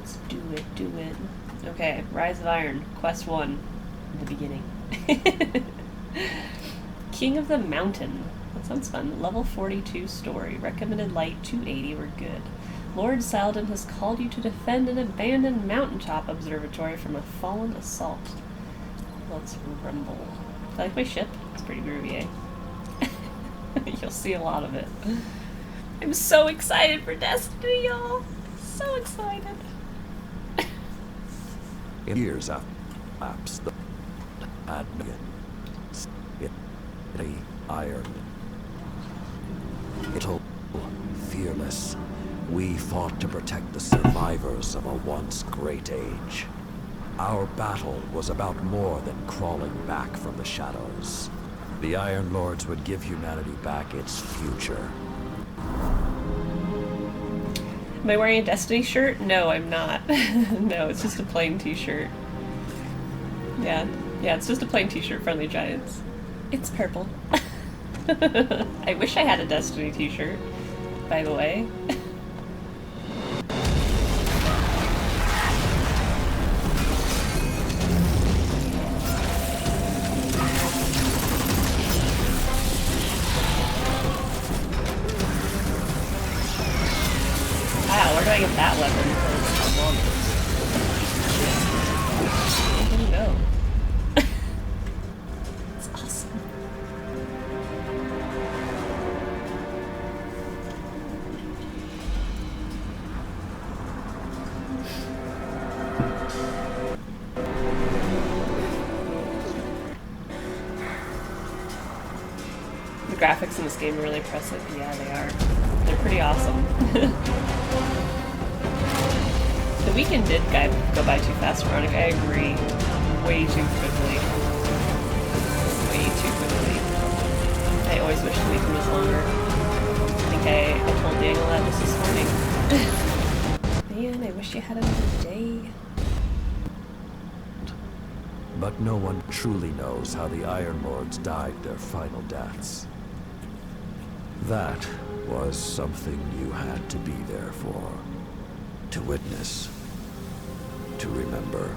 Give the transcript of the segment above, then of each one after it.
Let's do it, do it. Okay, Rise of Iron, Quest 1, the beginning. King of the Mountain. That sounds fun. Level 42 story. Recommended light 280. We're good. Lord Saladin has called you to defend an abandoned mountaintop observatory from a fallen assault. Let's rumble. I like my ship. It's pretty groovy, eh? You'll see a lot of it. I'm so excited for Destiny, y'all. So excited. In years after maps the iron. It'll fearless. We fought to protect the survivors of a once great age. Our battle was about more than crawling back from the shadows. The Iron Lords would give humanity back its future. Am I wearing a Destiny shirt? No, I'm not. No, it's just a plain t-shirt. Yeah, it's just a plain t-shirt, Friendly Giants. It's purple. I wish I had a Destiny t-shirt, by the way. Wow, where do I get that weapon? I didn't know. It's awesome. The graphics in this game are really impressive. Yeah, they are. They're pretty awesome. The weekend did go by too fast, Veronica. I agree. Way too quickly. Way too quickly. I always wish the weekend was longer. I think I told Daniel that just this morning. Man, I wish you had another day. But no one truly knows how the Iron Lords died their final deaths. That was something you had to be there for. To witness. To remember.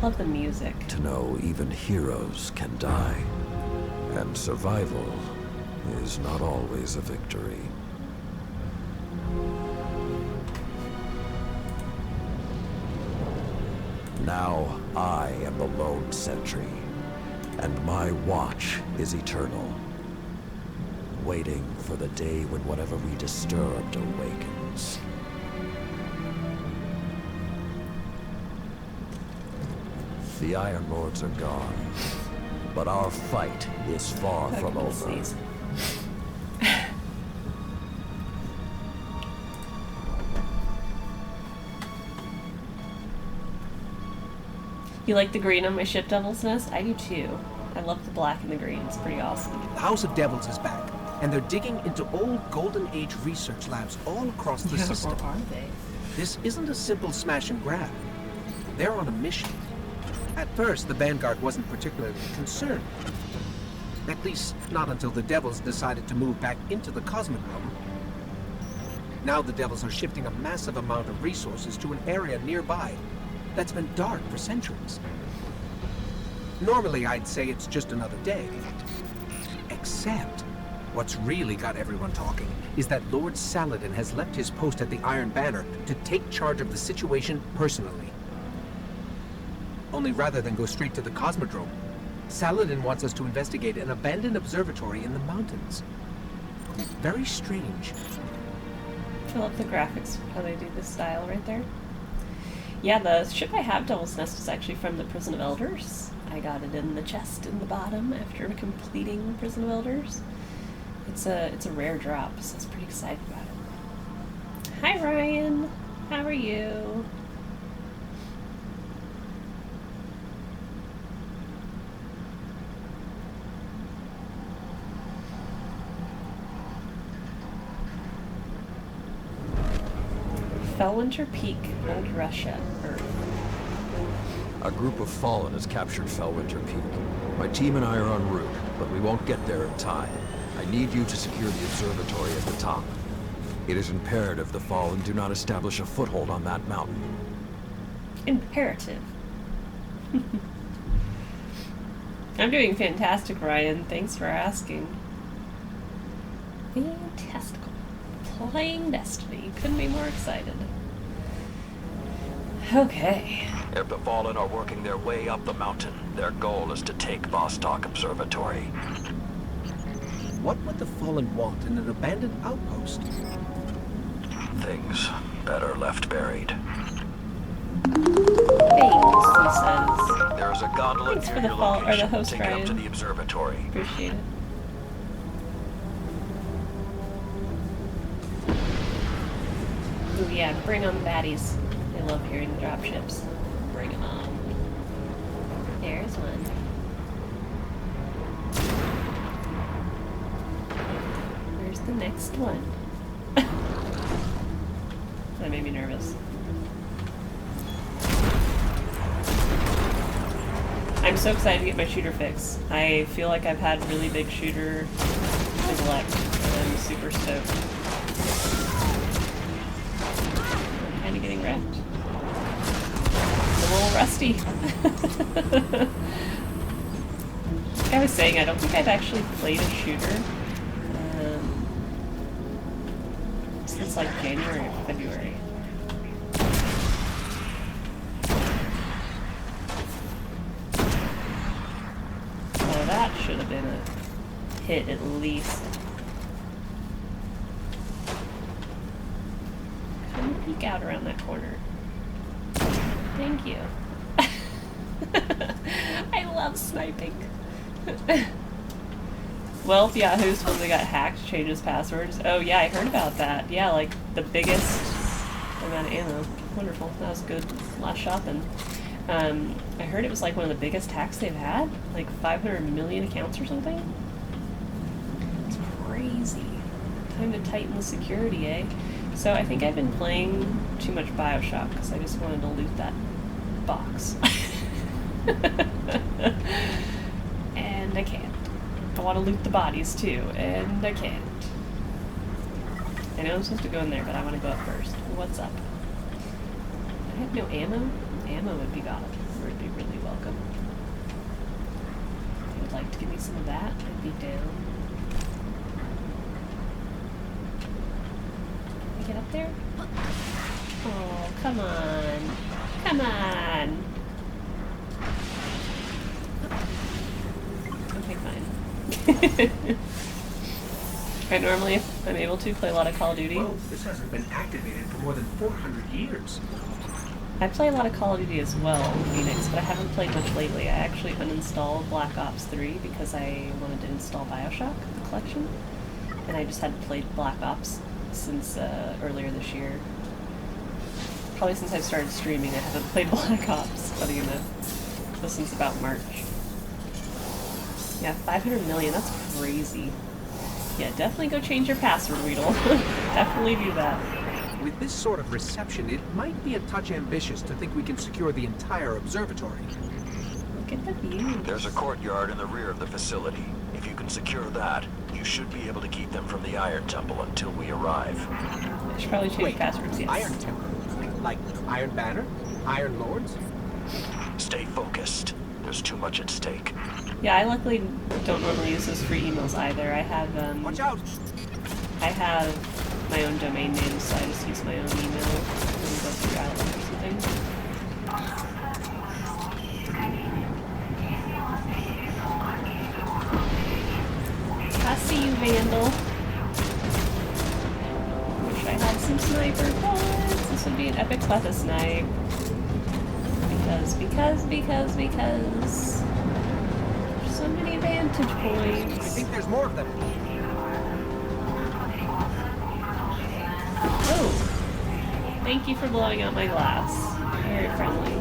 Love the music. To know even heroes can die. And survival is not always a victory. Now I am the lone sentry, and my watch is eternal. Waiting for the day when whatever we disturbed awakens. The Iron Lords are gone, but our fight is far from over. You like the green on my ship, Devil's Nest? I do too. I love the black and the green. It's pretty awesome. The House of Devils is back, and they're digging into old Golden Age research labs all across the system. Or are they? This isn't a simple smash and grab. They're on a mission. At first, the Vanguard wasn't particularly concerned. At least, not until the Devils decided to move back into the Cosmodrome. Now the Devils are shifting a massive amount of resources to an area nearby that's been dark for centuries. Normally, I'd say it's just another day. Except, what's really got everyone talking is that Lord Saladin has left his post at the Iron Banner to take charge of the situation personally. Only rather than go straight to the Cosmodrome, Saladin wants us to investigate an abandoned observatory in the mountains. Very strange. I love the graphics, how they do this style right there. Yeah, the ship I have, Devil's Nest, is actually from the Prison of Elders. I got it in the chest in the bottom after completing Prison of Elders. It's a rare drop, so I was pretty excited about it. Hi Ryan, how are you? Felwinter Peak, Old Russia, Earth. A group of Fallen has captured Felwinter Peak. My team and I are en route, but we won't get there in time. I need you to secure the observatory at the top. It is imperative the Fallen do not establish a foothold on that mountain. Imperative. I'm doing fantastic, Ryan. Thanks for asking. Fantastical. Playing Destiny. Couldn't be more excited. Okay. If the Fallen are working their way up the mountain, their goal is to take Vostok Observatory. What would the Fallen want in an abandoned outpost? Things better left buried. Thanks, he says. There is a gondola Thanks for near the your fall, or the location. host, Take it up to Ryan. the observatory. Appreciate it. Ooh, yeah, bring on the baddies. I love hearing the dropships. Bring them on. There's one. Where's the next one? That made me nervous. I'm so excited to get my shooter fix. I feel like I've had really big shooter neglect, and I'm super stoked. I'm kind of getting wrecked. I'm a little rusty. Like I was saying, I don't think I've actually played a shooter since like January or February. That should have been a hit at least. Come peek out around that corner. Thank you. I love sniping. Well, Yahoo supposedly got hacked, changed his passwords. Oh yeah, I heard about that. Yeah, like the biggest amount of ammo. Wonderful. That was good. Last shopping. I heard it was like one of the biggest hacks they've had, like 500 million accounts or something. It's crazy. Time to tighten the security, eh? So I think I've been playing too much BioShock because I just wanted to loot that box. And I can't. I want to loot the bodies too, and I can't. I know I'm supposed to go in there, but I want to go up first. What's up? I have no ammo? Ammo would be god. Would be really welcome. If you would like to give me some of that, I'd be down. Can I get up there? Oh, come on. Come on. Okay, fine. I normally, if I'm able to, play a lot of Call of Duty. Whoa, this hasn't been activated for more than 400 years. I play a lot of Call of Duty as well, Phoenix, but I haven't played much lately. I actually uninstalled Black Ops 3 because I wanted to install BioShock, the collection, and I just hadn't played Black Ops since earlier this year. Probably since I've started streaming, I haven't played Black Ops, funny enough. So since about March. Yeah, 500 million, that's crazy. Yeah, definitely go change your password, Weedle. Definitely do that. With this sort of reception, it might be a touch ambitious to think we can secure the entire observatory. Look at the view. There's a courtyard in the rear of the facility. If you can secure that, you should be able to keep them from the Iron Temple until we arrive. I should probably change passwords, yes. Iron Temple? Like Iron Banner? Iron Lords? Stay focused. There's too much at stake. Yeah, I luckily don't normally use those free emails either. I have, Watch out! I have my own domain name, so I just use my own email and go through Outlook or something. I see you, Vandal. Wish I had some sniper bullets. This would be an epic Cleffa snipe. Because. There's so many vantage points. I think there's more of them. Oh, thank you for blowing out my glass. Very friendly.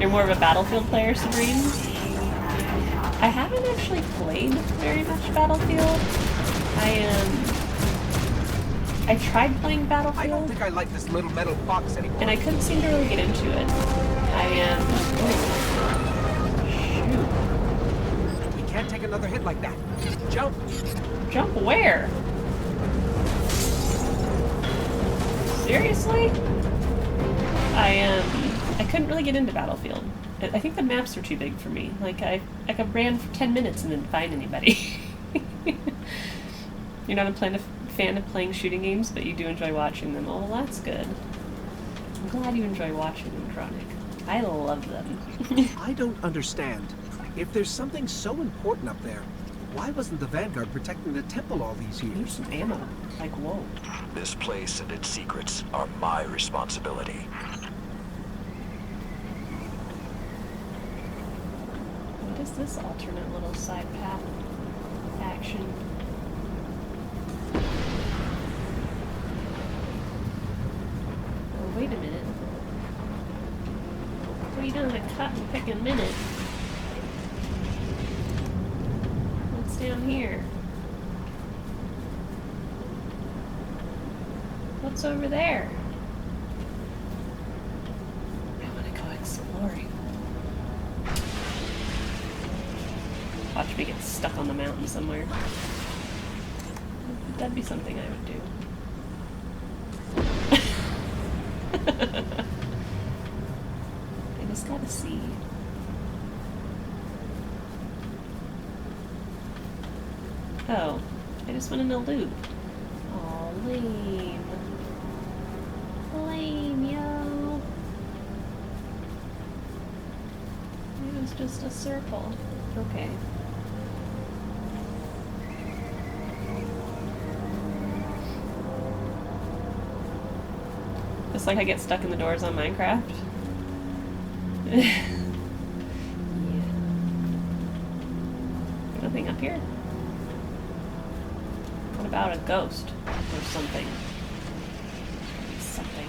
You're more of a Battlefield player, Sabrine? I haven't actually played very much Battlefield. I tried playing I don't Battlefield, think I like this little metal box anymore. and I couldn't seem to really get into it. We can't take another hit like that. Jump! Jump where? Seriously? I couldn't really get into Battlefield. I think the maps are too big for me. Like I ran for 10 minutes and didn't find anybody. You're not a fan of playing shooting games, but you do enjoy watching them. Oh, well, that's good. I'm glad you enjoy watching them, Chronic. I love them. I don't understand. If there's something so important up there, why wasn't the Vanguard protecting the temple all these Need years? some ammo. Like, whoa. This place and its secrets are my responsibility. What is this alternate little side path action? Oh, wait a minute. We done a cut and pick a minute. What's down here? What's over there? I want to go exploring. Watch me get stuck on the mountain somewhere. That'd be something I would do. I just gotta see. Oh, I just went in a loop. Aw, lame. Lame, yo. It was just a circle. Okay. Just like I get stuck in the doors on Minecraft. Yeah. Nothing up here? What about a ghost or something? Something.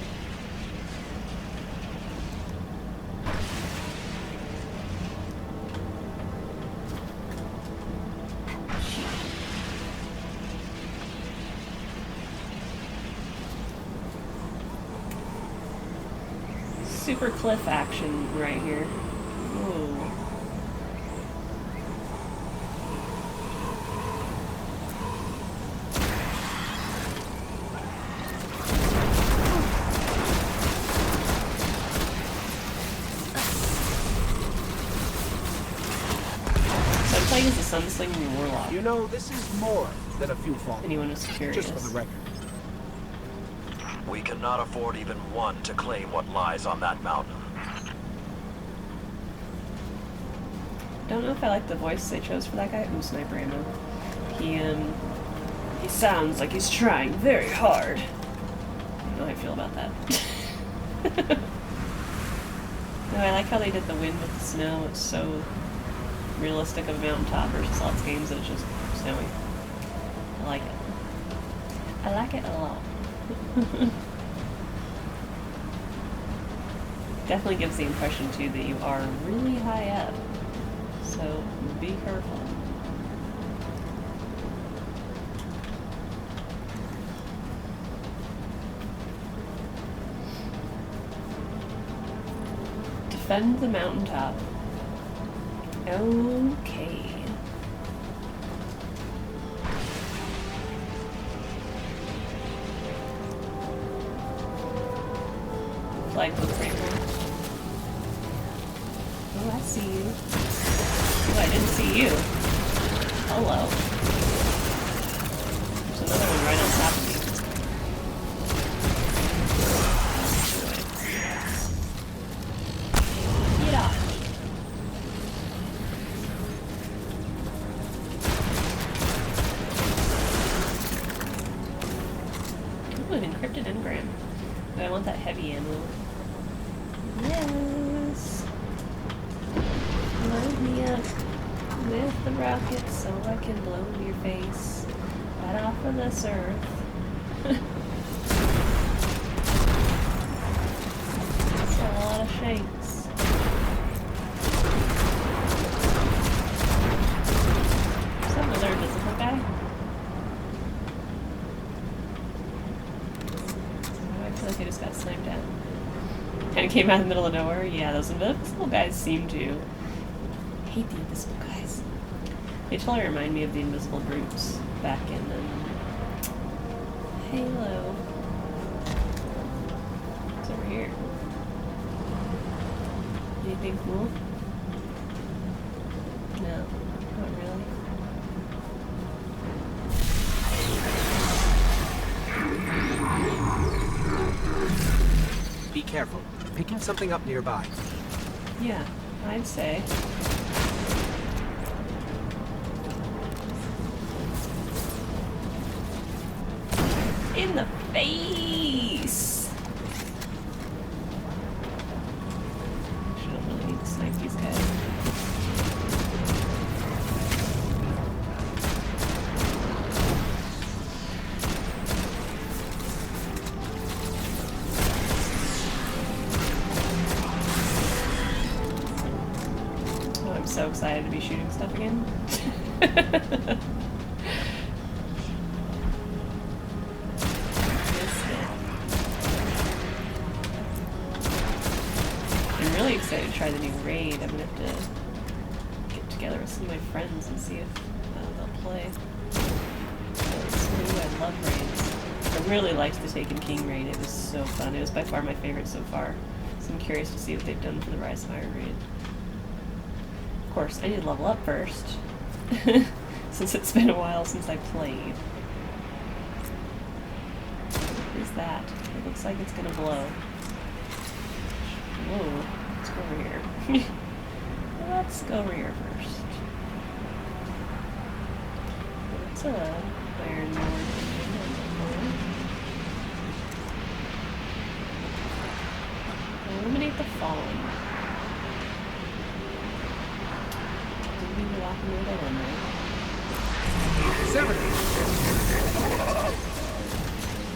Super cliff action right here. Whoa. So I'm playing as the Sunslinging Warlock. You know, this is more than a few fallen. Anyone was curious. Just for the record. We cannot afford even one to claim what lies on that mountain. Don't know if I like the voice they chose for that guy. Ooh, sniper ammo. He sounds like he's trying very hard. I don't know how I feel about that. No, I like how they did the wind with the snow. It's so realistic of a mountaintop versus lots of games that it's just snowy. I like it. I like it a lot. Definitely gives the impression too that you are really high up, so be careful. Defend the mountaintop. Okay. Flag looks right there. Oh, I see you. Oh, I didn't see you. Hello. There's another one right on top of me. Get off. Ooh, an encrypted engram. But I want that heavy ammo. Yes. Load me up with the rocket so I can blow in your face right off of this earth. That's a lot of shakes. Is that another invisible guy? Oh, I feel like I just got slammed down. Kind of came out in the middle of nowhere. Yeah, those invisible guys seem to. I hate the invisible guys. They totally remind me of the invisible brutes back in Halo. anything cool? No, not really. Be careful. Picking something up nearby. Yeah, I'd say. In the face! Actually, I don't really need to snipe these guys. Oh, I'm so excited to be shooting stuff again. I'm really excited to try the new raid. I'm gonna have to get together with some of my friends and see if they'll play. Ooh, I love raids. I really liked the Taken King raid. It was so fun. It was by far my favorite so far. So I'm curious to see what they've done for the Rise of Iron raid. Of course, I need to level up first, since it's been a while since I played. What is that? It looks like it's gonna blow. Whoa, let's go over here. Let's go over here first. What's a Iron Lord? Eliminate the Fallen. Didn't mean to lock me that in there.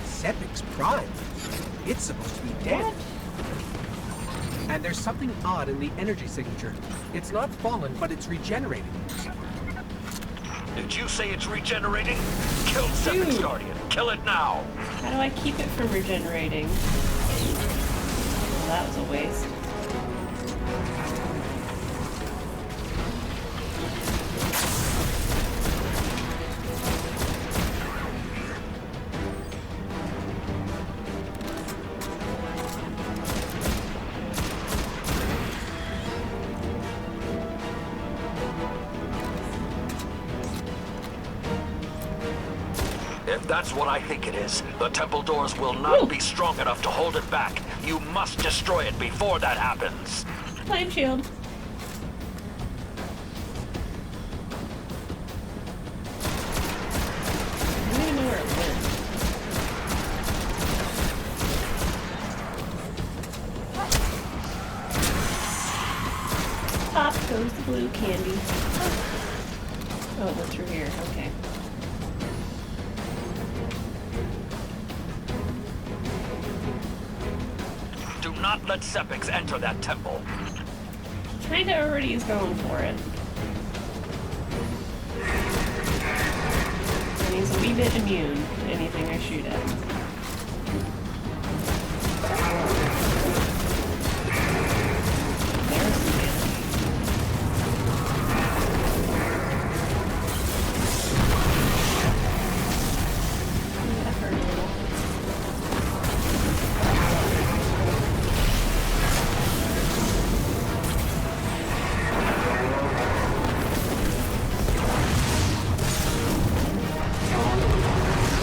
Sepic's Prime. It's supposed to be dead. What? And there's something odd in the energy signature. It's not fallen, but it's regenerating. Did you say it's regenerating? Kill Sepic's Dude. Guardian. Kill it now. How do I keep it from regenerating? Well, that was a waste. If that's what I think it is, the temple doors will not Woo. be strong enough to hold it back. You must destroy it before that happens. Flame shield. I don't even know where it went. Pop goes the blue candy. Oh, it went through here. Okay. Do not let Sepix enter that temple. Kinda already is going for it. And he's a wee bit immune to anything I shoot at. There's some damage. Ooh, that hurt a little.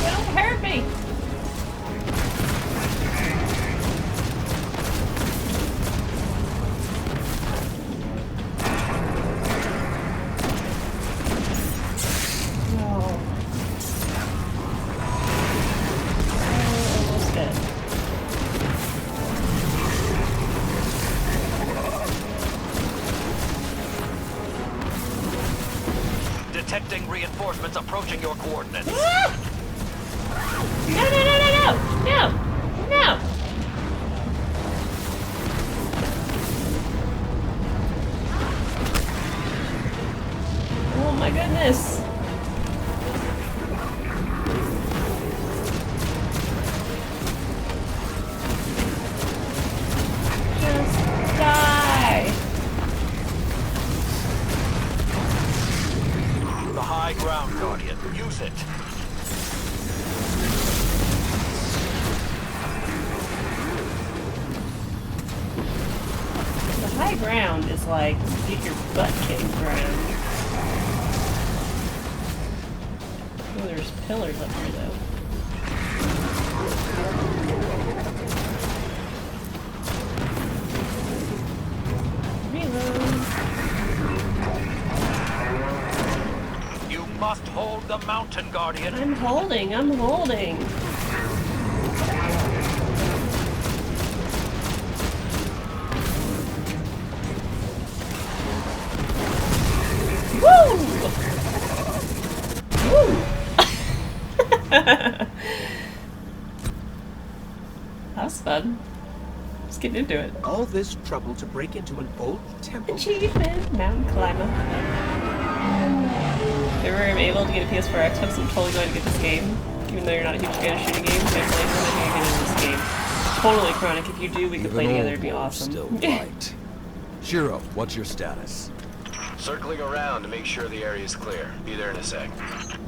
Don't hurt me! No. Oh, almost dead. Detecting reinforcements approaching your coordinates. Ah! No, no, no, no, no! No! No! Oh my goodness! Just die! The high ground, Guardian. Use it. ground is like, get your butt kicked ground. Oh, there's pillars up here though. Reload. You must hold the mountain, Guardian. I'm holding. Woo! Woo! That was fun. Let's get into it. All this trouble to break into an old temple? Achievement, mountain climber. If ever am able to get a PS4 Xbox, I'm totally going to get this game. Even though you're not a huge fan of shooting games, I feel like I'm going to get into this game. Totally Chronic. If you do, we could play together. It'd be awesome. Still right. Shiro, what's your status? Circling around to make sure the area is clear. Be there in a sec.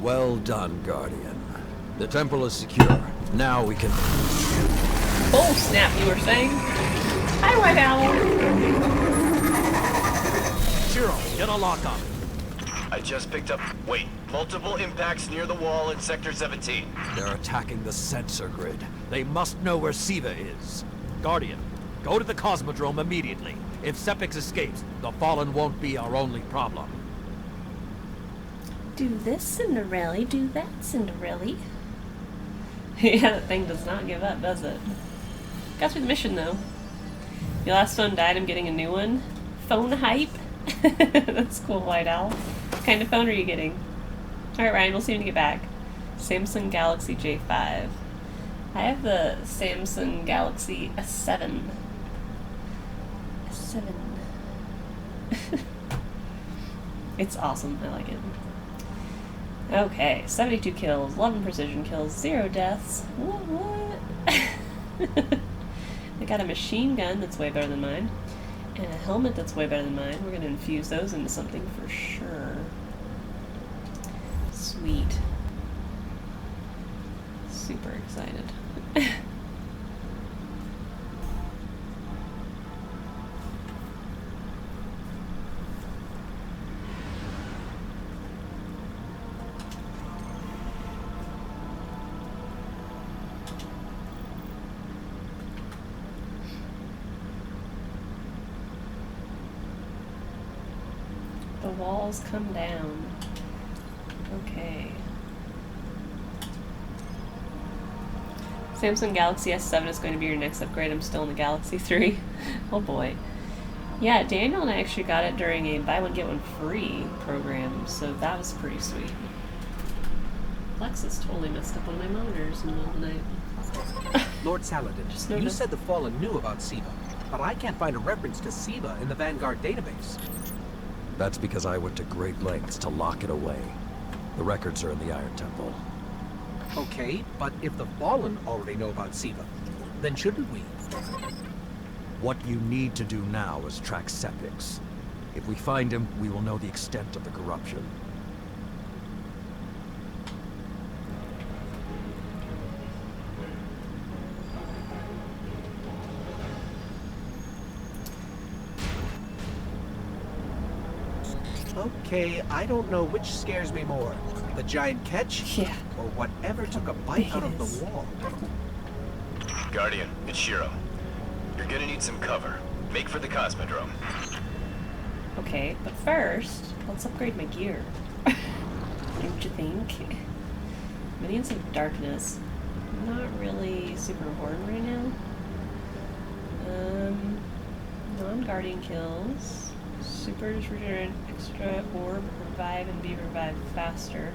Well done, Guardian. The temple is secure. Now we can... Oh snap, you were saying? Hi, White Owl. Shiro, get a lock on. I just picked up... Wait. Multiple impacts near the wall in Sector 17. They're attacking the sensor grid. They must know where Siva is. Guardian, go to the Cosmodrome immediately. If Sepix escapes, the Fallen won't be our only problem. Do this, Cinderella. Do that, Cinderella. Yeah, that thing does not give up, does it? Got through the mission, though. Your last phone died, I'm getting a new one. Phone hype? That's cool, White Owl. What kind of phone are you getting? Alright, Ryan, we'll see when you get back. Samsung Galaxy J5. I have the Samsung Galaxy S7. S7. It's awesome, I like it. Okay, 72 kills, 11 precision kills, 0 deaths. What? I got a machine gun that's way better than mine, and a helmet that's way better than mine. We're going to infuse those into something for sure. Sweet. Super excited. The walls come down. Okay. Samsung Galaxy S7 is going to be your next upgrade. I'm still in the Galaxy 3. Oh boy. Yeah, Daniel and I actually got it during a buy one get one free program, so that was pretty sweet. Lexus totally messed up one of my monitors in the middle of the night. Lord Saladin, you noticed. said the Fallen knew about Siva, but I can't find a reference to Siva in the Vanguard database. That's because I went to great lengths to lock it away. The records are in the Iron Temple. Okay, but if the Fallen already know about Siva, then shouldn't we? What you need to do now is track Sepix. If we find him, we will know the extent of the corruption. Okay, I don't know which scares me more. The giant catch? Yeah. Or whatever took a bite out of Yes. the wall. Guardian, it's Shiro. You're gonna need some cover. Make for the Cosmodrome. Okay, but first, let's upgrade my gear. Don't you think? Minions of Darkness. Not really super important right now. Non-guardian kills. Supers regenerate extra orb, revive, and be revived faster.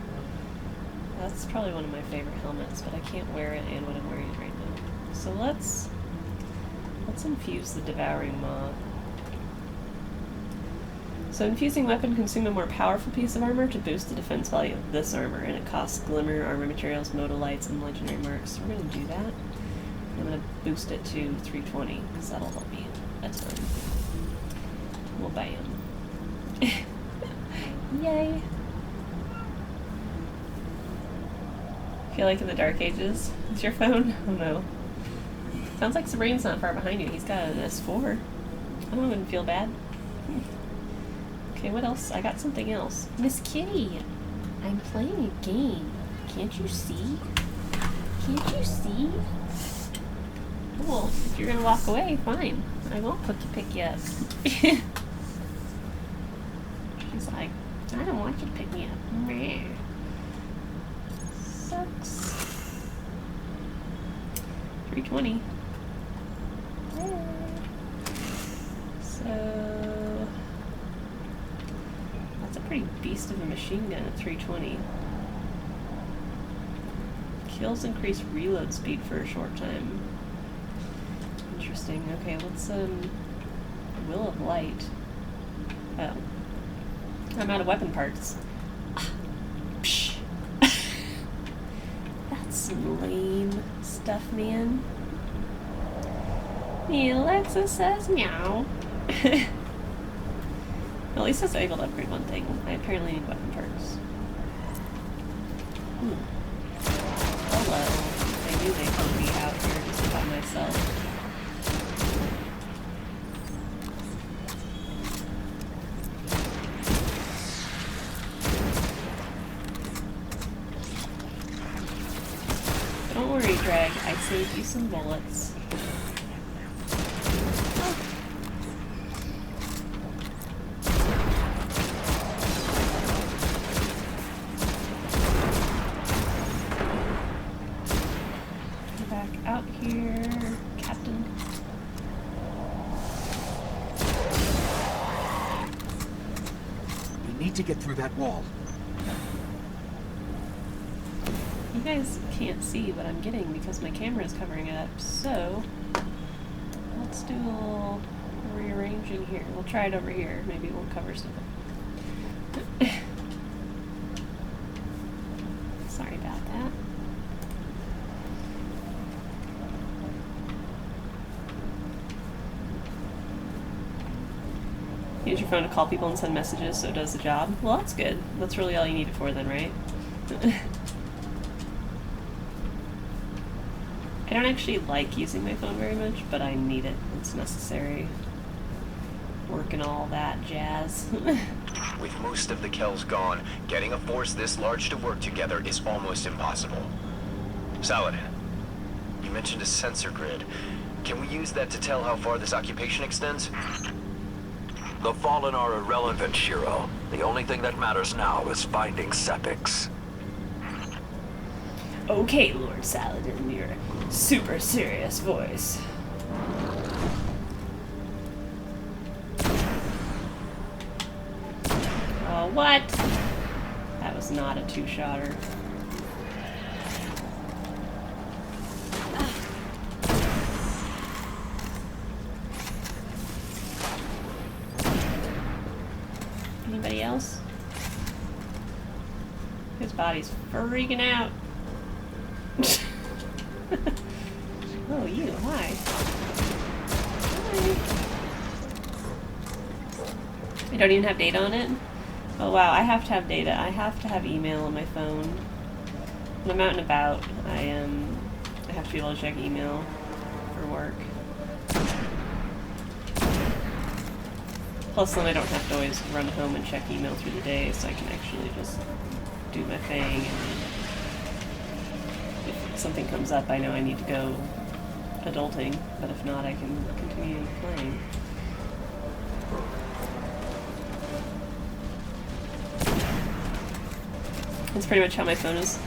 That's probably one of my favorite helmets, but I can't wear it and what I'm wearing it right now. So let's infuse the Devouring Maw. So infusing weapon consume a more powerful piece of armor to boost the defense value of this armor, and it costs Glimmer, armor materials, modalites, and legendary marks. So we're going to do that. I'm going to boost it to 320, because that'll help me a ton. We'll buy him. Yay! Feel like in the Dark Ages? Is your phone? Oh no. Sounds like Sabrine's not far behind you. He's got an S4. I don't even feel bad. Okay, what else? I got something else. Miss Kitty, I'm playing a game. Can't you see? Can't you see? Well, if you're gonna walk away, fine. I won't pick you up. She's like, I don't want you to pick me up. Meh. Sucks. 320. So that's a pretty beast of a machine gun at 320. Kills increase reload speed for a short time. Interesting. Okay, let's Will of Light. Oh. I'm out of weapon parts. Psh. That's some lame stuff, man. The Alexa says meow. At least I was able to upgrade one thing. I apparently need weapon parts. Hello. I knew they would be out here just by myself. Don't worry, Greg. I saved you some bullets. Back out here, Captain. We need to get through that wall. You guys can't see what I'm getting because my camera is covering it up, so let's do a little rearranging here. We'll try it over here. Maybe it won't cover something. Sorry about that. Use your phone to call people and send messages so it does the job. Well, that's good. That's really all you need it for then, right? I don't actually like using my phone very much, but I need it. It's necessary. Work and all that jazz. With most of the Kells gone, getting a force this large to work together is almost impossible. Saladin, you mentioned a sensor grid. Can we use that to tell how far this occupation extends? The Fallen are irrelevant, Shiro. The only thing that matters now is finding Sepix. Okay, Lord Saladin, your super serious voice. Oh, what? That was not a two-shotter. Anybody else? His body's freaking out. Oh, you, hi. Hi. I don't even have data on it? Oh wow, I have to have data. I have to have email on my phone. When I'm out and about, I have to be able to check email for work. Plus then I don't have to always run home and check email through the day, so I can actually just do my thing, and if something comes up, I know I need to go adulting, but if not, I can continue playing. That's pretty much how my phone is.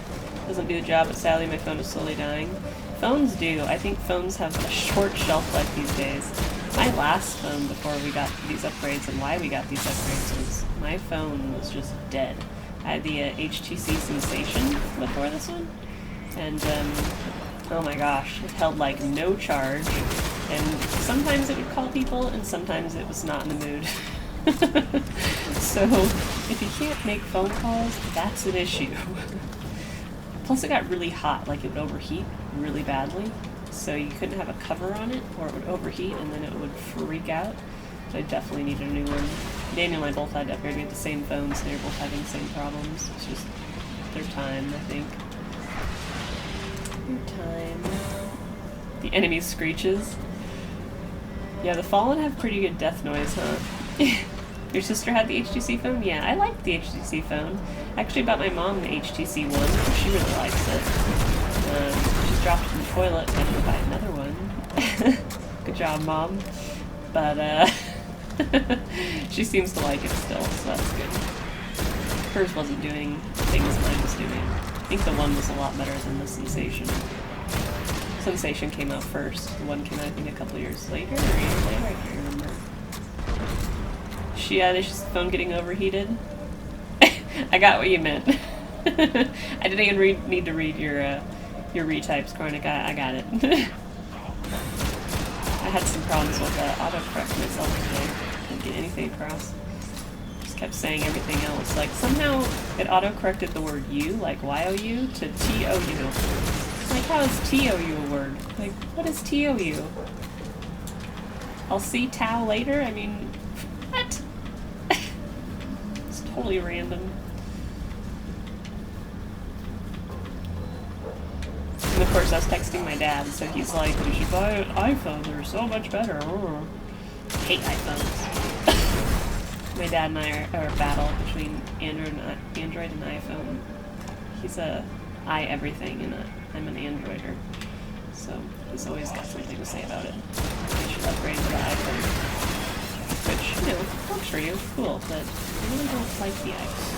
Doesn't do the job, but sadly my phone is slowly dying. Phones do. I think phones have a short shelf life these days. My last phone before we got these upgrades, and why we got these upgrades, was my phone was just dead. I had the HTC Sensation before this one, and oh my gosh, it held like no charge, and sometimes it would call people, and sometimes it was not in the mood. So, if you can't make phone calls, that's an issue. Plus it got really hot, like it would overheat really badly, so you couldn't have a cover on it, or it would overheat and then it would freak out. So I definitely needed a new one. Daniel and I both had to upgrade. We had the same phones, they were both having the same problems. It's just their time, I think. Their time. The enemy screeches. Yeah, the Fallen have pretty good death noise, huh? Your sister had the HTC phone? Yeah, I liked the HTC phone. I actually bought my mom the HTC one, because she really likes it. She's dropped it in the toilet, and I'm gonna buy another one. Good job, Mom. But, she seems to like it still, so that's good. Hers wasn't doing things mine was doing. I think the one was a lot better than the Sensation. Sensation came out first. The one came out, I think, a couple years later, or a year later, I can't remember. Is the phone getting overheated? I got what you meant. I didn't even need to read your retypes, Chronic. I got it. I had some problems with autocorrect myself today. Couldn't get anything across. Just kept saying everything else. Like, somehow it autocorrected the word you, like Y-O-U, to T-O-U. Like, how is T-O-U a word? Like, what is T-O-U? I'll see Tau later? I mean, what? It's totally random. And of course I was texting my dad, so he's like, you should buy an iPhone, they're so much better. I hate iPhones. My dad and I are a battle between Android and iPhone. He's a everything, and I'm an Androider. So he's always got something to say about it. I should upgrade to the iPhone. Which, you know, works for you, cool, but I really don't like the iPhone.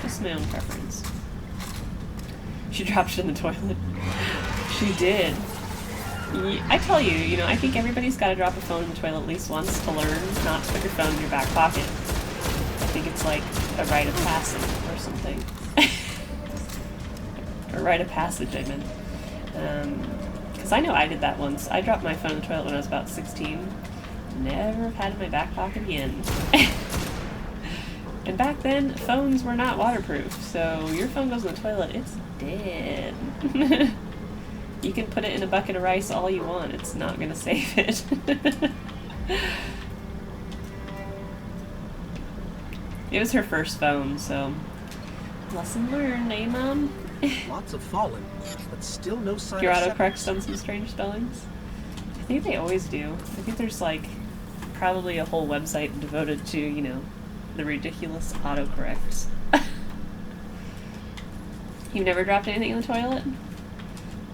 Just my own preference. She dropped it in the toilet. She did. I tell you, you know, I think everybody's got to drop a phone in the toilet at least once to learn not to put your phone in your back pocket. I think it's like a rite of passage or something. A rite of passage, I meant. Because I know I did that once. I dropped my phone in the toilet when I was about 16. Never have had it in my back pocket again. And back then, phones were not waterproof, so your phone goes in the toilet, it's dead. You can put it in a bucket of rice all you want, it's not gonna save it. It was her first phone, so lesson learned, eh, Mom? Lots of fallen, but still no sign Your of autocorrect's done some strange spellings? I think they always do. I think there's like probably a whole website devoted to, you know, the ridiculous autocorrects. You've never dropped anything in the toilet?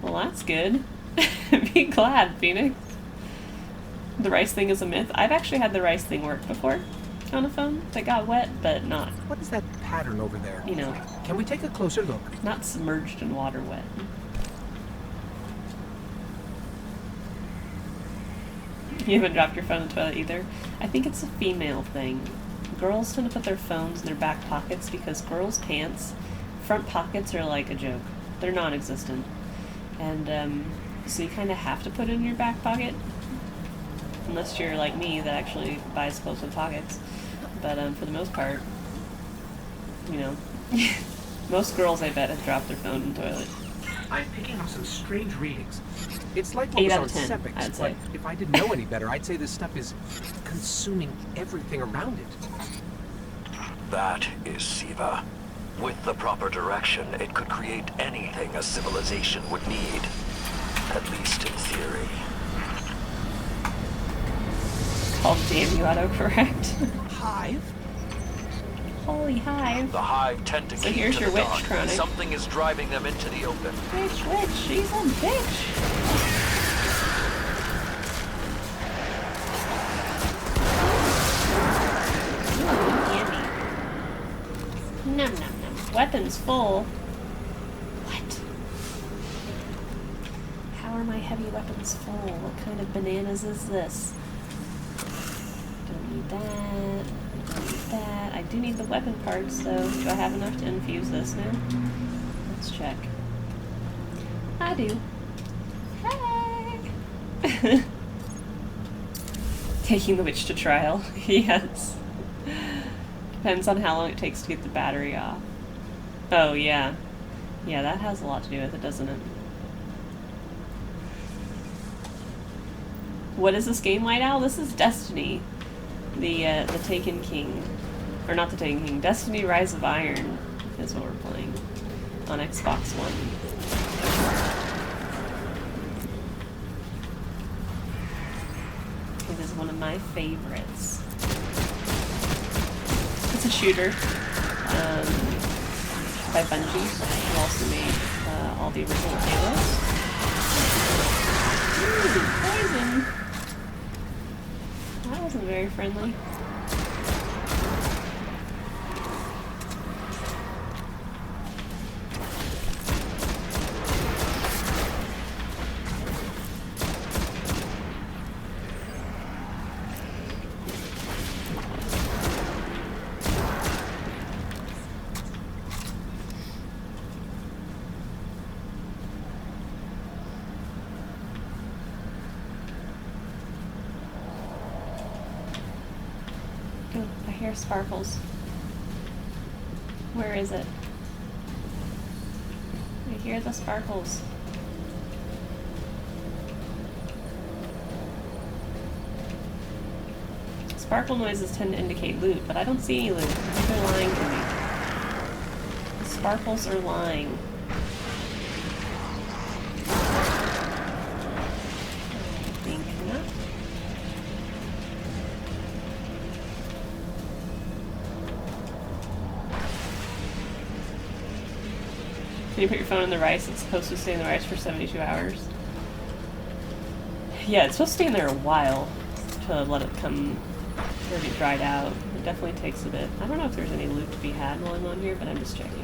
Well, that's good. Be glad, Phoenix. The rice thing is a myth. I've actually had the rice thing work before on a phone that got wet, but not, What is that pattern over there? you know, Can we take a closer look? not submerged in water wet. You haven't dropped your phone in the toilet either? I think it's a female thing. Girls tend to put their phones in their back pockets because girls' pants, front pockets are like a joke. They're non-existent. And so you kind of have to put it in your back pocket. Unless you're like me that actually buys clothes with pockets. But for the most part, you know, most girls I bet have dropped their phone in the toilet. I'm picking up some strange readings. It's like what 8 was out on of 10, Sepix, I'd but say. if I didn't know any better, I'd say this stuff is consuming everything around it. That is Siva. With the proper direction, it could create anything a civilization would need. At least in theory. Called damn you autocorrect. Hive? Holy hive. The Hive tend to So keep here's to your the witch, dark. Chronic. Something is driving them into the open. Witch, she's a bitch. Yummy. Num num num. Weapons full. What? How are my heavy weapons full? What kind of bananas is this? Don't need that. Don't need that. I do need the weapon parts, though. Do I have enough to infuse this now? Let's check. I do. Hey! Taking the witch to trial. Yes. Depends on how long it takes to get the battery off. Oh, yeah. Yeah, that has a lot to do with it, doesn't it? What is this game, White Owl? This is Destiny. The Taken King. Or not the Taken King. Destiny Rise of Iron is what we're playing on Xbox One. one of my favorites. It's a shooter by Bungie, who also made all the original Halos. Ooh, poison! That wasn't very friendly. Oh, I hear sparkles. Where is it? I hear the sparkles. Sparkle noises tend to indicate loot, but I don't see any loot. I think they're lying to me. The sparkles are lying. I think not. Can you put your phone in the rice? It's supposed to stay in the rice for 72 hours. Yeah, it's supposed to stay in there a while to let it come, or get dried out. It definitely takes a bit. I don't know if there's any loot to be had while I'm on here, but I'm just checking.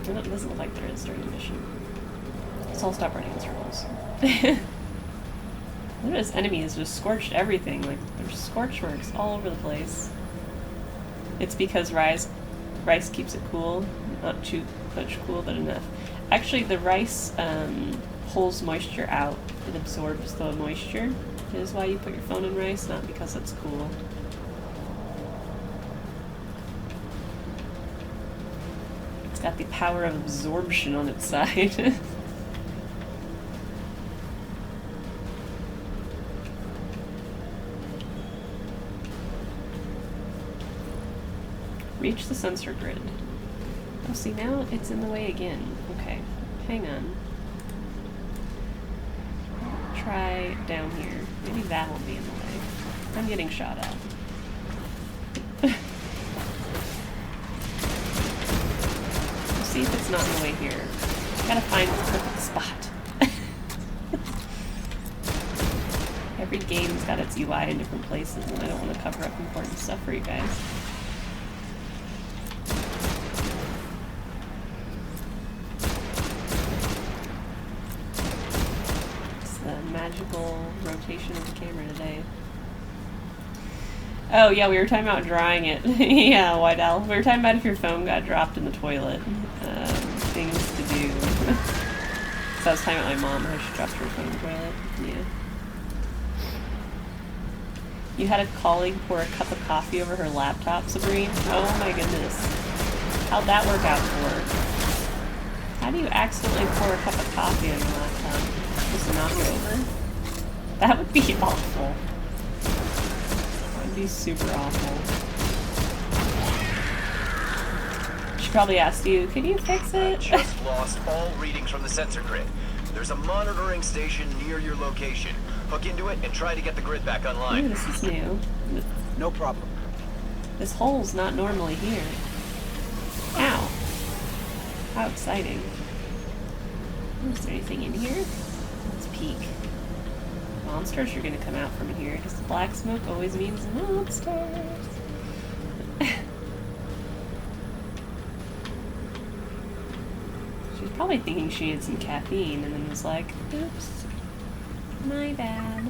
It doesn't look like there is during the mission. So I'll stop running in circles. Notice enemies just scorched everything. Like, there's scorch marks all over the place. It's because rice keeps it cool. Not too much cool, but enough. Actually, the rice pulls moisture out. It absorbs the moisture. That is why you put your phone in rice, not because it's cool. It's got the power of absorption on its side. Reach the sensor grid. Oh, see, now it's in the way again. Okay, hang on. Try down here. Maybe that won't be in the way. I'm getting shot at. We'll see if it's not in the way here. Gotta find the perfect spot. Every game's got its UI in different places, and I don't want to cover up important stuff for you guys. Magical rotation of the camera today. Oh yeah, we were talking about drying it. Yeah, White Owl. We were talking about if your phone got dropped in the toilet. Things to do. So I was talking about my mom, how she dropped her phone in the toilet. Yeah. You had a colleague pour a cup of coffee over her laptop, Sabrine? Oh my goodness. How'd that work out for her? How do you accidentally pour a cup of coffee on your laptop? Just knock it over? That would be awful. That would be super awful. She probably asked you, could you fix it? I just lost all readings from the sensor grid. There's a monitoring station near your location. Hook into it and try to get the grid back online. Ooh, this is new. No problem. This hole's not normally here. Ow. How exciting. Is there anything in here? Let's peek. Monsters are gonna come out from here, because the black smoke always means monsters. She was probably thinking she had some caffeine and then was like, oops, my bad.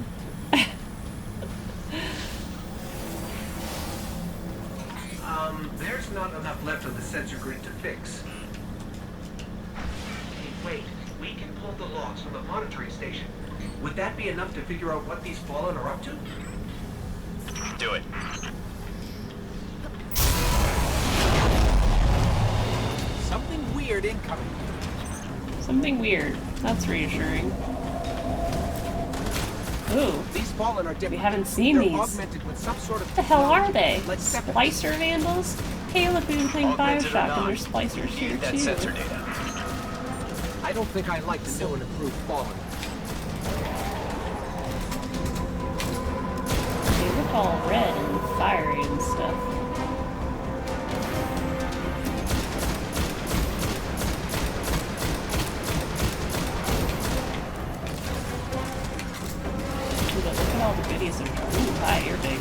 There's not enough left of the sensor grid to fix. Hey, wait. We can pull the logs from the monitoring station. Would that be enough to figure out what these Fallen are up to? Do it. Something weird incoming. Something weird. That's reassuring. Ooh. These Fallen are different. We haven't seen They're these. augmented with some sort of What the hell are they? Like Sepiks. Splicer vandals? Hey, look, we've been playing Augmented or Bioshock not, and there's splicers we here need that too. sensor data. I don't think I like the new and improved Fallen. They look look all red and fiery and stuff. Ooh, but look at all the goodies they're trying. Ooh, hi, you're big.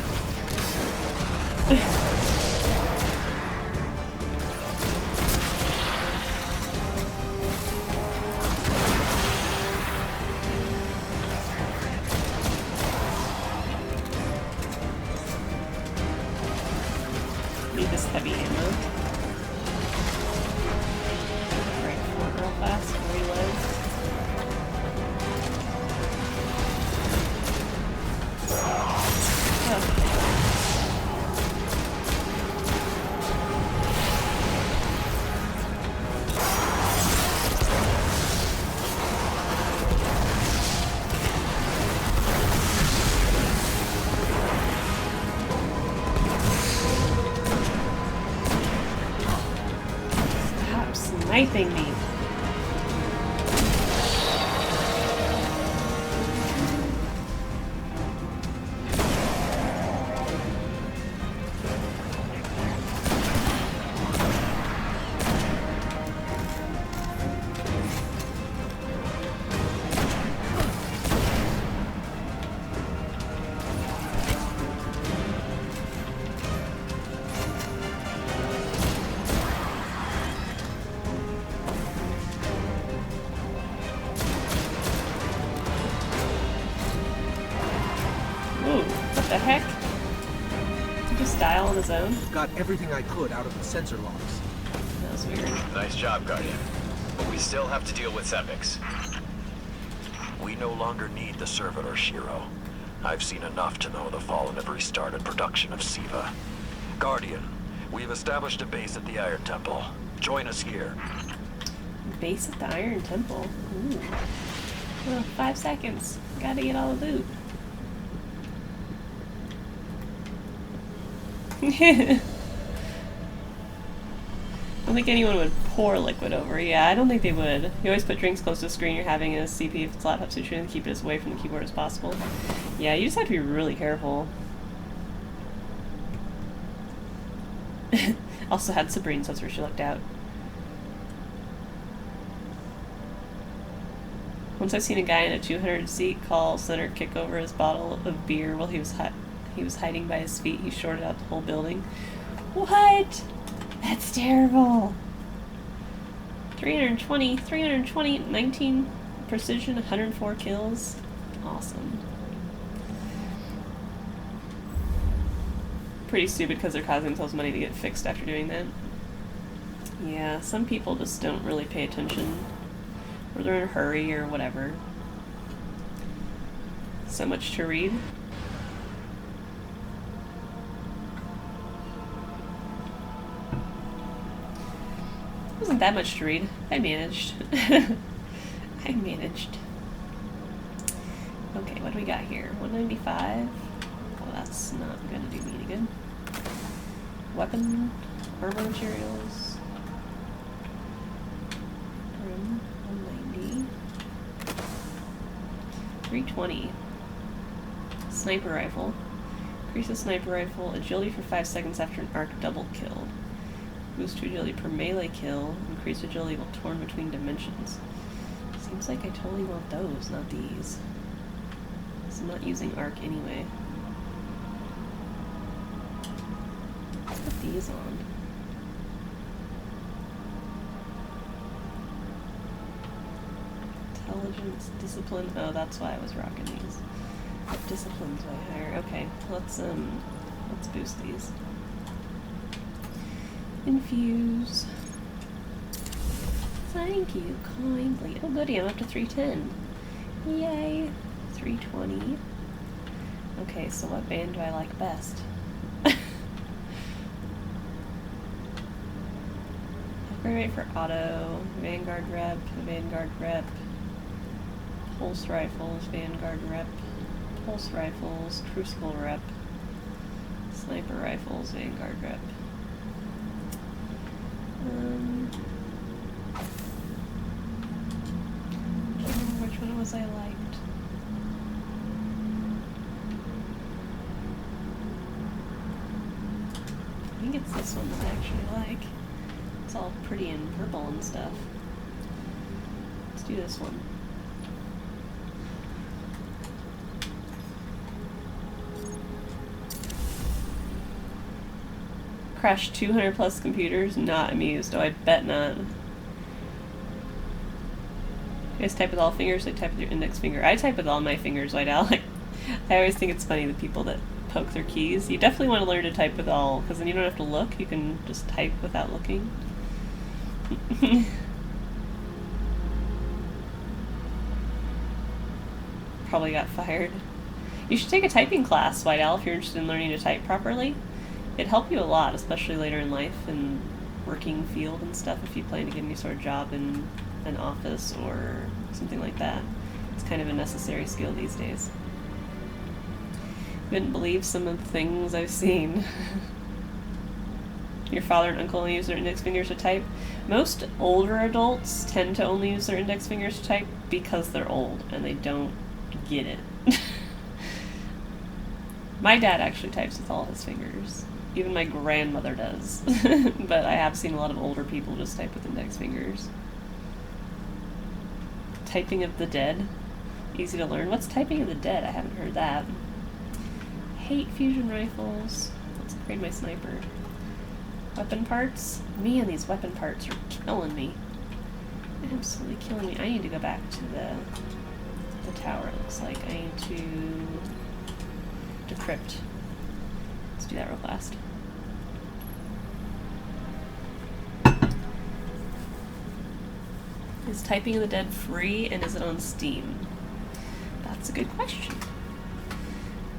Need this heavy ammo. Right forward real fast and reload. Okay. Stop sniping me. Ooh, what the heck? Did he just die all on his own? Got everything I could out of the sensor logs. That was weird. Nice job, Guardian. But we still have to deal with Sepix. We no longer need the servitor, Shiro. I've seen enough to know the Fallen have restarted production of SIVA. Guardian, we've established a base at the Iron Temple. Join us here. Base at the Iron Temple. Ooh. Well, 5 seconds. Gotta get all the loot. I don't think anyone would pour liquid over. Yeah, I don't think they would. You always put drinks close to the screen you're having in a CP if it's laptop, so you're trying to keep it as away from the keyboard as possible. Yeah, you just have to be really careful. Also had Sabrine, so that's where she looked out. Once I've seen a guy in a 200-seat call center kick over his bottle of beer while he was hiding by his feet. He shorted out the whole building. What? That's terrible. 320, 19 precision, 104 kills. Awesome. Pretty stupid because they're costing themselves money to get fixed after doing that. Yeah, some people just don't really pay attention. Or they're in a hurry or whatever. So much to read. Wasn't that much to read. I managed. I managed. Okay, what do we got here? 195. Well, that's not gonna do me any good. Weapon, armor materials. 190. 320. Sniper rifle. Increases sniper rifle agility for 5 seconds after an arc double kill. Boost to agility per melee kill. Increase agility while torn between dimensions. Seems like I totally want those, not these. So I'm not using arc anyway. Let's put these on. Intelligence, discipline. Oh, that's why I was rocking these. Discipline's way higher. Okay, let's boost these. Infuse. Thank you kindly. Oh goody, I'm up to 310. Yay. 320. Okay, so what band do I like best? Upgrade rate for auto, Vanguard rep, pulse rifles, Vanguard rep, pulse rifles, crucible rep, sniper rifles, Vanguard rep. Can't remember which one it was I liked. think it's this one that I actually like. It's all pretty and purple and stuff. Let's do this one. Crashed 200 plus computers, not amused. Oh, I bet not. You guys type with all fingers, I type with your index finger. I type with all my fingers, White Owl. I always think it's funny, the people that poke their keys. You definitely want to learn to type with all, because then you don't have to look. You can just type without looking. Probably got fired. You should take a typing class, White Owl, if you're interested in learning to type properly. It'd help you a lot, especially later in life and working field and stuff, if you plan to get any sort of job in an office or something like that. It's kind of a necessary skill these days. Wouldn't believe some of the things I've seen. Your father and uncle only use their index fingers to type. Most older adults tend to only use their index fingers to type because they're old and they don't get it. My dad actually types with all his fingers. Even my grandmother does. But I have seen a lot of older people just type with index fingers. Typing of the Dead. Easy to learn. What's Typing of the Dead? I haven't heard that. Hate fusion rifles. Let's upgrade my sniper. Weapon parts? Man, these weapon parts are killing me. Absolutely killing me. I need to go back to the tower, it looks like. I need to decrypt. Let's do that real fast. Is Typing of the Dead free and is it on Steam? That's a good question.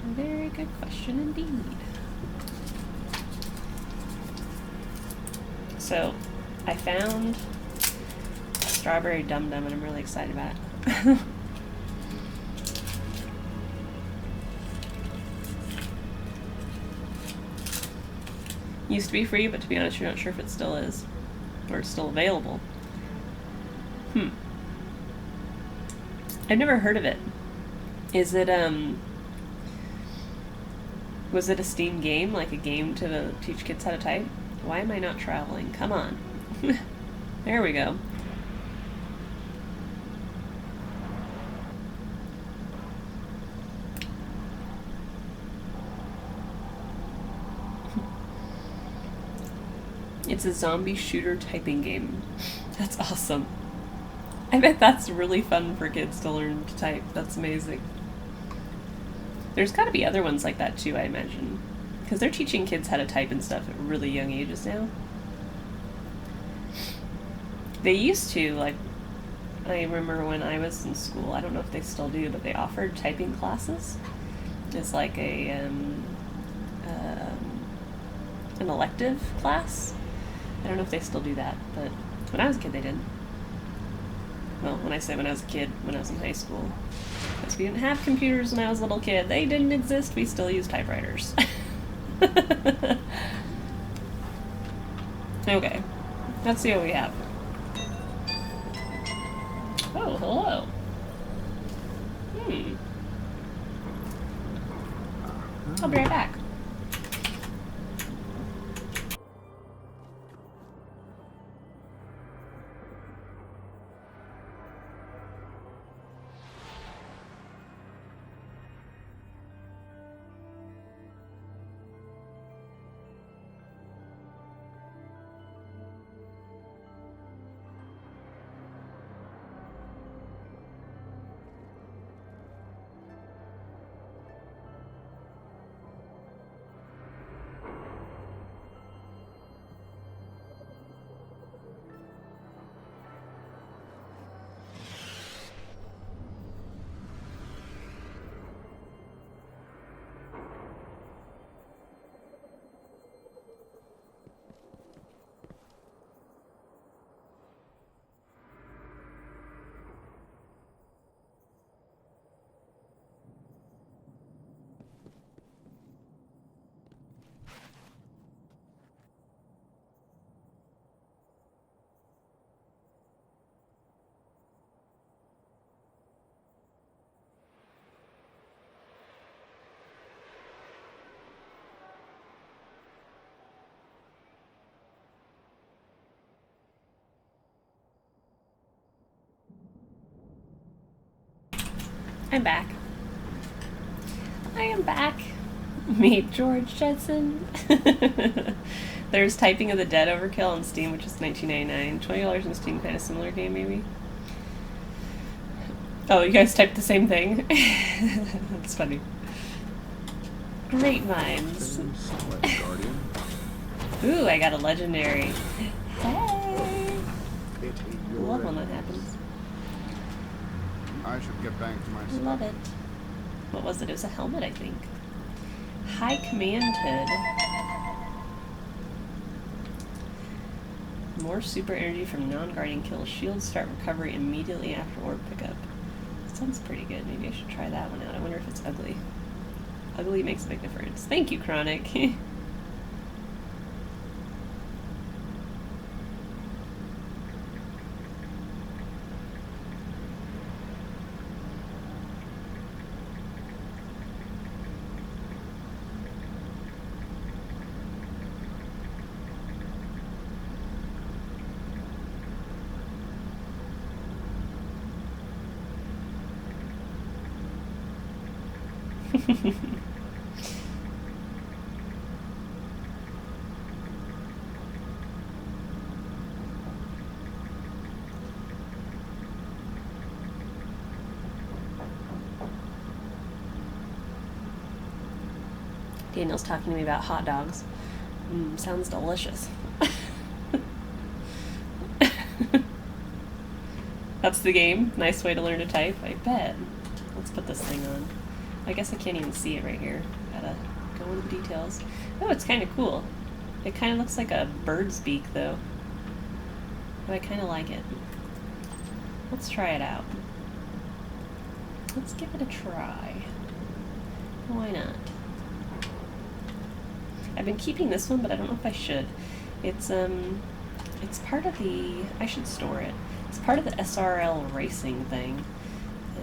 A very good question indeed. So, I found a strawberry dum-dum and I'm really excited about it. Used to be free, but to be honest, you're not sure if it still is. Or it's still available. I've never heard of it. Is it, was it a Steam game? Like a game to teach kids how to type? Why am I not traveling? Come on. There we go. It's a zombie shooter typing game. That's awesome. I bet that's really fun for kids to learn to type. That's amazing. There's got to be other ones like that too, I imagine. Because they're teaching kids how to type and stuff at really young ages now. They used to, like, I remember when I was in school, I don't know if they still do, but they offered typing classes. It's like an elective class. I don't know if they still do that, but when I was a kid, they did. Well, when I say when I was a kid, when I was in high school. Because we didn't have computers when I was a little kid. They didn't exist. We still use typewriters. Okay. Let's see what we have. Oh, hello. I'll be right back. I'm back. I am back. Meet George Jetson. There's Typing of the Dead Overkill on Steam, which is $19.99. $20 in Steam, kind of similar game, maybe. Oh, you guys typed the same thing? That's funny. Great minds. Ooh, I got a legendary. Hey! Love when that happens. I should get back to my stuff. Love it. What was it? It was a helmet, I think. High Command Hood. More super energy from non-guarding kills. Shields start recovery immediately after orb pickup. That sounds pretty good. Maybe I should try that one out. I wonder if it's ugly. Ugly makes a big difference. Thank you, Chronic. Daniel's talking to me about hot dogs. Sounds delicious. That's the game. Nice way to learn to type. I bet. Let's put this thing on. I guess I can't even see it right here. Gotta go into the details. Oh, it's kind of cool. It kind of looks like a bird's beak, though. But I kind of like it. Let's try it out. Let's give it a try. Why not? I've been keeping this one, but I don't know if I should. It's part of the... I should store it. It's part of the SRL racing thing.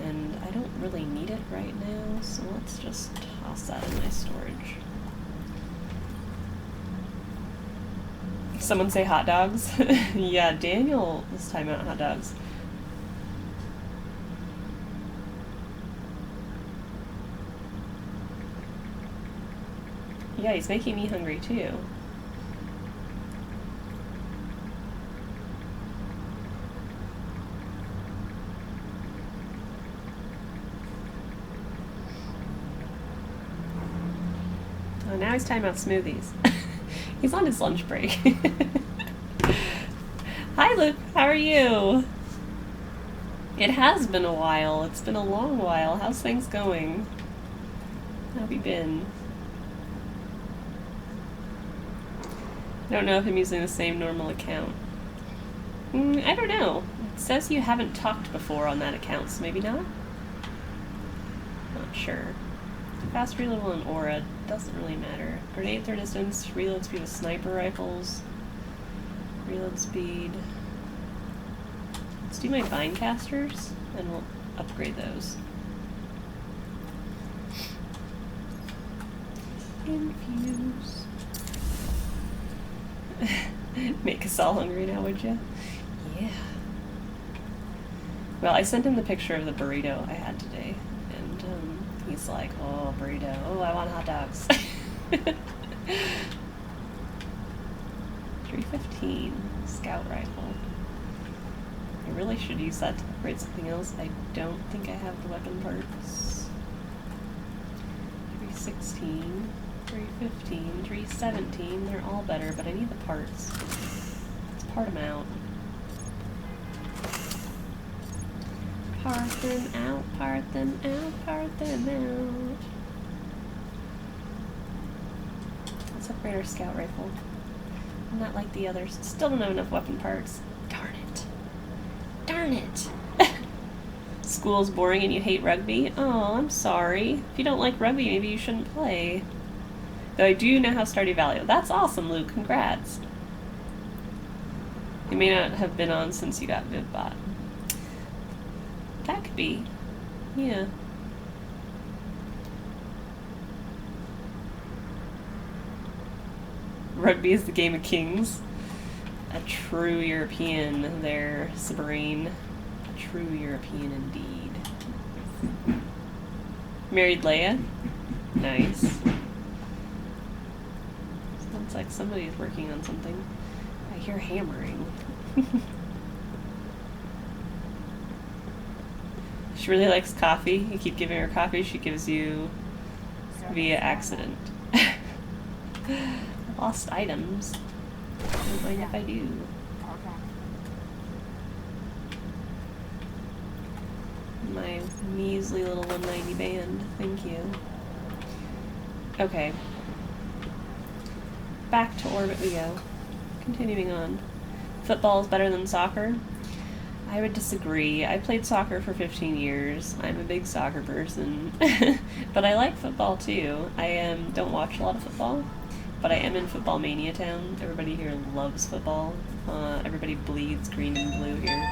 And I don't really need it right now, so let's just toss that in my storage. Someone say hot dogs? Yeah, Daniel was talking about hot dogs. Yeah, he's making me hungry too. Oh, now he's talking about smoothies. He's on his lunch break. Hi, Luke. How are you? It has been a while. It's been a long while. How's things going? How have you been? I don't know if I'm using the same normal account. I don't know. It says you haven't talked before on that account, so maybe not? Not sure. Fast reload and aura, doesn't really matter. Grenade through distance, reload speed with sniper rifles. Reload speed. Let's do my Vinecasters, and we'll upgrade those. Infuse. Make us all hungry now, would you? Yeah. Well, I sent him the picture of the burrito I had today, and he's like, oh, burrito. Oh, I want hot dogs. 315 Scout Rifle. I really should use that to upgrade something else. I don't think I have the weapon parts. 316. 315, 317, they're all better, but I need the parts. Let's part them out. Part them out, part them out, part them out. Let's upgrade our scout rifle. Not like the others. Still don't have enough weapon parts. Darn it. Darn it. School's boring and you hate rugby? Oh, I'm sorry. If you don't like rugby, maybe you shouldn't play. Though I do know how Stardew Valley. That's awesome, Luke. Congrats. You may not have been on since you got VivBot. That could be. Yeah. Rugby is the game of kings. A true European there, Sabrine. A true European indeed. Married Leia? Nice. Sounds like somebody's working on something. I hear hammering. She really likes coffee. You keep giving her coffee, she gives you via accident. Lost items. Don't mind if I do. My measly little 190 band. Thank you. Okay. Back to orbit we go. Continuing on. Football is better than soccer? I would disagree. I played soccer for 15 years. I'm a big soccer person. But I like football too. I don't watch a lot of football, but I am in Football Mania Town. Everybody here loves football. Everybody bleeds green and blue here.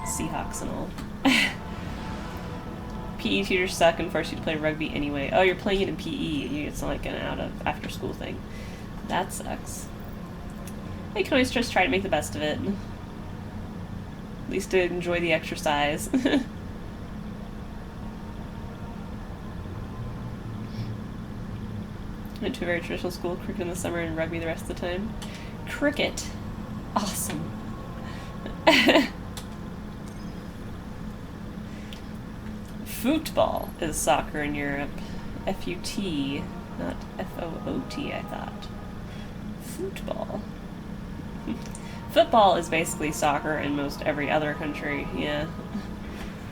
Seahawks and all. PE tutors suck and force you to play rugby anyway. Oh, you're playing it in PE. It's not like an after school thing. That sucks. You can always just try to make the best of it. At least to enjoy the exercise. Went to a very traditional school, cricket in the summer and rugby the rest of the time. Cricket. Awesome. Football is soccer in Europe. F-U-T, not F-O-O-T, I thought. Football. Football is basically soccer in most every other country, yeah.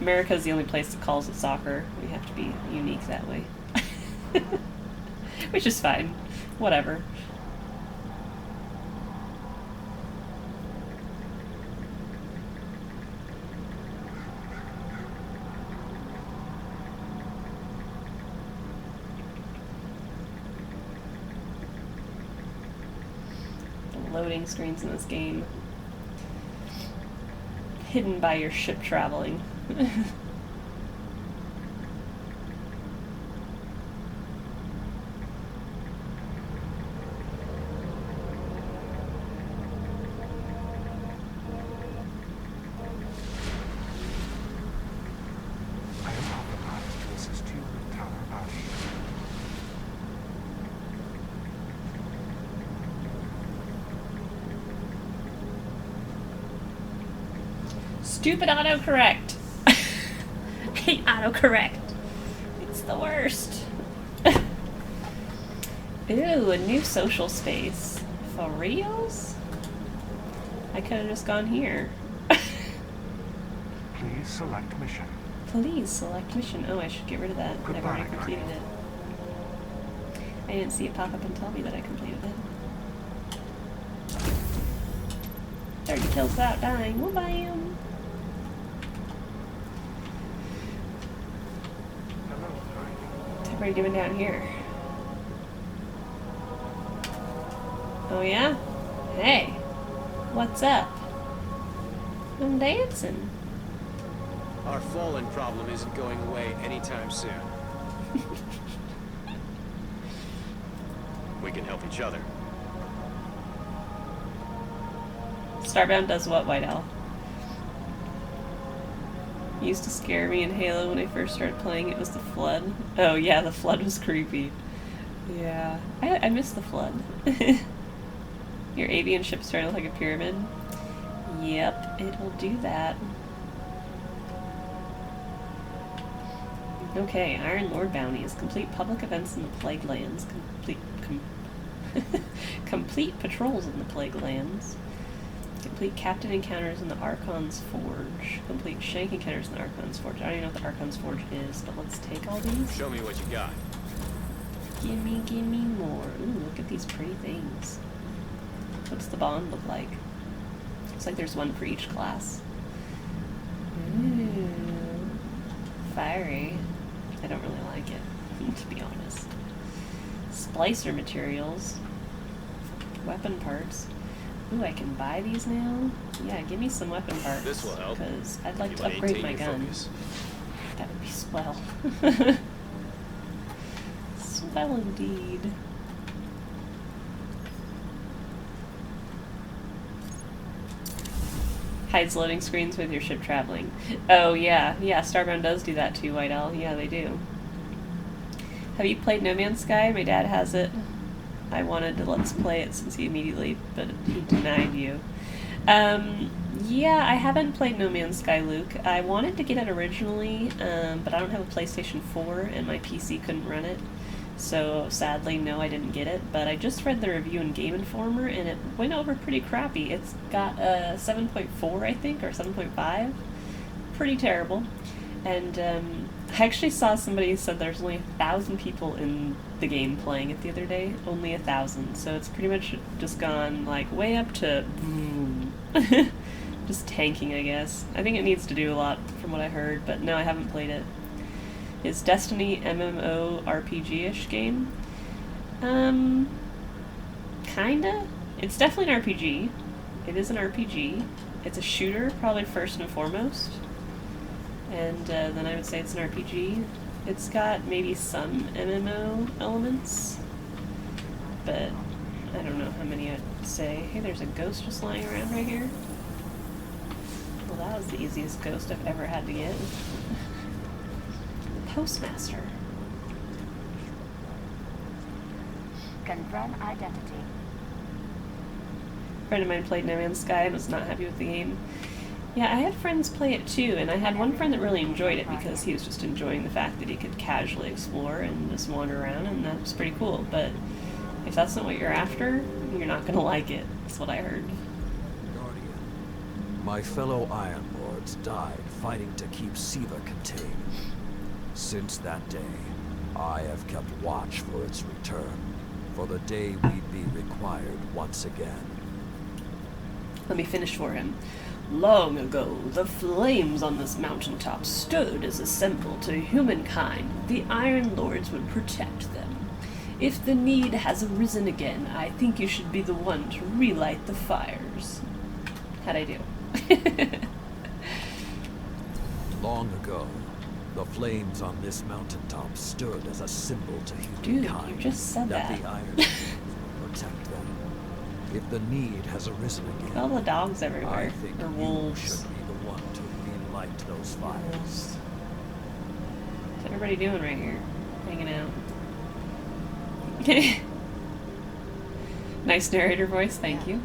America's the only place that calls it soccer. We have to be unique that way. Which is fine. Whatever. Loading screens in this game. Hidden by your ship traveling. Stupid autocorrect. I hate autocorrect. It's the worst. Ooh, a new social space. For reals? I could have just gone here. Please select mission. Please select mission. Oh, I should get rid of that. I've already completed it. I didn't see it pop up and tell me that I completed it. 30 kills without dying. Well, bam. What are you doing down here? Oh yeah? Hey, what's up? I'm dancing. Our fallen problem isn't going away anytime soon. We can help each other. Starbound does what, White Owl? Used to scare me in Halo when I first started playing. It was the flood. Oh yeah, the flood was creepy. Yeah, I miss the flood. Your avian ship's starting to look like a pyramid. Yep, it will do that. Okay, Iron Lord bounties. Complete public events in the Plague Lands. Complete patrols in the Plague Lands. Complete captain encounters in the Archon's Forge. Complete shank encounters in the Archon's Forge. I don't even know what the Archon's Forge is, but let's take all these. Show me what you got. Gimme more. Ooh, look at these pretty things. What's the bond look like? Looks like there's one for each class. Ooh. Fiery. I don't really like it, to be honest. Splicer materials. Weapon parts. Ooh, I can buy these now? Yeah, give me some weapon parts. This will help. Because I'd like You to wanna upgrade maintain my your gun. focus. That would be swell. Swell indeed. Hides loading screens with your ship traveling. Oh yeah, yeah, Starbound does do that too, White Owl. Yeah, they do. Have you played No Man's Sky? My dad has it. I wanted to let's play it since he immediately, but he denied you. Yeah, I haven't played No Man's Sky, Luke. I wanted to get it originally, but I don't have a PlayStation 4 and my PC couldn't run it. So sadly, no, I didn't get it. But I just read the review in Game Informer and it went over pretty crappy. It's got a 7.4, I think, or 7.5. Pretty terrible. And I actually saw somebody who said there's only 1,000 people in the game playing it the other day. Only 1,000. So it's pretty much just gone like way up to boom. Just tanking, I guess. I think it needs to do a lot from what I heard, but no, I haven't played it. Is Destiny MMO RPG-ish game? Kinda. It's definitely an RPG. It is an RPG. It's a shooter, probably first and foremost. And then I would say it's an RPG. It's got maybe some MMO elements, but I don't know how many I'd say. Hey, there's a ghost just lying around right here. Well, that was the easiest ghost I've ever had to get. The Postmaster. Confirm identity. A friend of mine played No Man's Sky and was not happy with the game. Yeah, I had friends play it too, and I had one friend that really enjoyed it because he was just enjoying the fact that he could casually explore and just wander around, and that was pretty cool. But if that's not what you're after, you're not gonna like it. That's what I heard. Guardian, my fellow Iron Lords died fighting to keep Siva contained. Since that day, I have kept watch for its return, for the day we'd be required once again. Let me finish for him. Long ago, the flames on this mountaintop stood as a symbol to humankind. The Iron Lords would protect them. If the need has arisen again, I think you should be the one to relight the fires. How'd I do? Long ago, the flames on this mountaintop stood as a symbol to Dude, humankind. you just said that. The Iron Lords would protect them. If the need has arisen again, All the dogs everywhere. I think Or you wolves. should be the one to relight those fires. What's everybody doing right here? Hanging out. Nice narrator voice, thank you.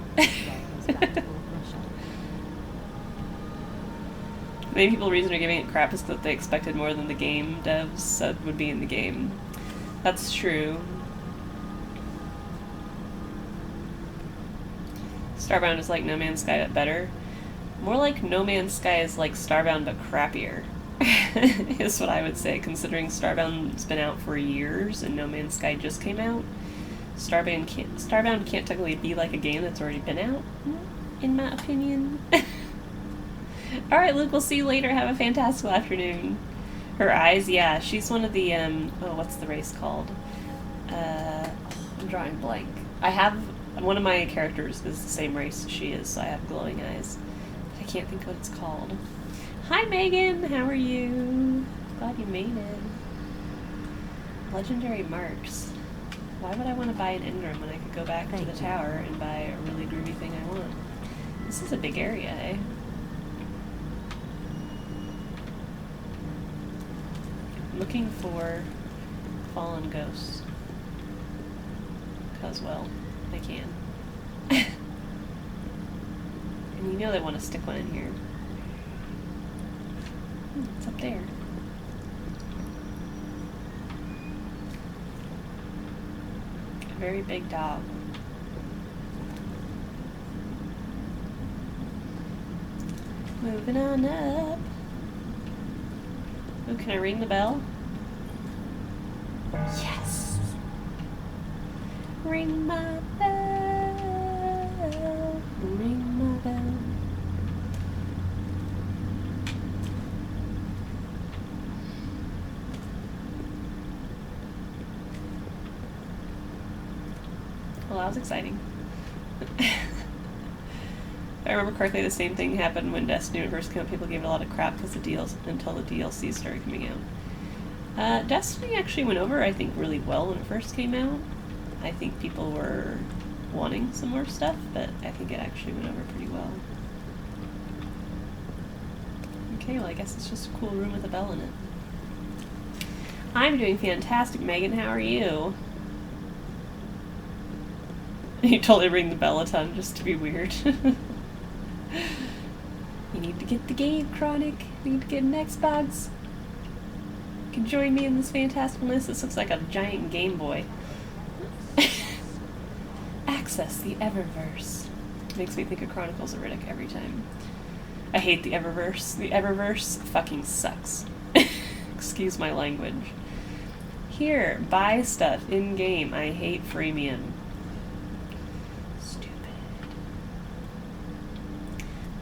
Many people the reason they're giving it crap is that they expected more than the game devs said would be in the game. That's true. Starbound is like No Man's Sky but better. More like No Man's Sky is like Starbound but crappier. Is what I would say, considering Starbound's been out for years and No Man's Sky just came out. Starbound can't technically be like a game that's already been out, in my opinion. Alright, Luke, we'll see you later. Have a fantastic afternoon. Her eyes, yeah, she's one of the, oh, what's the race called? I'm drawing blank. One of my characters is the same race as she is, so I have glowing eyes. But I can't think what it's called. Hi, Megan! How are you? Glad you made it. Legendary marks. Why would I want to buy an Engram when I could go back to the tower and buy a really groovy thing I want? This is a big area, eh? Looking for fallen ghosts. Cause, well, I can. And you know they want to stick one in here. It's up there. A very big dog. Moving on up. Oh, can I ring the bell? Yes! Ring my bell. Ring my bell. Well, that was exciting. If I remember correctly, the same thing happened when Destiny first came out. People gave it a lot of crap because until the DLC started coming out. Destiny actually went over, I think, really well when it first came out. I think people were wanting some more stuff, but I think it actually went over pretty well. Okay, well, I guess it's just a cool room with a bell in it. I'm doing fantastic, Megan. How are you? You totally ring the bell a ton just to be weird. You need to get the game, Chronic. You need to get an Xbox. You can join me in this fantastic list. This looks like a giant Game Boy. Access the Eververse. Makes me think of Chronicles of Riddick every time. I hate the Eververse. The Eververse fucking sucks. Excuse my language. Here, buy stuff in-game. I hate freemium. Stupid.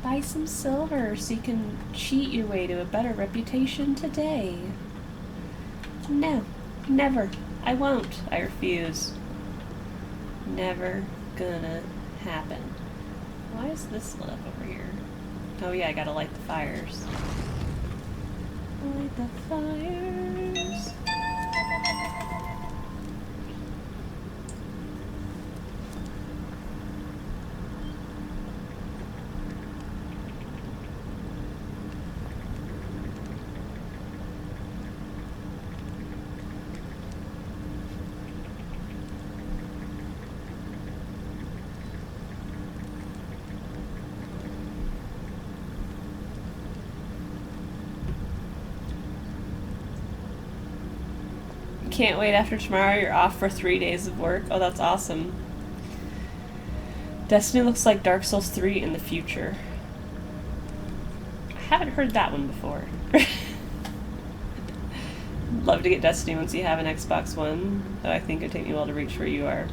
Buy some silver so you can cheat your way to a better reputation today. No, never. I won't. I refuse. Never gonna happen. Why is this lit up over here? Oh yeah, I gotta light the fires. Light the fires. Can't wait after tomorrow. You're off for 3 days of work. Oh, that's awesome. Destiny looks like Dark Souls 3 in the future. I haven't heard that one before. Love to get Destiny once you have an Xbox One, though I think it'd take me a while to reach where you are.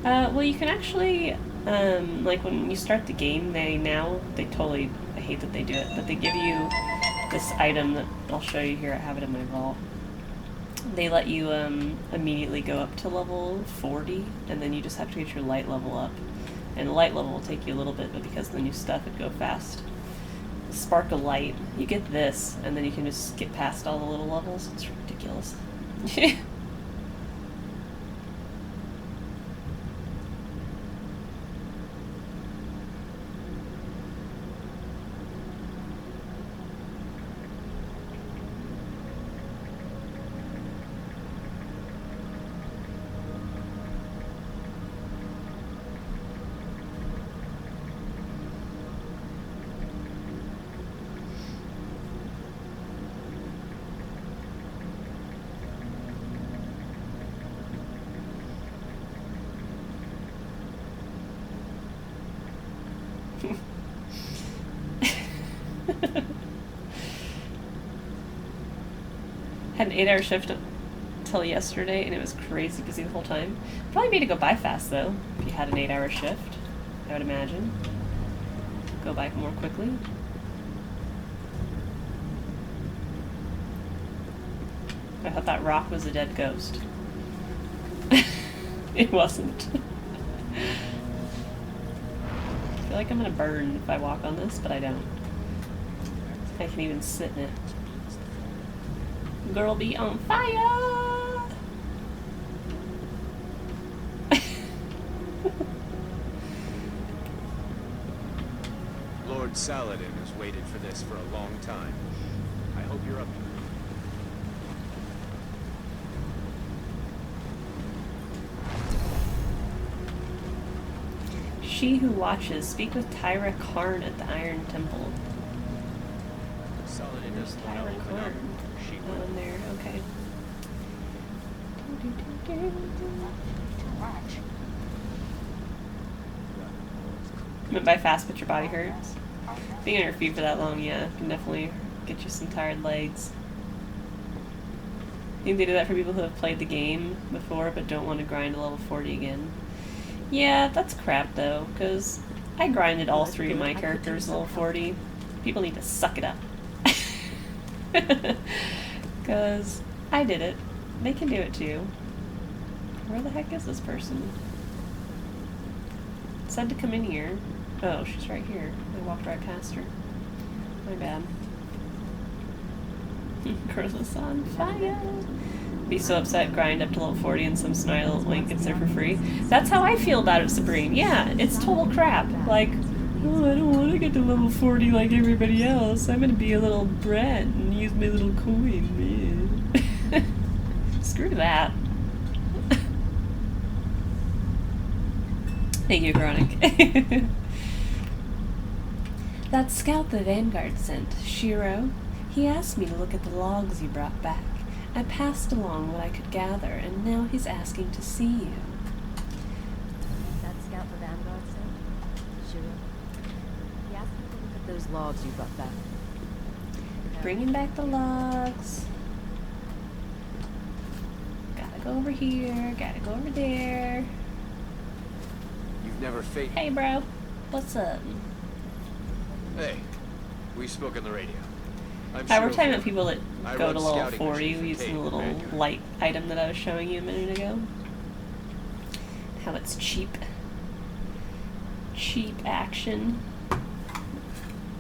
Well, you can actually, like when you start the game, I hate that they do it, but they give you this item that I'll show you here. I have it in my vault. They let you immediately go up to level 40, and then you just have to get your light level up. And the light level will take you a little bit, but because of the new stuff, it'd go fast. Spark of Light. You get this, and then you can just skip past all the little levels. It's ridiculous. Had an 8-hour shift until yesterday, and it was crazy busy the whole time. Probably made it go by fast, though, if you had an 8-hour shift, I would imagine. Go by more quickly. I thought that rock was a dead ghost. It wasn't. I feel like I'm gonna burn if I walk on this, but I don't. I can even sit in it. Girl be on fire! Lord Saladin has waited for this for a long time. I hope you're up. She who watches. Speak with Tyra Karn at the Iron Temple. Saladin There's doesn't want to Tyra open up. Karn. She Oh, in there. Okay. Went by fast, but your body hurts. Being on your feet for that long, yeah, can definitely get you some tired legs. I think they do that for people who have played the game before but don't want to grind to level 40 again. Yeah, that's crap though, because I grinded all 3 of my characters level 40. People need to suck it up. Because I did it. They can do it too. Where the heck is this person? It said to come in here. Oh, she's right here. I walked right past her. My bad. Girl is on fire. Be so upset, grind up to level 40 and some snide little link gets there for free. That's how I feel about it, Supreme. Yeah, it's total crap. Like, oh, I don't want to get to level 40 like everybody else. I'm gonna be a little brat and use my little coin, man. Screw that. Thank you, Chronic. That scout the Vanguard sent, Shiro. He asked me to look at the logs you brought back. I passed along what I could gather, and now he's asking to see you. That scout the Vanguard sent? Shiro. He asked me to look at those logs you brought back. Bringing back the logs. Gotta go over here, gotta go over there. You've never faced. Hey, bro. What's up? Hey, we spoke on the radio. I'm Hi, we're Shiro talking Ford. about people that I go run to level scouting 40 missions for using Tate the little Vanguard. light item that I was showing you a minute ago. How it's cheap. Cheap action.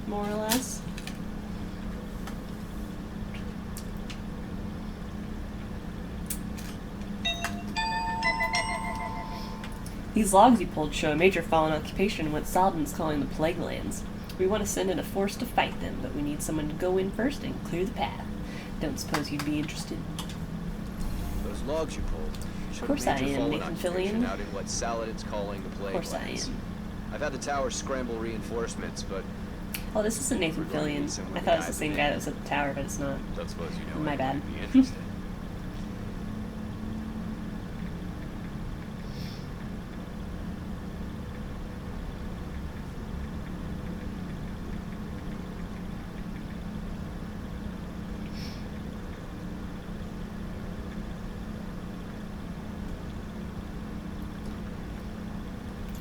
More or less. These logs you pulled show a major fallen occupation in what Saladin's calling the Plague Lands. We want to send in a force to fight them, but we need someone to go in first and clear the path. Don't suppose you'd be interested? Those logs you pulled. Of course I am, fallen Nathan occupation Fillion. out in what Saladin's calling the Of Plague course I Lands. am. I've had the tower scramble reinforcements, but Oh, this isn't Nathan We're going to Fillion. need someone I to thought it was guide the same the guy day. that was at the tower, but it's not. don't suppose you know My anyone bad. who'd be interested.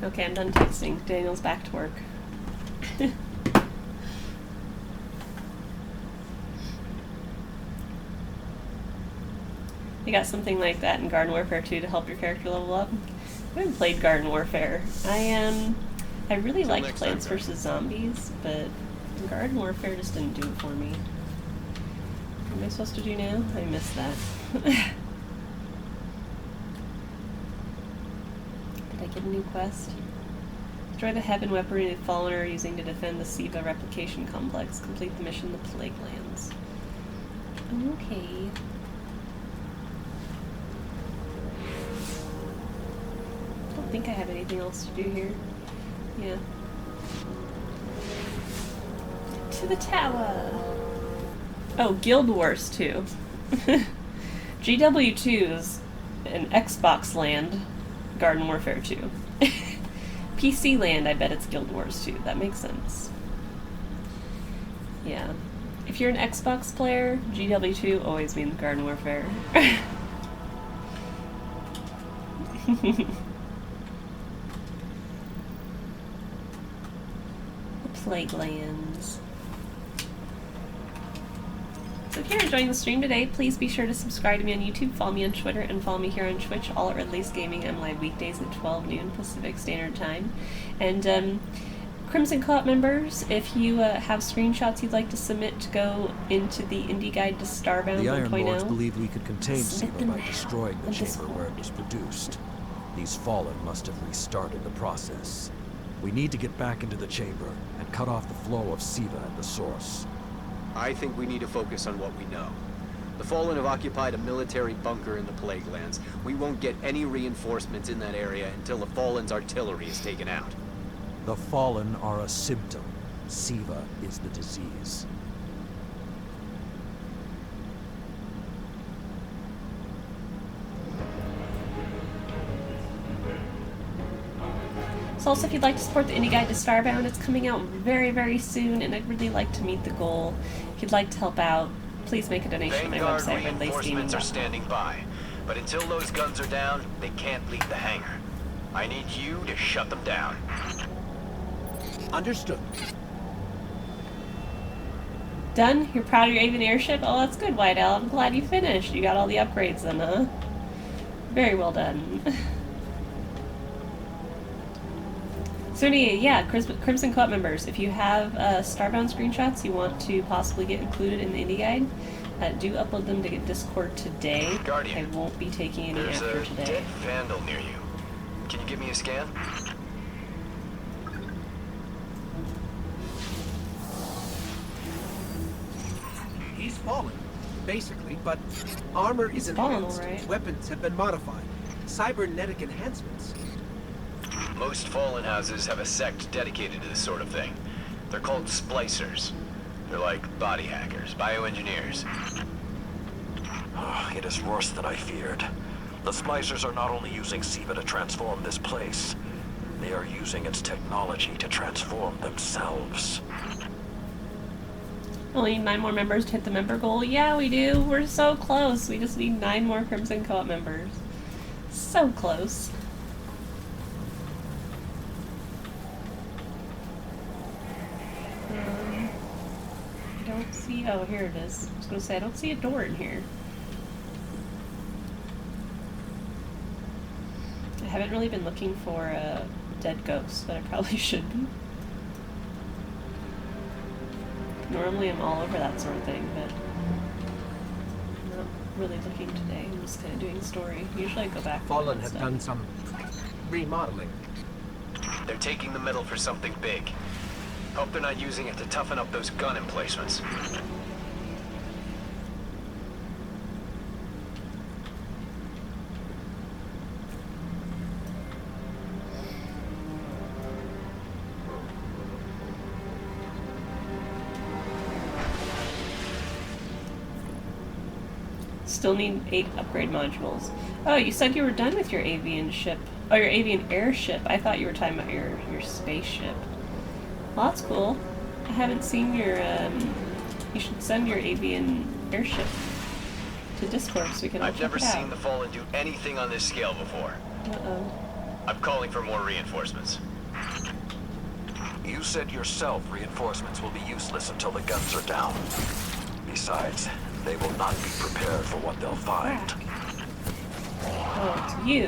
Okay, I'm done texting. Daniel's back to work. You got something like that in Garden Warfare 2 to help your character level up? I haven't played Garden Warfare. I really Till liked next time, Plants guys. vs. Zombies, but Garden Warfare just didn't do it for me. What am I supposed to do now? I missed that. Did I get a new quest? Destroy the heaven weaponry the Fallen are using to defend the Siva replication complex. Complete the mission, the Plague Lands. Okay. I don't think I have anything else to do here. Yeah. To the tower! Oh, Guild Wars 2. GW2 is an Xbox land, Garden Warfare 2. PC land, I bet it's Guild Wars 2. That makes sense. Yeah. If you're an Xbox player, GW2 always means Garden Warfare. Plague Lands. So if you're enjoying the stream today, please be sure to subscribe to me on YouTube, follow me on Twitter, and follow me here on Twitch, all at Red Lace Gaming. I'm live weekdays at 12 noon Pacific Standard Time. And Crimson Co-op members, if you have screenshots you'd like to submit to go into the Indie Guide to Starbound The Iron Lords 1.0, believed we could contain Submit Siva them by now destroying the on chamber Discord. where it was produced. These Fallen must have restarted the process. We need to get back into the chamber and cut off the flow of Siva at the source. I think we need to focus on what we know. The Fallen have occupied a military bunker in the Plague Lands. We won't get any reinforcements in that area until the Fallen's artillery is taken out. The Fallen are a symptom. Siva is the disease. So also, if you'd like to support the Indie Guide to Starbound, it's coming out very, very soon, and I'd really like to meet the goal. If you'd like to help out, please make a donation at my Vanguard website, reinforcements are redlacegaming.com. standing by. But until those guns are down, they can't leave the hangar. I need you to shut them down. Understood. Done? You're proud of your Aven airship? Oh, that's good, White Owl. I'm glad you finished. You got all the upgrades then, huh? Very well done. So anyway, yeah, Crimson Co-op members, if you have Starbound screenshots you want to possibly get included in the Indie Guide, do upload them to get Discord today. Guardian, I won't be taking any There's after a today. dead Vandal near you. Can you give me a scan? He's fallen. basically, but armor is Fallen, enhanced. alright. Weapons have been modified. Cybernetic enhancements. Most Fallen houses have a sect dedicated to this sort of thing. They're called splicers. They're like body hackers, bioengineers. It is worse than I feared. The Splicers are not only using SIVA to transform this place, they are using its technology to transform themselves. Only 9 more members to hit the member goal. Yeah, we do. We're so close. We just need 9 more Crimson Co-op members. So close. I don't see... Oh, here it is. I was going to say, I don't see a door in here. I haven't really been looking for dead ghosts, but I probably should be. Normally I'm all over that sort of thing, but I'm not really looking today. I'm just kind of doing story. Usually I go back. Fallen and have stuff. done some remodeling. They're taking the metal for something big. Hope they're not using it to toughen up those gun emplacements. Still need 8 upgrade modules. Oh, you said you were done with your avian ship. Oh, your avian airship. I thought you were talking about your spaceship. Well, that's cool. I haven't seen your, you should send your avian airship to Discord so we can all I've check never it out. seen the Fallen do anything on this scale before. Uh-oh. I'm calling for more reinforcements. You said yourself reinforcements will be useless until the guns are down. Besides, they will not be prepared for what they'll find. Oh, it's you.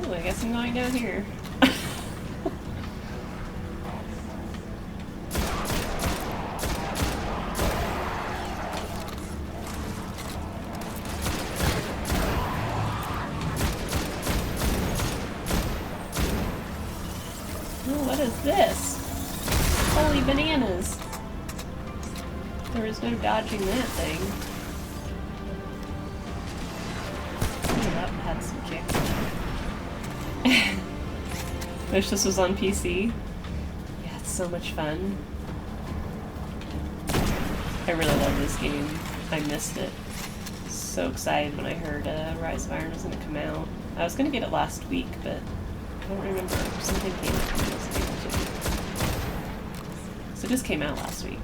Ooh, I guess I'm going down here. Ooh, what is this? Holy bananas! There was no dodging that thing. Ooh, that had some kick. Wish this was on PC. Yeah, it's so much fun. I really love this game. I missed it. So excited when I heard Rise of Iron was going to come out. I was going to get it last week, but I don't remember. Something came out from this game too. So it just came out last week.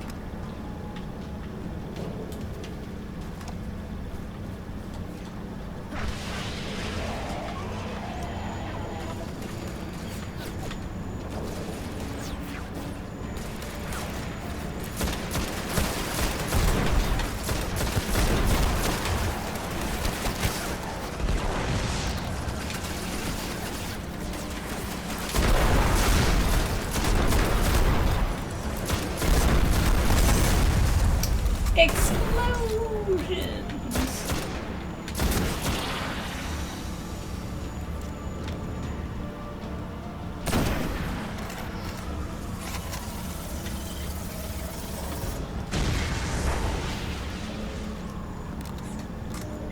Explosions!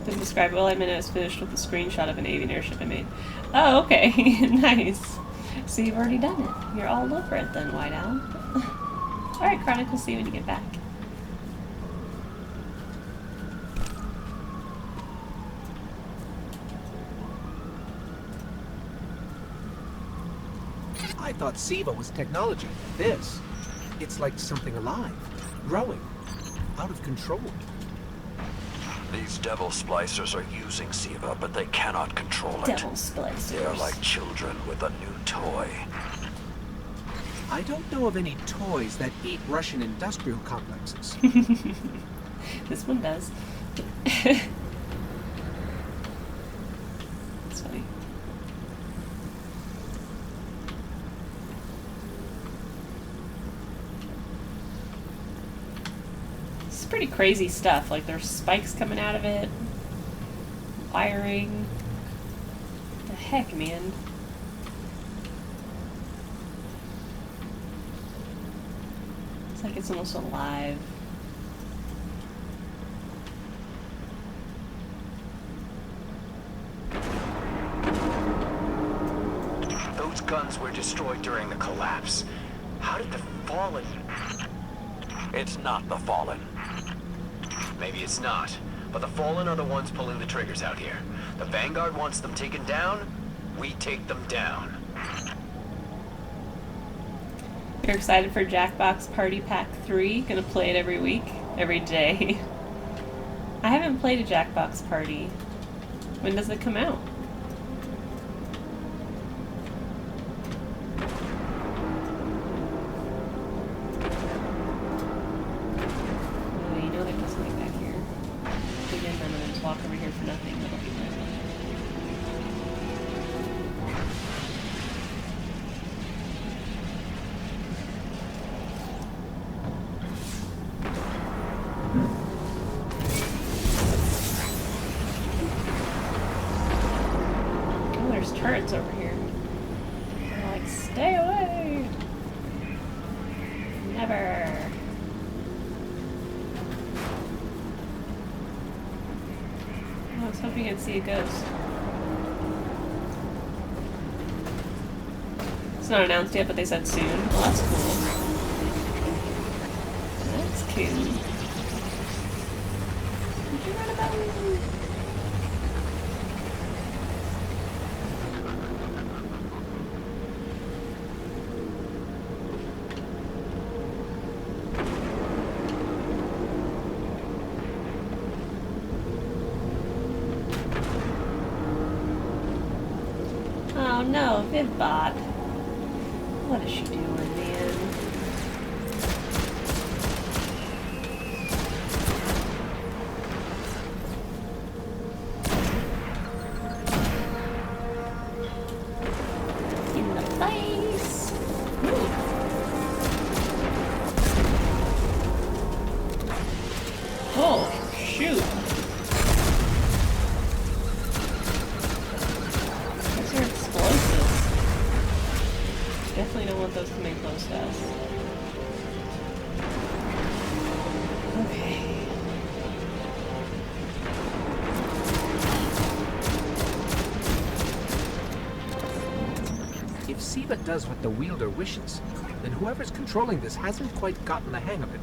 Didn't describe it well. I meant I was finished with a screenshot of an avian airship I made. Oh, okay. Nice. So you've already done it. You're all over it then, White Owl. Alright, Chronicle, see you when you get back. I thought SIVA was technology. This, it's like something alive, growing, out of control. These devil splicers are using SIVA, but they cannot control it. Devil splicers. They are like children with a new toy. I don't know of any toys that eat Russian industrial complexes. This one does. That's funny. It's pretty crazy stuff. Like there's spikes coming out of it, wiring. What the heck, man? Looks like it's almost alive. Those guns were destroyed during the collapse. How did the Fallen... It's not the Fallen. Maybe it's not, but the Fallen are the ones pulling the triggers out here. The Vanguard wants them taken down, we take them down. You're excited for Jackbox Party Pack 3? Gonna play it every week? Every day. I haven't played a Jackbox Party. When does it come out? Oh, you know there's something back here. Again, I'm gonna just walk over here for nothing. That'll be fine. Oh, there's turrets over here. They're like, stay away! Never! Oh, I was hoping I'd see a ghost. It's not announced yet, but they said soon. Well, that's cool. That's cool. Did you run about? Oh no, Vivbot. What is she doing, man? In the face! Ooh. Oh, shoot! Those are explosives. Definitely don't want those coming close to us. Okay. If Siva does what the wielder wishes, then whoever's controlling this hasn't quite gotten the hang of it.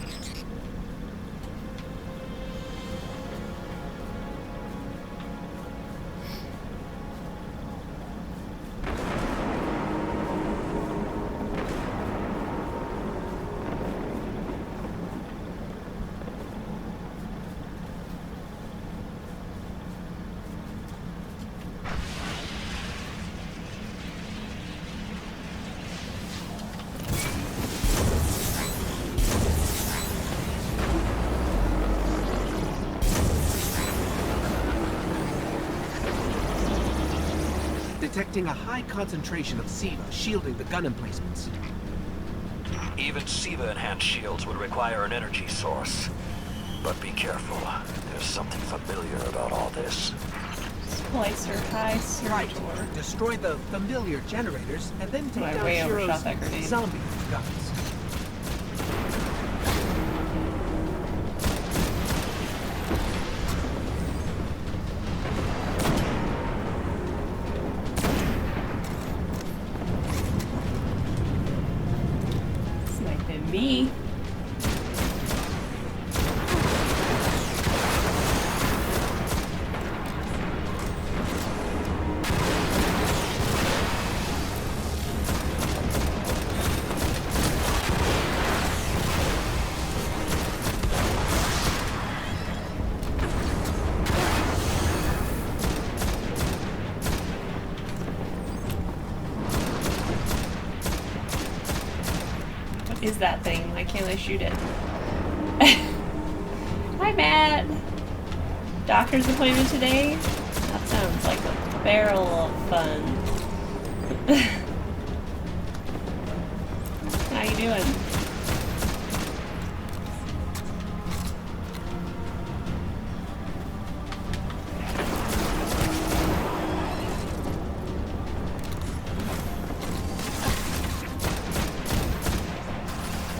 Detecting a high concentration of Siva shielding the gun emplacements. Even Siva-enhanced shields would require an energy source. But be careful. There's something familiar about all this. Splicer High Right. Surtor. Destroy the familiar generators and then take I down way overshot Shiro's that grenade. zombie guns. This might be me. What is that thing? Why can't I shoot it? Hi, Matt. Doctor's appointment today? That sounds like a barrel of fun. How you doing?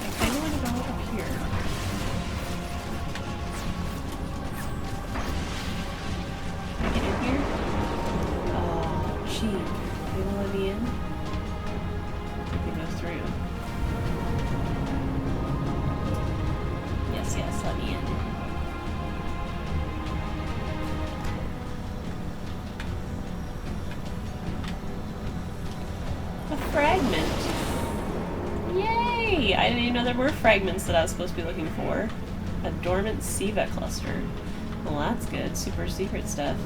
I kinda wanna go up no, there were fragments that I was supposed to be looking for. A dormant Siva cluster. Well, that's good. Super secret stuff.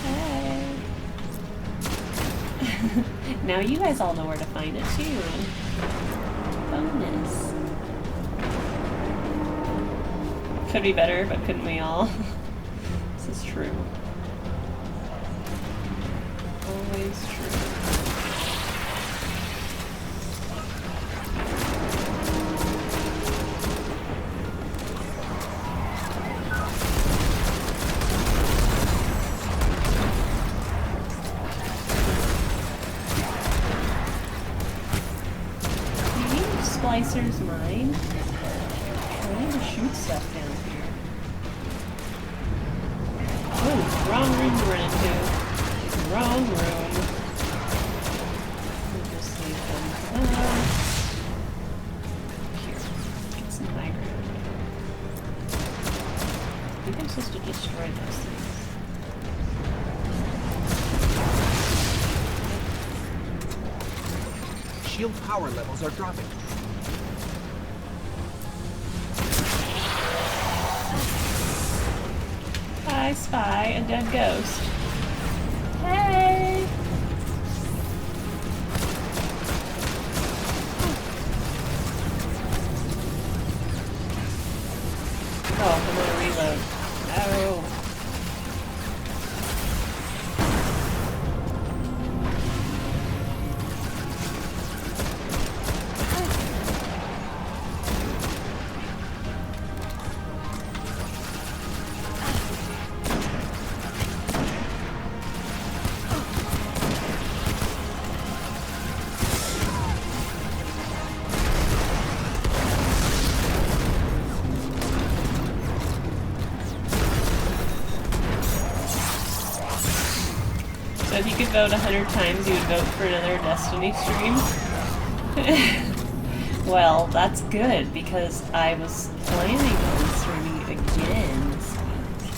Hey. Now you guys all know where to find it, too. Bonus. Could be better, but couldn't we all? This is true. Always true. Splicer's mine? I need to shoot stuff down here. Oh, wrong room to run into. Wrong room. We'll just leave them here. Get some high ground. I think I'm supposed to destroy those things. Shield power levels are dropping. I spy a dead ghost. Hey! Oh, I'm gonna reload. No. So if you could vote 100 times, you would vote for another Destiny stream? Well, that's good, because I was planning on streaming again this week.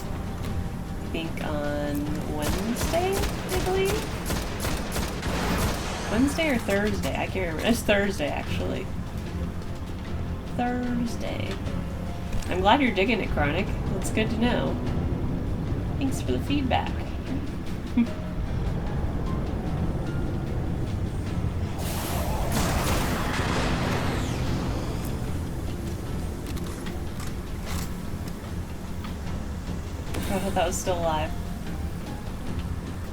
I think on Wednesday, I believe? Wednesday or Thursday? I can't remember. It's Thursday, actually. Thursday. I'm glad you're digging it, Chronic. That's good to know. Thanks for the feedback. I thought that was still alive.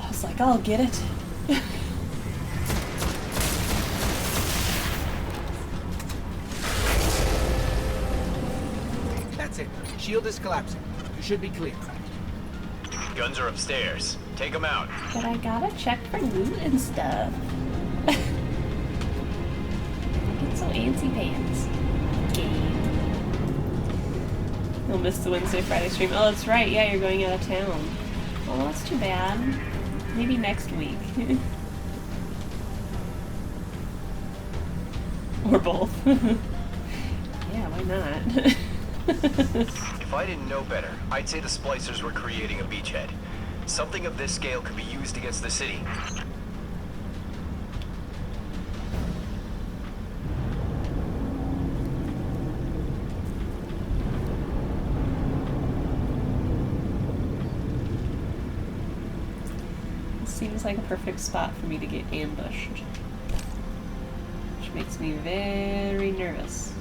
I was like, I'll get it. That's it. Shield is collapsing. You should be clear. Guns are upstairs. Take them out. But I gotta check for loot and stuff. I get so antsy pants. Game. You'll miss the Wednesday, Friday stream. Oh, that's right. Yeah, you're going out of town. Well, that's too bad. Maybe next week. Or both. Yeah, why not? If I didn't know better, I'd say the Splicers were creating a beachhead. Something of this scale could be used against the city. Seems like a perfect spot for me to get ambushed. Which makes me very nervous.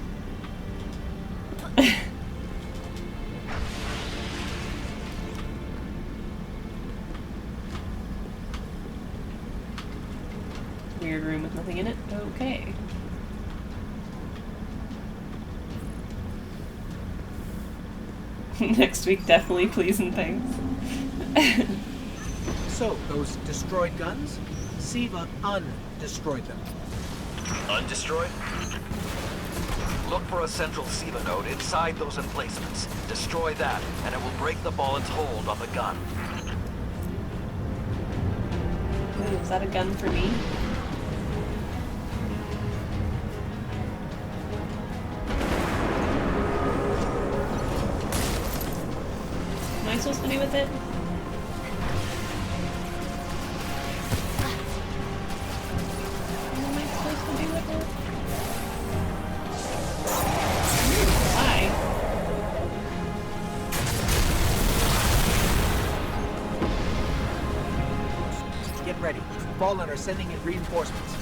Weird room with nothing in it? Okay. Next week, definitely please and thanks. So, those destroyed guns? Siva undestroyed them. Undestroyed? Look for a central Siva node inside those emplacements. Destroy that, and it will break the Fallen's hold on the gun. Ooh, is that a gun for me? What am I supposed to do with it? What am I supposed to do with it? Fallen are sending in reinforcements.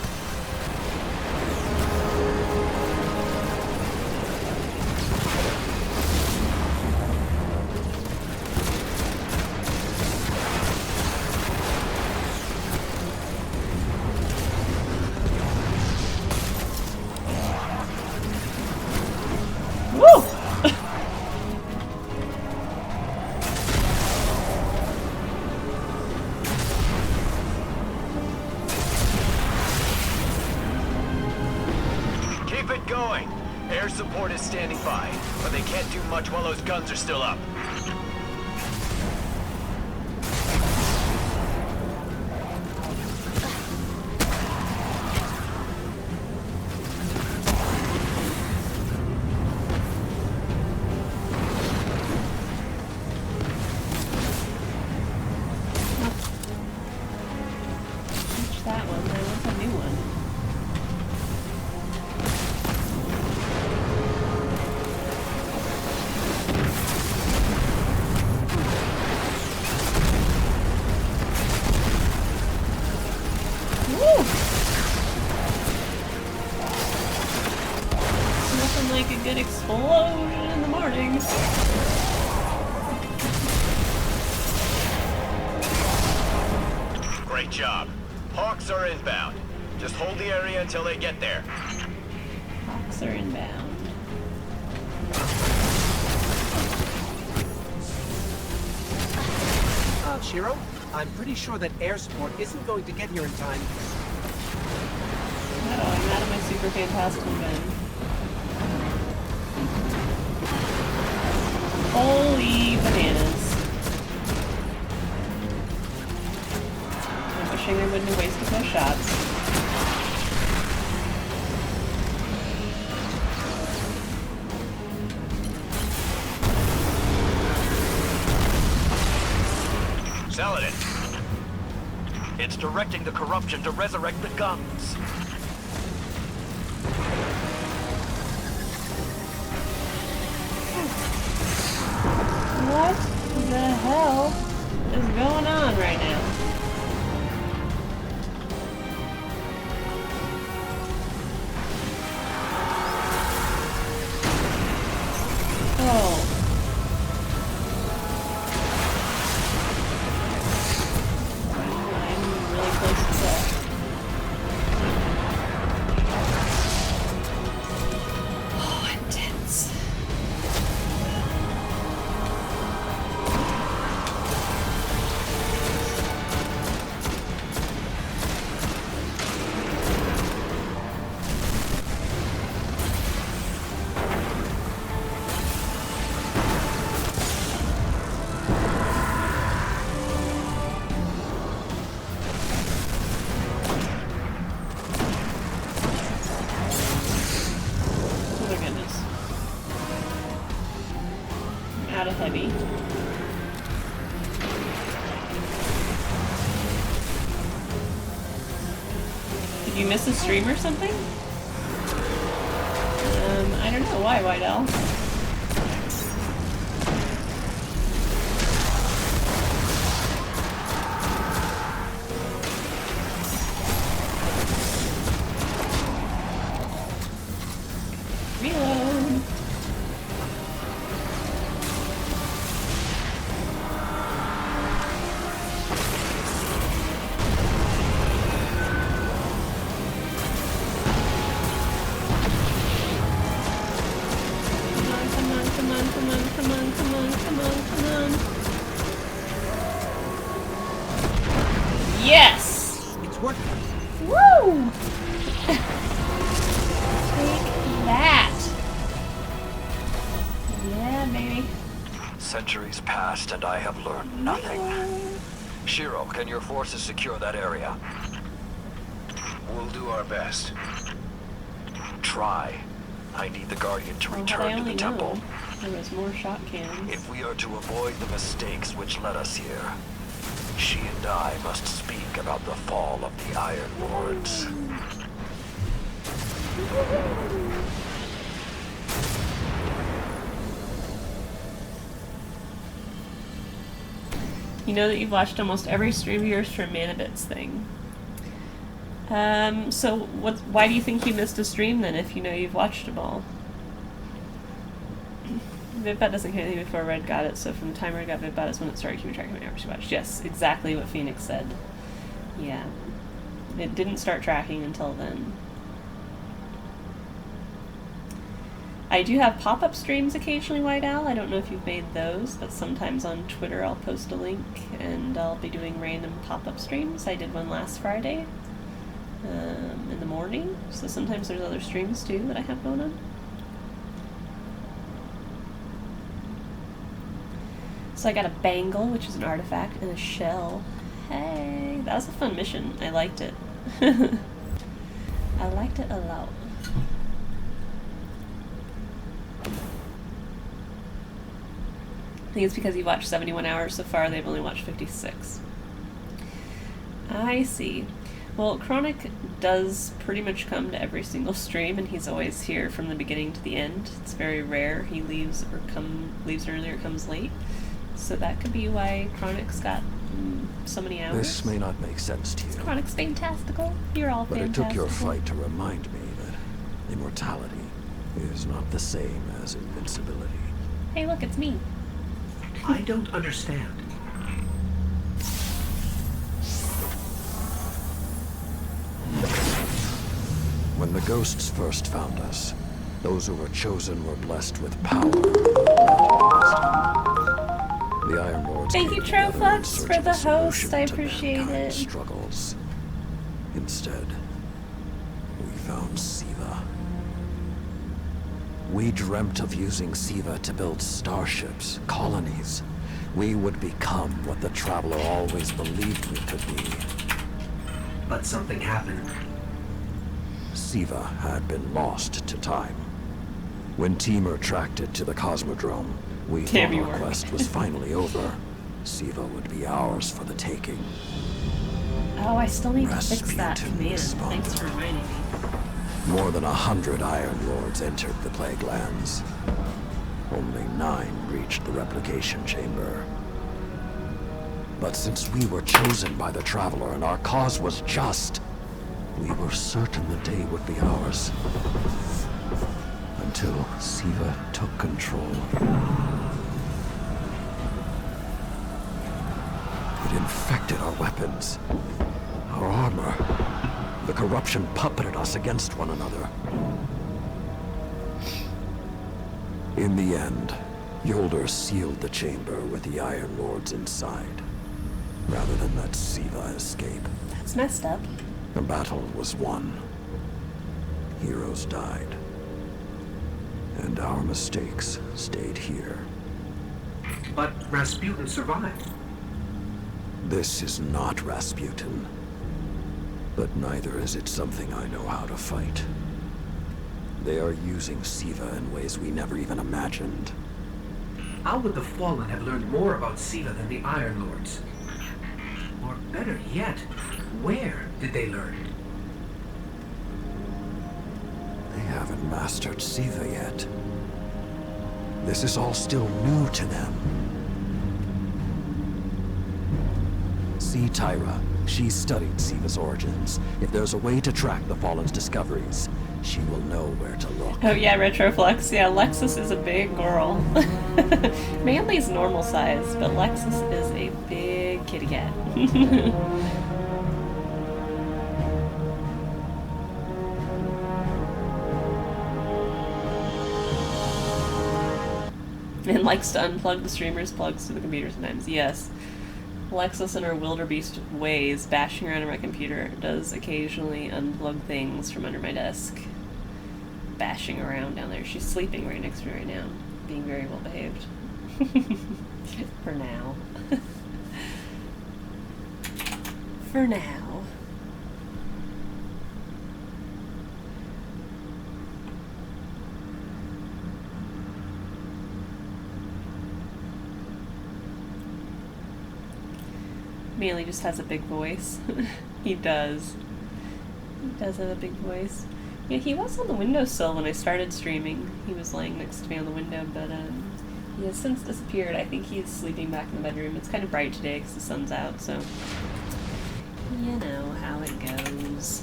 Woo! Keep it going. Air support is standing by, but they can't do much while those guns are still up. Reach that one. I want a new one. Woo! Nothing like a good explosion in the morning. Great job. Hawks are inbound. Just hold the area until they get there. Hawks are inbound. Shiro, I'm pretty sure that air support isn't going to get here in time. No, I'm out of my super fantastic gun. Holy bananas. I'm wishing I wouldn't have wasted those shots. Saladin. It's directing the corruption to resurrect the guns. What the hell is going on right now? Oh. I'm really close to death. Oh, intense. Oh my goodness. I'm out of heavy. Did you miss a stream or something? I don't know. Why, White Owl? Reload. Come on, come on, come on, come on, come on, come on, come on. Yes! It's working. Woo! Take that! Yeah, baby. Centuries passed and I have learned nothing. Shiro, can your forces secure that area? We'll do our best. Try. I need the Guardian to Well, had I return to only the temple. known there was more shot cannons. If we are to avoid the mistakes which led us here, she and I must speak about the fall of the Iron Lords. You know that you've watched almost every stream of yours from Manabit's thing. So why do you think you missed a stream then if you know you've watched them all? VidBot doesn't care anything before Red got it, so from the time Red got VidBot is when it started keeping track of how many hours you watched. Yes, exactly what Phoenix said. Yeah. It didn't start tracking until then. I do have pop-up streams occasionally, White Owl. I don't know if you've made those, but sometimes on Twitter I'll post a link and I'll be doing random pop-up streams. I did one last Friday in the morning, so sometimes there's other streams too that I have going on. So I got a bangle, which is an artifact, and a shell. Hey, that was a fun mission. I liked it. I liked it a lot. I think it's because you watched 71 hours so far, they've only watched 56. I see. Well, Chronic does pretty much come to every single stream, and he's always here from the beginning to the end. It's very rare he leaves early or comes late. So that could be why Chronic's got so many hours. This may not make sense to you. Chronic's fantastical. You're all but fantastical. It took your fight to remind me that immortality is not the same as invincibility. Hey, look, it's me. I don't understand. When the ghosts first found us, those who were chosen were blessed with power. The Iron Lords Thank you, came together in Troflux, search for of a the host. solution I to appreciate mankind's it. struggles. Instead, we found Siva. We dreamt of using Siva to build starships, colonies. We would become what the Traveler always believed we could be. But something happened. Siva had been lost to time. When Temur tracked it to the Cosmodrome, we thought our quest was finally over. Siva would be ours for the taking. Oh, I still need to fix Rasputin that command. responded. Thanks for reminding me. More than 100 Iron Lords entered the Plague Lands. Only 9 reached the replication chamber. But since we were chosen by the Traveler and our cause was just, we were certain the day would be ours. Until Siva took control. It infected our weapons, our armor. The corruption puppeted us against one another. In the end, Yolder sealed the chamber with the Iron Lords inside, rather than let Siva escape. That's messed up. The battle was won. Heroes died. And our mistakes stayed here. But Rasputin survived. This is not Rasputin. But neither is it something I know how to fight. They are using Siva in ways we never even imagined. How would the Fallen have learned more about Siva than the Iron Lords? Or better yet, where did they learn? They haven't mastered Siva yet. This is all still new to them. See Tyra. She's studied Siva's origins. If there's a way to track the Fallen's discoveries, she will know where to look. Oh yeah, Retroflux. Yeah, Lexus is a big girl. Manly's normal size, but Lexus is a big kitty cat. And likes to unplug the streamer's plugs to the computer sometimes. Yes. Lexus in her wildebeest ways, bashing around on my computer, does occasionally unplug things from under my desk. Bashing around down there. She's sleeping right next to me right now, being very well behaved. For now. For now. Manly just has a big voice. He does. He does have a big voice. Yeah, he was on the windowsill when I started streaming. He was laying next to me on the window, but he has since disappeared. I think he's sleeping back in the bedroom. It's kind of bright today because the sun's out, so you know how it goes.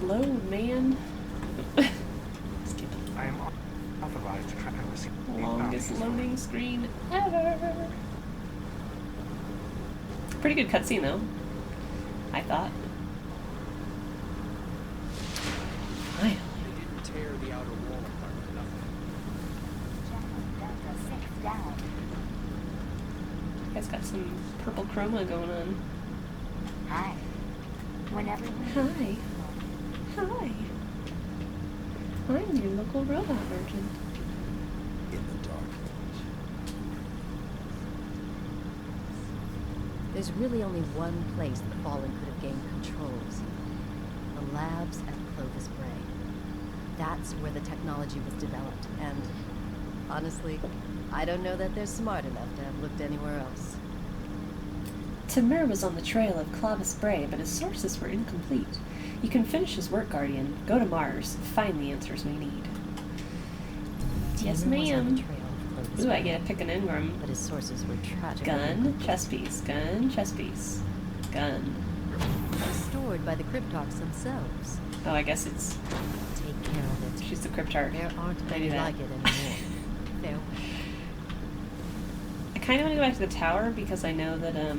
Load, man. Skip it. I am authorized to track and receive Longest bounties. loading screen ever. Pretty good cutscene though, I thought. Finally. They didn't tear the outer wall apart for nothing. You guys got some purple chroma going on. Hi. Whenever Hi. Hi. I'm your local robot merchant. In the dark. There's really only one place the Fallen could have gained controls. The labs at Clovis Bray. That's where the technology was developed, and honestly, I don't know that they're smart enough to have looked anywhere else. Timur was on the trail of Clovis Bray, but his sources were incomplete. You can finish his work, Guardian. Go to Mars. Find the answers we need. Yes, Timur was on ma'am. the trail of Clovis Ooh, I Bray, get to pick an engram. but his sources were tragically Gun, incomplete. chess piece. Gun, chess piece. Gun. Stored by the Cryptarchs themselves. Oh, I guess it's... Take care of it. She's the Cryptarch. There aren't I many knew that. like it anymore. Farewell. I kind of want to go back to the tower because I know that the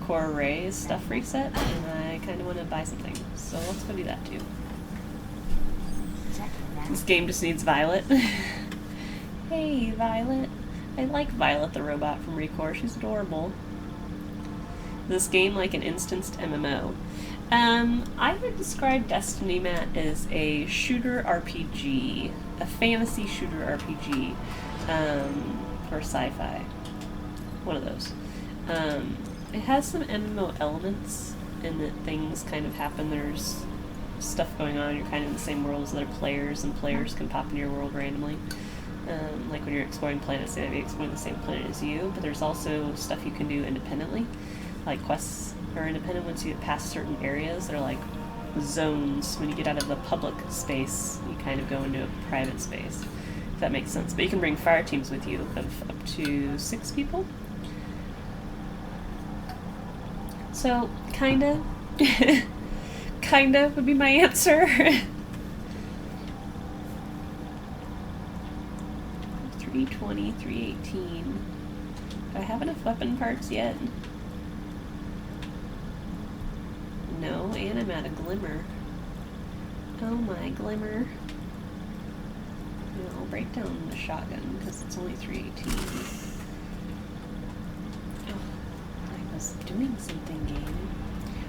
Core Ray's stuff reset, and I kind of want to buy something. So let's go do that too. This game just needs Violet. Hey, Violet. I like Violet the robot from Recore. She's adorable. This game like an instanced MMO. I would describe Destiny, Matt, as a shooter RPG, a fantasy shooter RPG, or sci-fi. One of those. It has some MMO elements in that things kind of happen. There's stuff going on. You're kind of in the same world as other players, and players can pop into your world randomly. Like when you're exploring planets, they might be exploring the same planet as you, but there's also stuff you can do independently. Like quests are independent once you get past certain areas. They're like zones. When you get out of the public space, you kind of go into a private space, if that makes sense. But you can bring fire teams with you of up to 6 people. So, kinda. Kinda would be my answer. 320, 318. Do I have enough weapon parts yet? No, and I'm out of glimmer. Oh my glimmer. I'll break down the shotgun because it's only 318. Oh, I was doing something, game.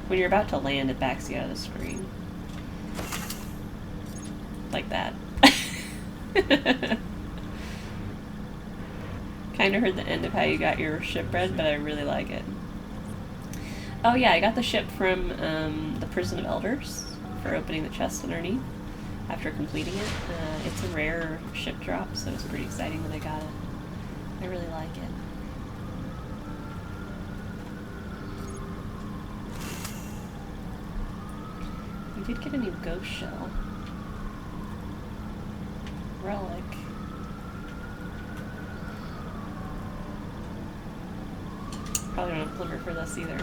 When you're about to land, it backs you out of the screen. Like that. Kinda heard the end of how you got your ship read, but I really like it. Oh yeah, I got the ship from the Prison of Elders for opening the chest underneath after completing it. It's a rare ship drop, so it's pretty exciting that I got it. I really like it. We did get a new ghost shell. Relic. Probably don't have glimmer for this either.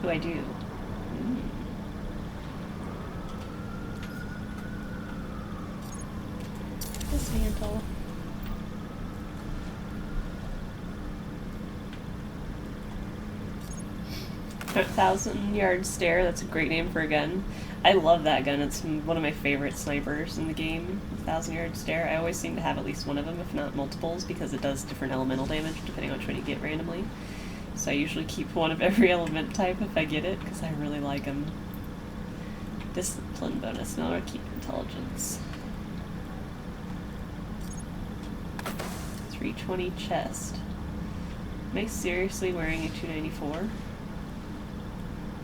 Oh, I do. Dismantle. 1,000-yard stare. That's a great name for a gun. I love that gun. It's one of my favorite snipers in the game. 1,000-yard stare. I always seem to have at least one of them, if not multiples, because it does different elemental damage depending on which one you get randomly. So I usually keep one of every element type if I get it, because I really like them. Discipline bonus. Now I'll keep intelligence. 320 chest. Am I seriously wearing a 294?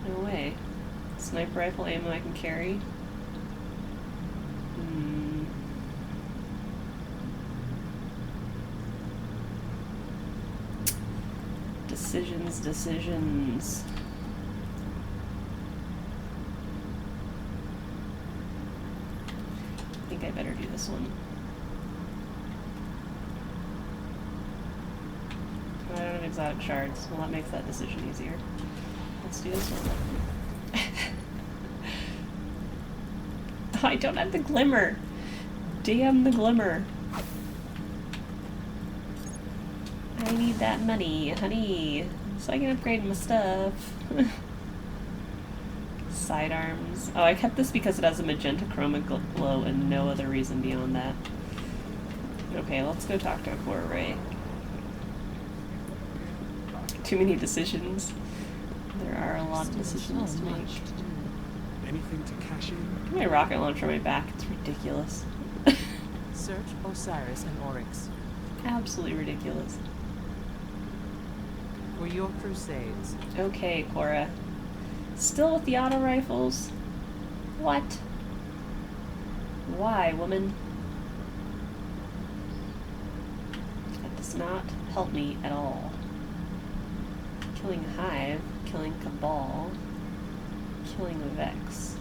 No way. Sniper rifle ammo I can carry. Decisions. I think I better do this one. I don't have exotic shards. Well, that makes that decision easier. Let's do this one. I don't have the glimmer. Damn the glimmer. I need that money, honey, so I can upgrade my stuff. Sidearms. Oh, I kept this because it has a magenta chroma glow and no other reason beyond that. Okay, let's go talk to Cora Ray. Too many decisions. There are a lot of decisions to make. Anything to cash in? Get my rocket launcher on my back. It's ridiculous. Search Osiris and Oryx. Absolutely ridiculous. For your crusades. Okay, Cora. Still with the auto rifles? What? Why, woman? That does not help me at all. Killing Hive, killing Cabal, killing Vex.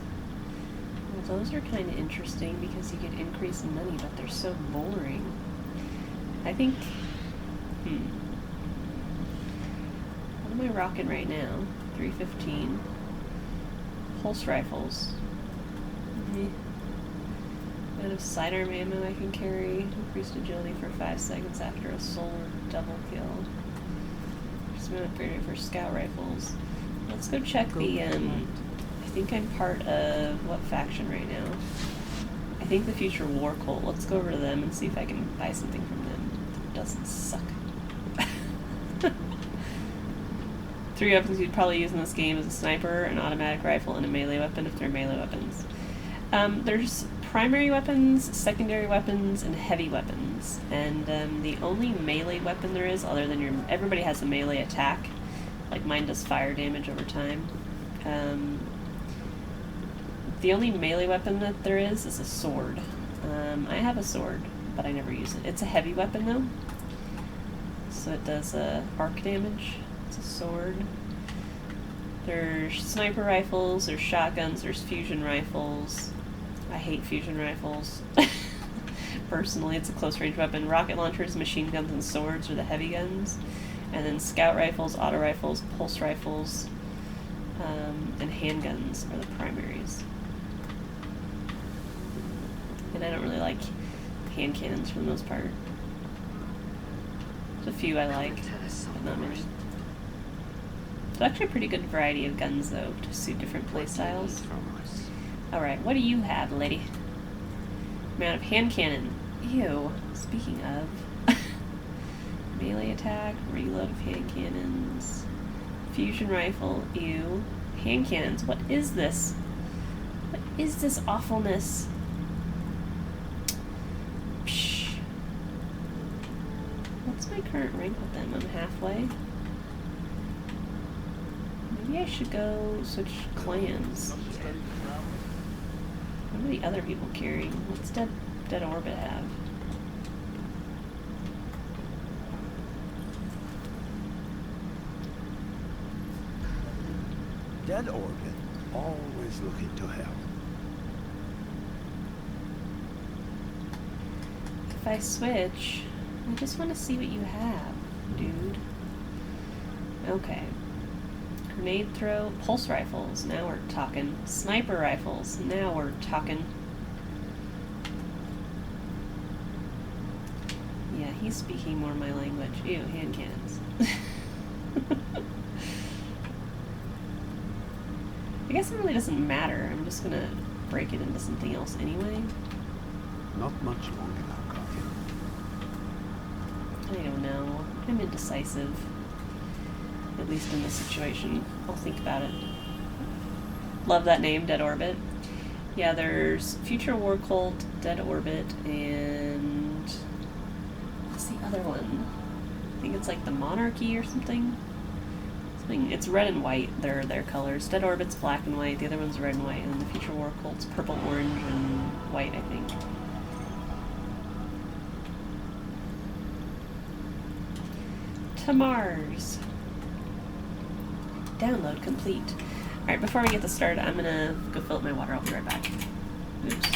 Well, those are kind of interesting because you get increased money, but they're so boring. I think... What am I rocking right now? 315. Pulse rifles. Amount of sidearm ammo I can carry. Increased agility for 5 seconds after a solar double kill. Just been upgraded for scout rifles. Let's go check the, I think I'm part of what faction right now? I think the Future War Cult. Let's go over to them and see if I can buy something from them. It doesn't suck. 3 weapons you'd probably use in this game is a sniper, an automatic rifle, and a melee weapon if they're melee weapons. There's primary weapons, secondary weapons, and heavy weapons. And the only melee weapon there is, other than your... Everybody has a melee attack. Like mine does fire damage over time. The only melee weapon that there is a sword. I have a sword, but I never use it. It's a heavy weapon though. So it does arc damage. It's a sword. There's sniper rifles, there's shotguns, there's fusion rifles. I hate fusion rifles. Personally, it's a close range weapon. Rocket launchers, machine guns, and swords are the heavy guns. And then scout rifles, auto rifles, pulse rifles, and handguns are the primaries. And I don't really like hand cannons for the most part. There's a few I like, but not many. It's actually a pretty good variety of guns, though, to suit different playstyles. Alright, what do you have, lady? Amount of hand cannon. Ew. Speaking of. Melee attack, reload of hand cannons. Fusion rifle. Ew. Hand cannons. What is this? What is this awfulness? Psh. What's my current rank with them? I'm halfway. Maybe I should go switch clans. What are the other people carrying? What's Dead Orbit have? Dead Orbit, always looking to help. If I switch, I just want to see what you have, dude. Okay. Grenade throw, pulse rifles, now we're talking. Sniper rifles, now we're talking. Yeah, he's speaking more my language. Ew, hand cannons. I guess it really doesn't matter. I'm just gonna break it into something else anyway. Not much longer now, Guardian. I don't know. I'm indecisive. At least in this situation. I'll think about it. Love that name, Dead Orbit. Yeah, there's Future War Cult, Dead Orbit, and... what's the other one? I think it's like the Monarchy or something. It's red and white. They're their colors. Dead Orbit's black and white. The other one's red and white. And then the Future War Cult's purple, orange, and white, I think. To Mars. Download complete. Alright, before we get this started, I'm gonna go fill up my water. I'll be right back. Oops.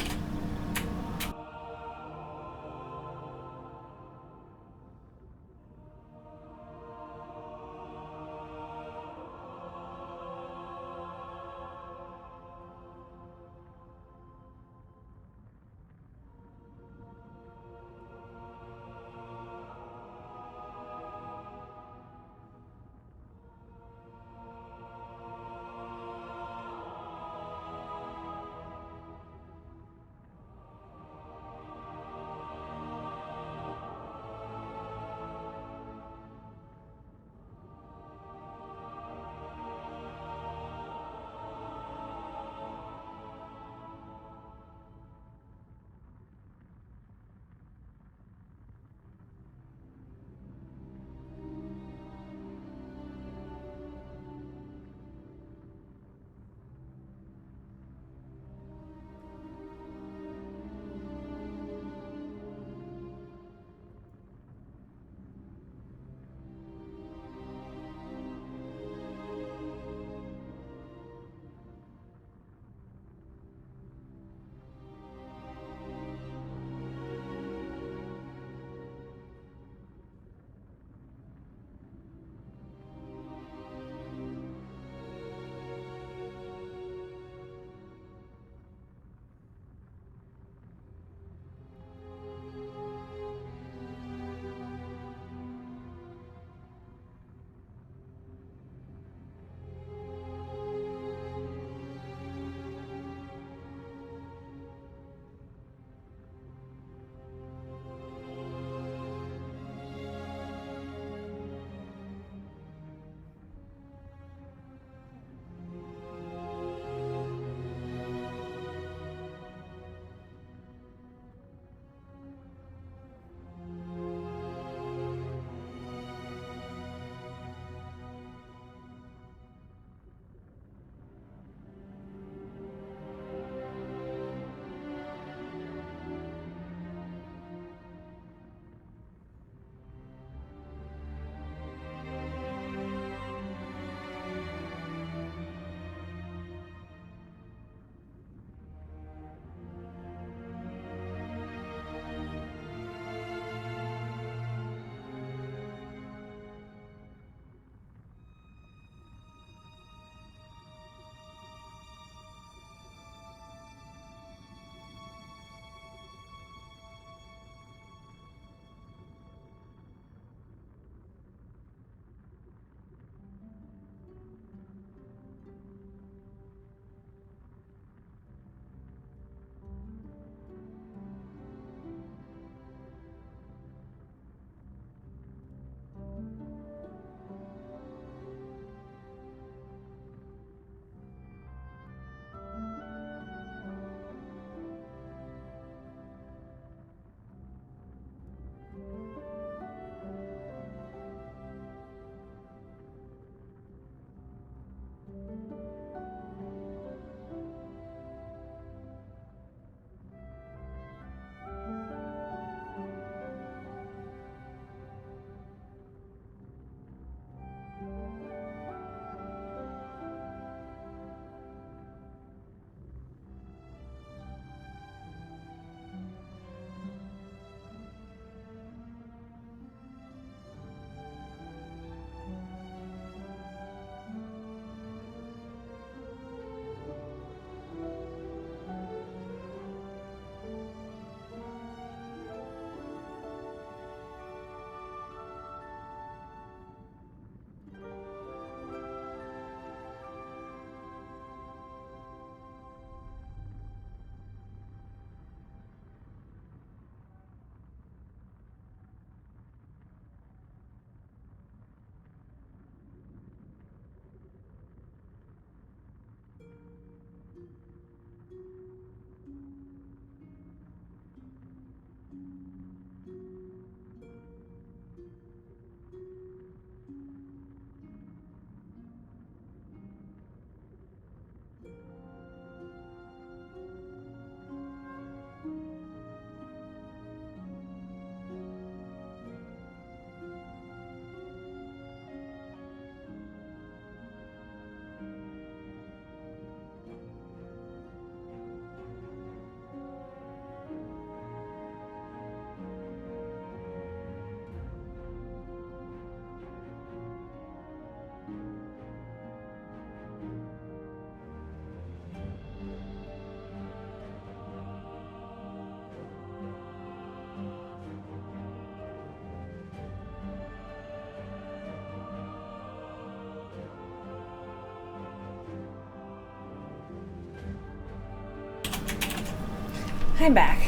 I'm back.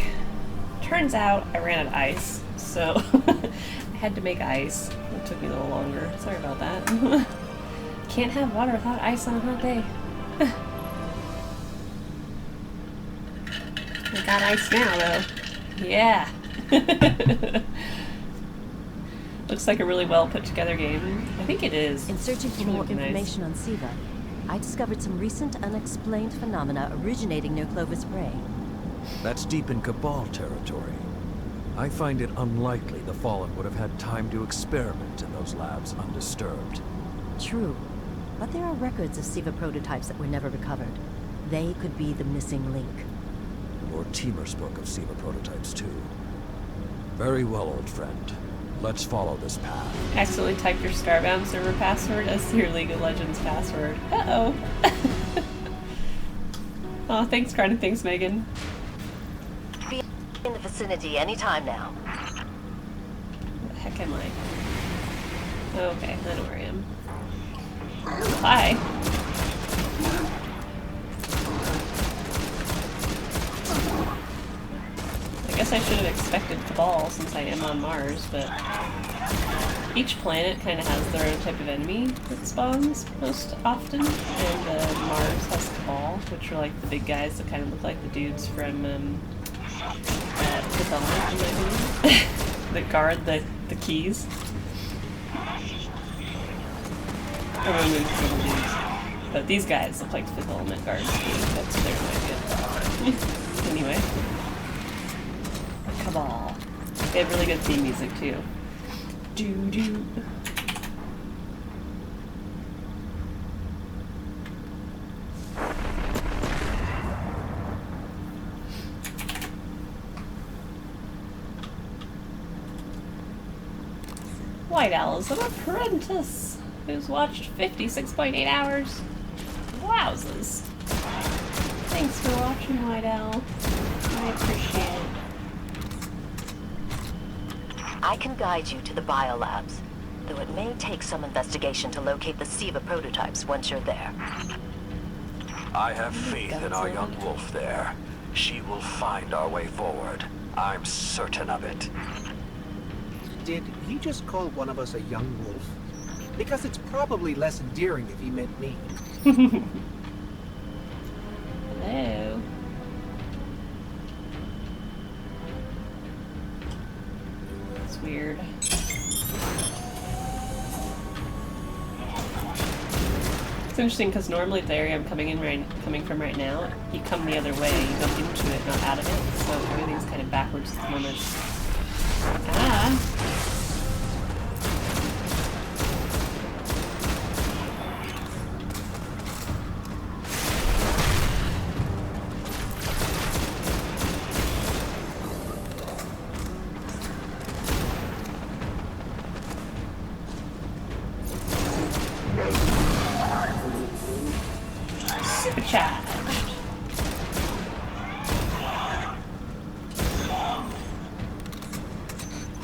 Turns out I ran out of ice, so I had to make ice. It took me a little longer. Sorry about that. Can't have water without ice on a hot day. I got ice now, though. Yeah. Looks like a really well put together game. I think it is. In searching for more information on Siva, I discovered some recent unexplained phenomena originating near Clovis Bray. That's deep in Cabal territory. I find it unlikely the Fallen would have had time to experiment in those labs undisturbed. True, but there are records of Siva prototypes that were never recovered. They could be the missing link. Lord Teemer spoke of Siva prototypes too. Very well, old friend. Let's follow this path. Accidentally typed your Starbound server password as your League of Legends password. Uh-oh. Oh, thanks, Carter. Thanks, Megan. Be in the vicinity anytime now. Where the heck am I? Okay, I know where I am. Hi. I guess I should have expected Cabal since I am on Mars, but each planet kind of has their own type of enemy that spawns most often, and Mars has Cabal, which are like the big guys that kind of look like the dudes from Fifth Element, in my opinion, that guard the keys. But these guys look like Fifth Element guards. That's their idea. Anyway. Cabal. They have really good theme music too. Doo-doo. White Owl is an apprentice who's watched 56.8 hours. Wowzers. Thanks for watching, White Owl. I appreciate it. I can guide you to the biolabs, though it may take some investigation to locate the Siva prototypes once you're there. I have faith in our young wolf there. She will find our way forward. I'm certain of it. Did he just call one of us a young wolf? Because it's probably less endearing if he meant me. Hello. It's weird. It's interesting because normally the area I'm coming from right now, you come the other way, you go into it, not out of it. So everything's kind of backwards at the moment. Ah.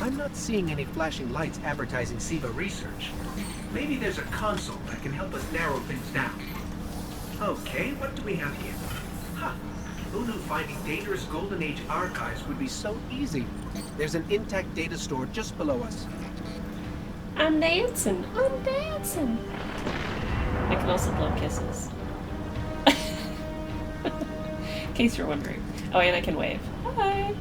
I'm not seeing any flashing lights advertising Siva research. Maybe there's a console that can help us narrow things down. Okay, what do we have here? Huh. Who knew finding dangerous Golden Age archives would be so easy? There's an intact data store just below us. I'm dancing. I'm dancing. I can also blow kisses. In case you're wondering. Oh, and I can wave. Hi!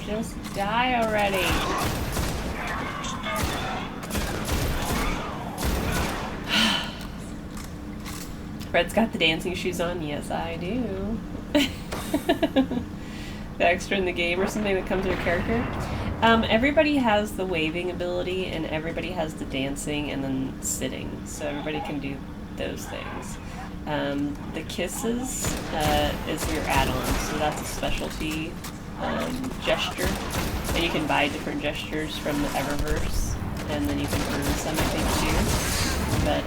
Just die already. Fred's got the dancing shoes on. Yes, I do. The extra in the game or something that comes with your character. Everybody has the waving ability and everybody has the dancing and then sitting. So everybody can do those things. The kisses is your add-on. So that's a specialty gesture, and you can buy different gestures from the Eververse, and then you can earn some, I think, too. But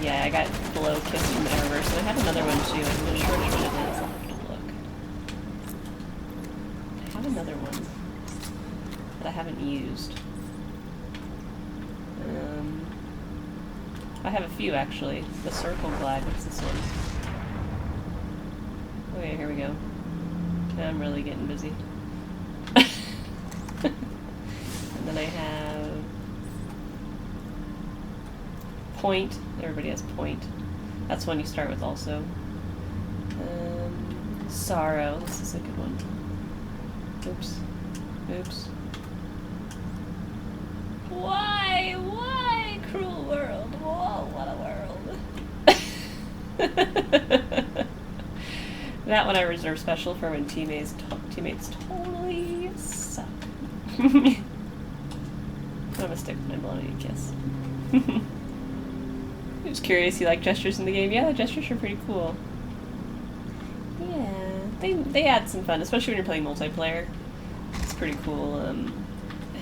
yeah, I got Blow Kiss from the Eververse, and I had another one too. I'm not sure which one it is. I'll have to look. I have another one that I haven't used. I have a few actually. The Circle Glide. What's this one? Okay, here we go. I'm really getting busy. And then I have Point. Everybody has Point. That's one you start with also. Sorrow. This is a good one. Oops. Oops. Why? Why, cruel world? Whoa, what a world. That one I reserve special for when teammates totally suck. I'm gonna stick with my blowing a kiss. Just curious, you like gestures in the game? Yeah, the gestures are pretty cool. Yeah, they add some fun, especially when you're playing multiplayer. It's pretty cool,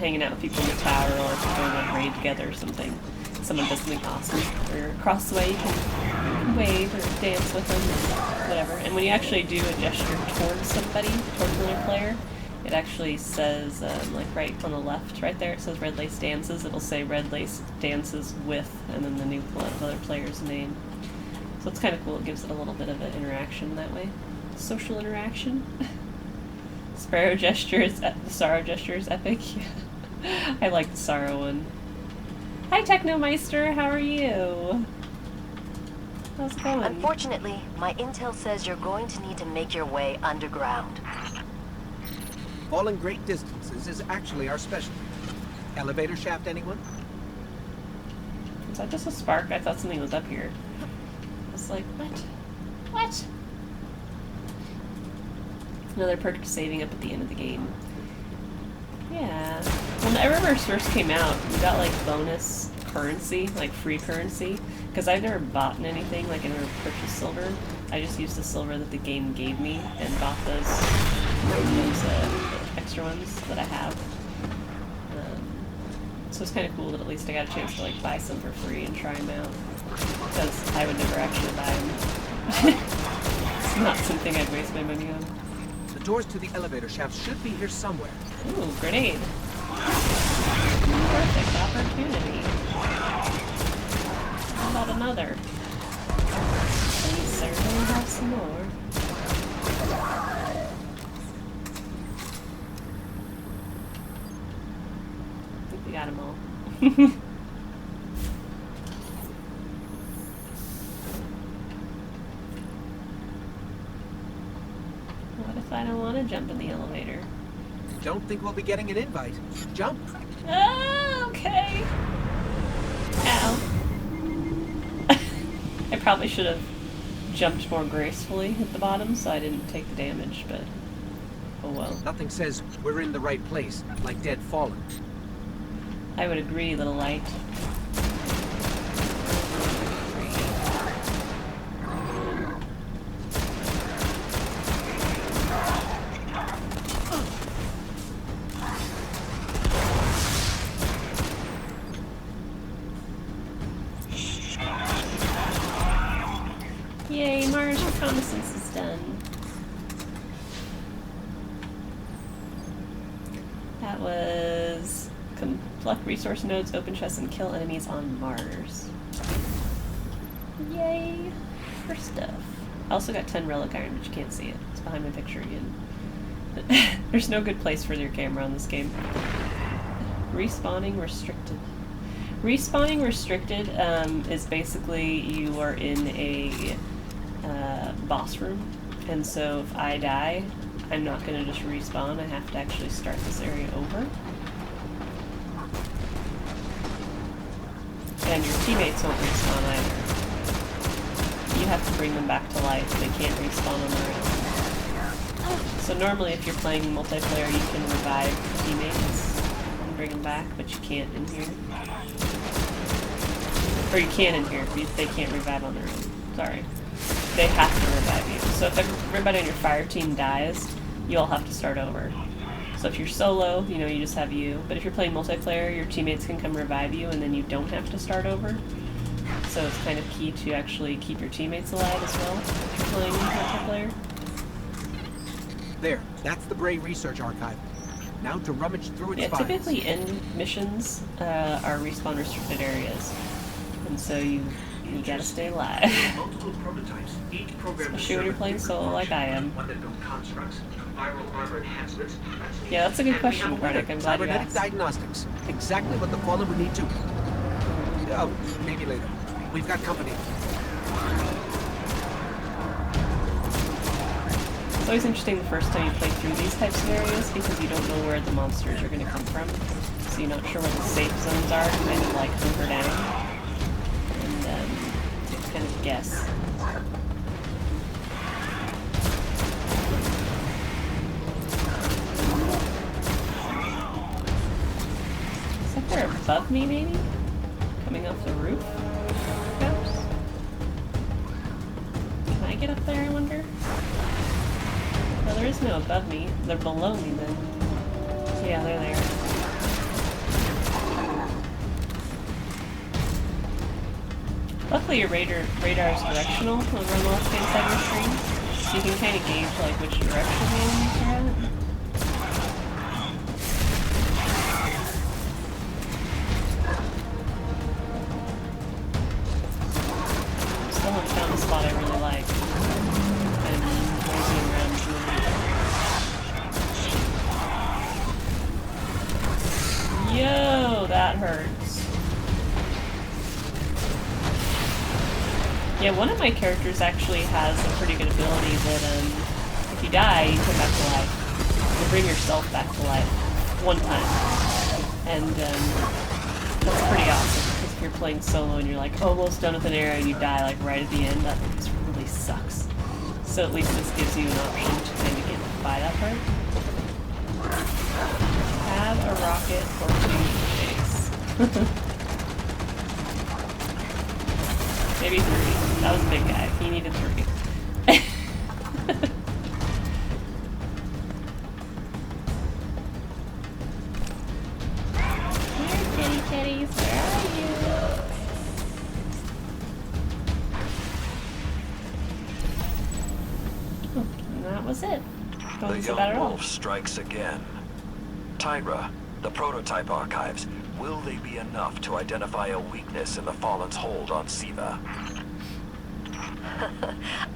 hanging out with people in the tower or if you're going on a raid together or something. Someone does something awesome, or across the way you can wave or dance with them or whatever. And when you actually do a gesture towards somebody, towards another player, it actually says, like right on the left, right there, it says Red Lace Dances. It'll say Red Lace Dances with, and then the new other player's name. So it's kind of cool. It gives it a little bit of an interaction that way. Social interaction. Sparrow gestures, the Sorrow gesture is epic. I like the Sorrow one. Hi Technomeister, how are you? How's it going? Unfortunately, my intel says you're going to need to make your way underground. Falling great distances is actually our specialty. Elevator shaft, anyone? Is that just a spark? I thought something was up here. I was like, what? What? Another perk to saving up at the end of the game. Yeah. When the Eververse first came out, we got like bonus currency, like free currency. Because I've never bought anything, like I never purchased silver. I just used the silver that the game gave me and bought those extra ones that I have. So it's kind of cool that at least I got a chance to like buy some for free and try them out. Because I would never actually buy them. It's not something I'd waste my money on. The doors to the elevator shaft should be here somewhere. Ooh, grenade. Perfect opportunity. How about another? We certainly have some more. I think we got them all. What if I don't want to jump in the elevator? Don't think we'll be getting an invite. Jump. Oh, okay. Ow. I probably should have jumped more gracefully at the bottom so I didn't take the damage, but oh well. Nothing says we're in the right place, like Dead Fallen. I would agree, little light. Yay, Mars reconnaissance is done. That was collect resource nodes, open chests, and kill enemies on Mars. Yay for stuff. I also got 10 relic iron, but you can't see it. It's behind my picture again. There's no good place for your camera on this game. Respawning restricted. Respawning restricted is basically you are in a boss room, and so if I die, I'm not going to just respawn. I have to actually start this area over. And your teammates won't respawn either. You have to bring them back to life. They can't respawn on their own. So normally if you're playing multiplayer, you can revive teammates and bring them back, but you can't in here. Or you can in here, but they can't revive on their own. Sorry. They have to revive you. So if everybody on your fire team dies, you all have to start over. So if you're solo, you know, you just have you. But if you're playing multiplayer, your teammates can come revive you and then you don't have to start over. So it's kind of key to actually keep your teammates alive as well if you're playing multiplayer. There, that's the Bray Research Archive. Now to rummage through its files. Typically end missions are respawn restricted areas. And so you gotta stay alive. Multiple prototypes, each program especially when you're playing solo like I am. Constructs, viral armor enhancements. Yeah, that's a good question, Bardic. I'm glad you Cybernetic asked. diagnostics. Exactly what the Fallen would need to. Oh, maybe later. We've got company. It's always interesting the first time you play through these types of areas because you don't know where the monsters are going to come from. So you're not sure where the safe zones are, kind of like hunker down. And you kind of guess. Is that there above me, maybe? Coming off the roof? Perhaps? Can I get up there, I wonder? No, there is no above me. They're below me, then. Yeah, they're there. Luckily, your radar is directional over on the left-hand side of the screen, so you can kind of gauge like which direction the enemies are at. Still haven't found a spot I really like. I'm nosing around doing. Yo, that hurts. Yeah, one of my characters actually has a pretty good ability that if you die, you come back to life. You bring yourself back to life one time. And that's pretty awesome, because if you're playing solo and you're like almost done with an area and you die like right at the end, that just really sucks. So at least this gives you an option to kind of get by that part. Have a rocket or two for face. Maybe 3. That was a big guy. He needed 3. Here, kitty kitties. Where are you? And that was it. The Wasn't so young bad at all. wolf strikes again. Tyra, the prototype archives. Will they be enough to identify a weakness in the Fallen's hold on Siva?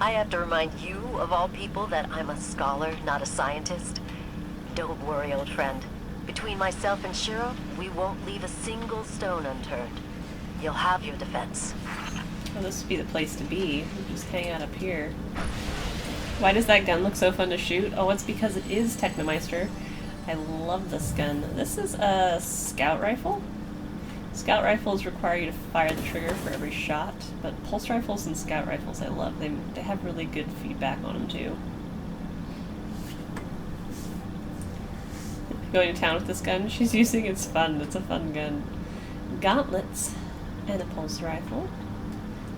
I have to remind you, of all people, that I'm a scholar, not a scientist. Don't worry, old friend. Between myself and Shiro, we won't leave a single stone unturned. You'll have your defense. Well, this would be the place to be. Just hang out up here. Why does that gun look so fun to shoot? Oh, it's because it is Technomeister. I love this gun. This is a scout rifle. Scout rifles require you to fire the trigger for every shot, but pulse rifles and scout rifles I love. They have really good feedback on them too. Going to town with this gun she's using, it's fun. It's a fun gun. Gauntlets and a pulse rifle.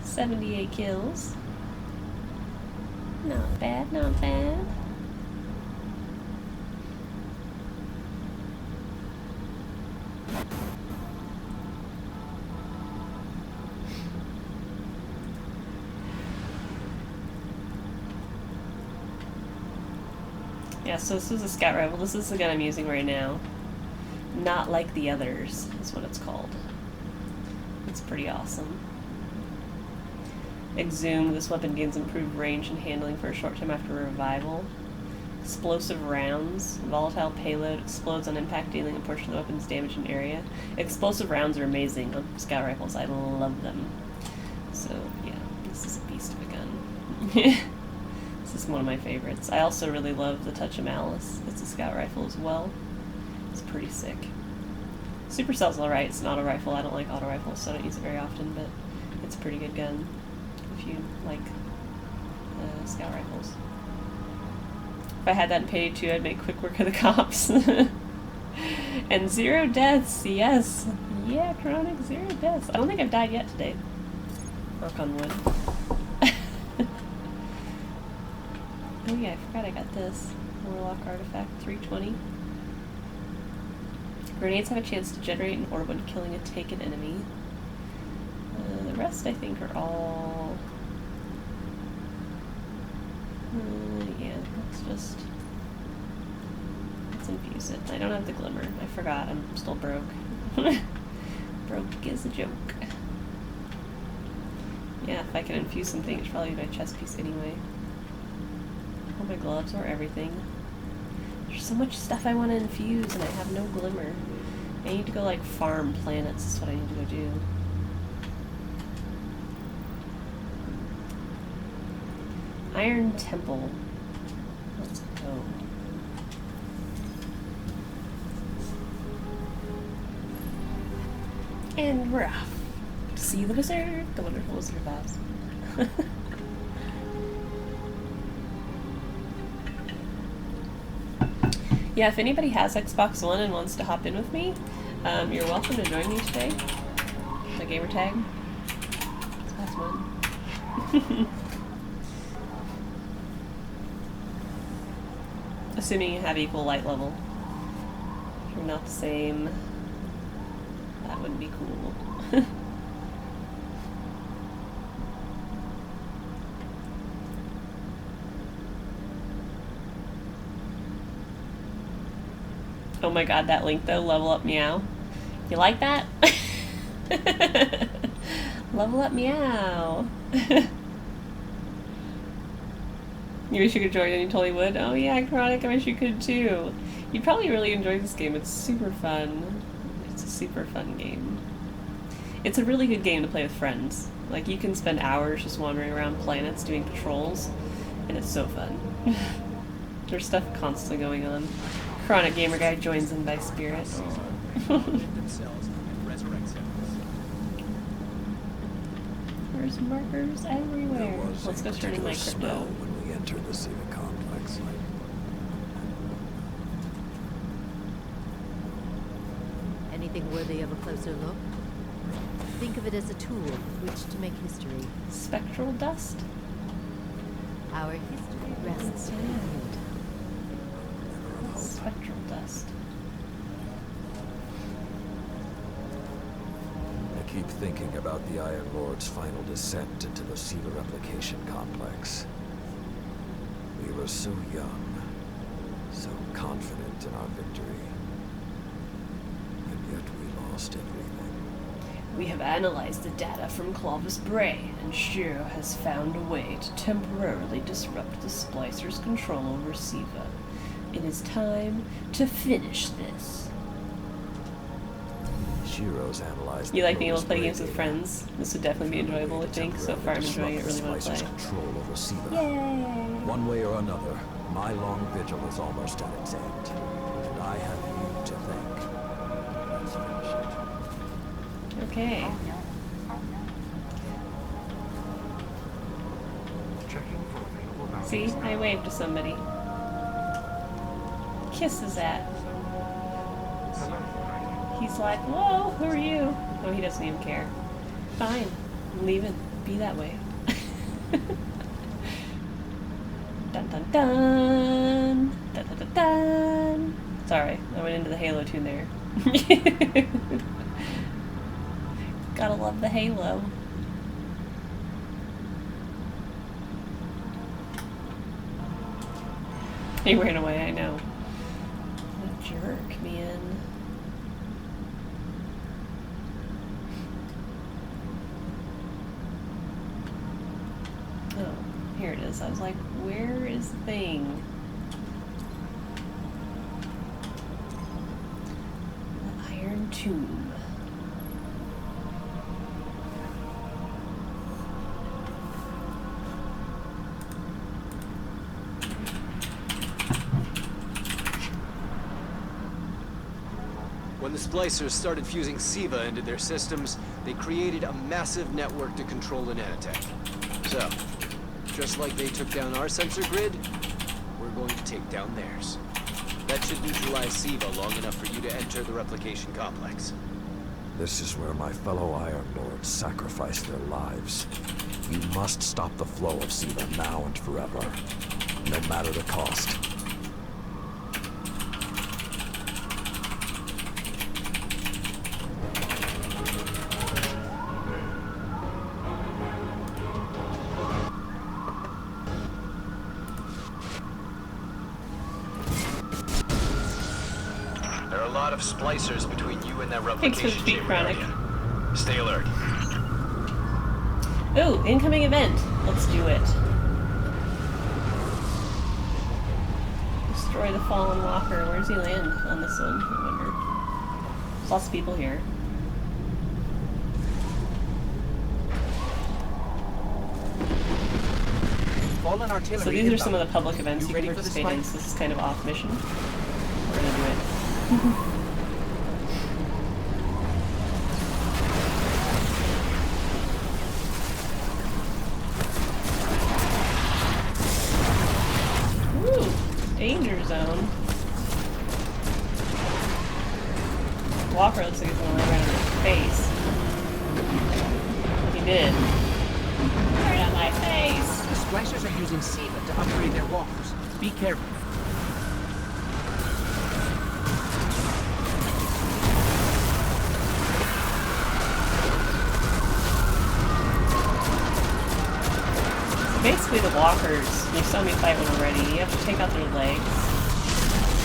78 kills. Not bad, not bad. Yeah, so this is a scout rifle. This is the gun I'm using right now. Not like the others, is what it's called. It's pretty awesome. Exhumed, this weapon gains improved range and handling for a short time after revival. Explosive rounds. Volatile payload explodes on impact, dealing a portion of the weapon's damage in area. Explosive rounds are amazing on scout rifles. I love them. So, yeah, this is a beast of a gun. This is one of my favorites. I also really love the Touch of Malice. It's a scout rifle as well. It's pretty sick. Supercell's alright. It's an auto rifle. I don't like auto rifles, so I don't use it very often, but it's a pretty good gun if you like scout rifles. If I had that in Payday 2, I'd make quick work of the cops. And 0 deaths, yes. Yeah, Chronic, 0 deaths. I don't think I've died yet today. Knock on wood. Oh yeah, I forgot I got this. Warlock artifact, 320. Grenades have a chance to generate an orb when killing a taken enemy. The rest, I think, are all... yeah, let's infuse it. I don't have the glimmer. I forgot. I'm still broke. Broke is a joke. Yeah, if I can infuse something, it should probably be my chest piece anyway. All my gloves or everything. There's so much stuff I want to infuse and I have no glimmer. I need to go like farm planets is what I need to go do. Iron Temple. Let's go. And we're off. See the wizard, the wonderful Wizard of Oz. Yeah, if anybody has Xbox One and wants to hop in with me, you're welcome to join me today. My gamer tag. That's one. Assuming you have equal light level. If you're not the same, that wouldn't be cool. Oh my god, that link though, Level Up Meow. You like that? Level Up Meow. You wish you could join and you totally would? Oh yeah, Chronic, I wish you could too. You'd probably really enjoy this game. It's super fun. It's a super fun game. It's a really good game to play with friends. Like, you can spend hours just wandering around planets doing patrols, and it's so fun. There's stuff constantly going on. Chronic Gamer Guy joins in by spirit. There's markers everywhere. Let's go turn in my crypto. When we entered the civic complex. Anything worthy of a closer look? Think of it as a tool with which to make history. Spectral dust? Our history rests in it. Spectral dust. I keep thinking about the Iron Lord's final descent into the Siva replication complex. We were so young, so confident in our victory, and yet we lost everything. We have analyzed the data from Clovis Bray, and Shiro has found a way to temporarily disrupt the Splicer's control over Siva. It is time to finish this. Shiro's analyzed. You like being able to play games with friends? This would definitely be enjoyable, I think. So far I'm enjoying it, really want to play. Control over Siva. Yay! One way or another, my long vigil is almost at its end, and I have you to thank. Let's finish it. Okay. See, I waved to somebody. Kisses at. He's like, whoa, who are you? Oh, he doesn't even care. Fine, I'm leaving. Be that way. Dun dun dun! Dun dun dun dun! Sorry, I went into the Halo tune there. Gotta love the Halo. He ran away, I know. What a jerk, man. Oh, here it is. I was like, where is the thing? The Iron Tomb. When the splicers started fusing SIVA into their systems, they created a massive network to control the nanotech. So, just like they took down our sensor grid, we're going to take down theirs. That should neutralize SIVA long enough for you to enter the replication complex. This is where my fellow Iron Lords sacrificed their lives. You must stop the flow of SIVA now and forever, no matter the cost. Splicers between you and that Thanks for the replication speed, chamber Chronic. area. Stay alert. Ooh, incoming event. Let's do it. Destroy the fallen walker. Where does he land on this one? I wonder. There's lots of people here. Fallen artillery. So these are some of the public events you can ready for this participate in. fight? So this is kind of off mission. We're gonna do it. Danger zone. Walker looks like he's gonna land right on his face. He did. Right on my face! The splicers are using SIVA to upgrade their walkers. Be careful. Basically, the walkers, you saw me fight one already, you have to take out their legs.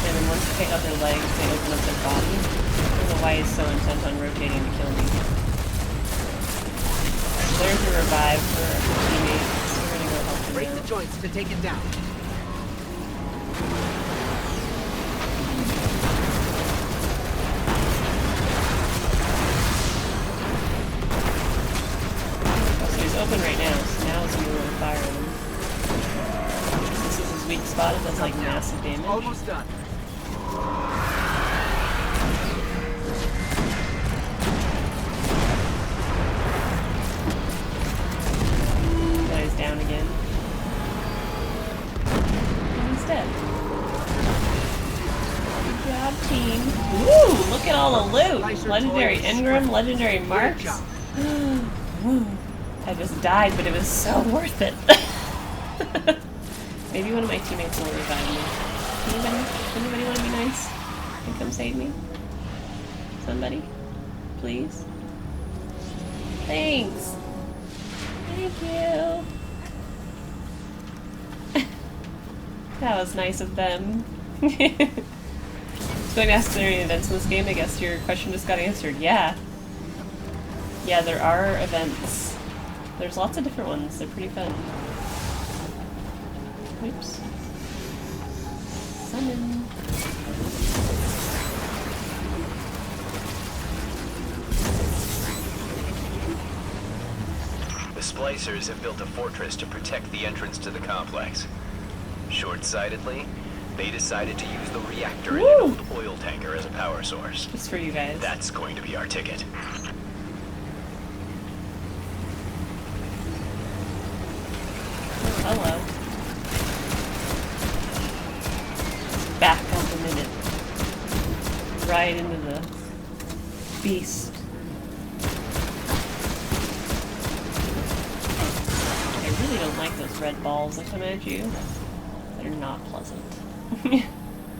And then once you take out their legs, they open up their body. I don't know why he's so intent on rotating to kill me. There's a revive for our teammates. We're gonna go help them Break out. the joints to take it down. So he's open right now, so now it's gonna really fire him. This is his weak spot, it does like massive damage. Almost done. Now he's down again. And he's dead. Good job, team. Woo! Look at all the loot! Legendary Engram, legendary marks. Woo. I just died, but it was so worth it. Maybe one of my teammates will revive me. Anybody want to be nice and come save me? Somebody? Please? Thanks! Thank you! That was nice of them. I was going to ask if there are any events in this game. I guess your question just got answered. Yeah. Yeah, there are events. There's lots of different ones. They're pretty fun. Oops. Summon. The splicers have built a fortress to protect the entrance to the complex. Short-sightedly, they decided to use the reactor in an old oil tanker as a power source. Just for you guys. That's going to be our ticket. Hello. Back up a minute. Right into the beast. I really don't like those red balls that come at you. They're not pleasant.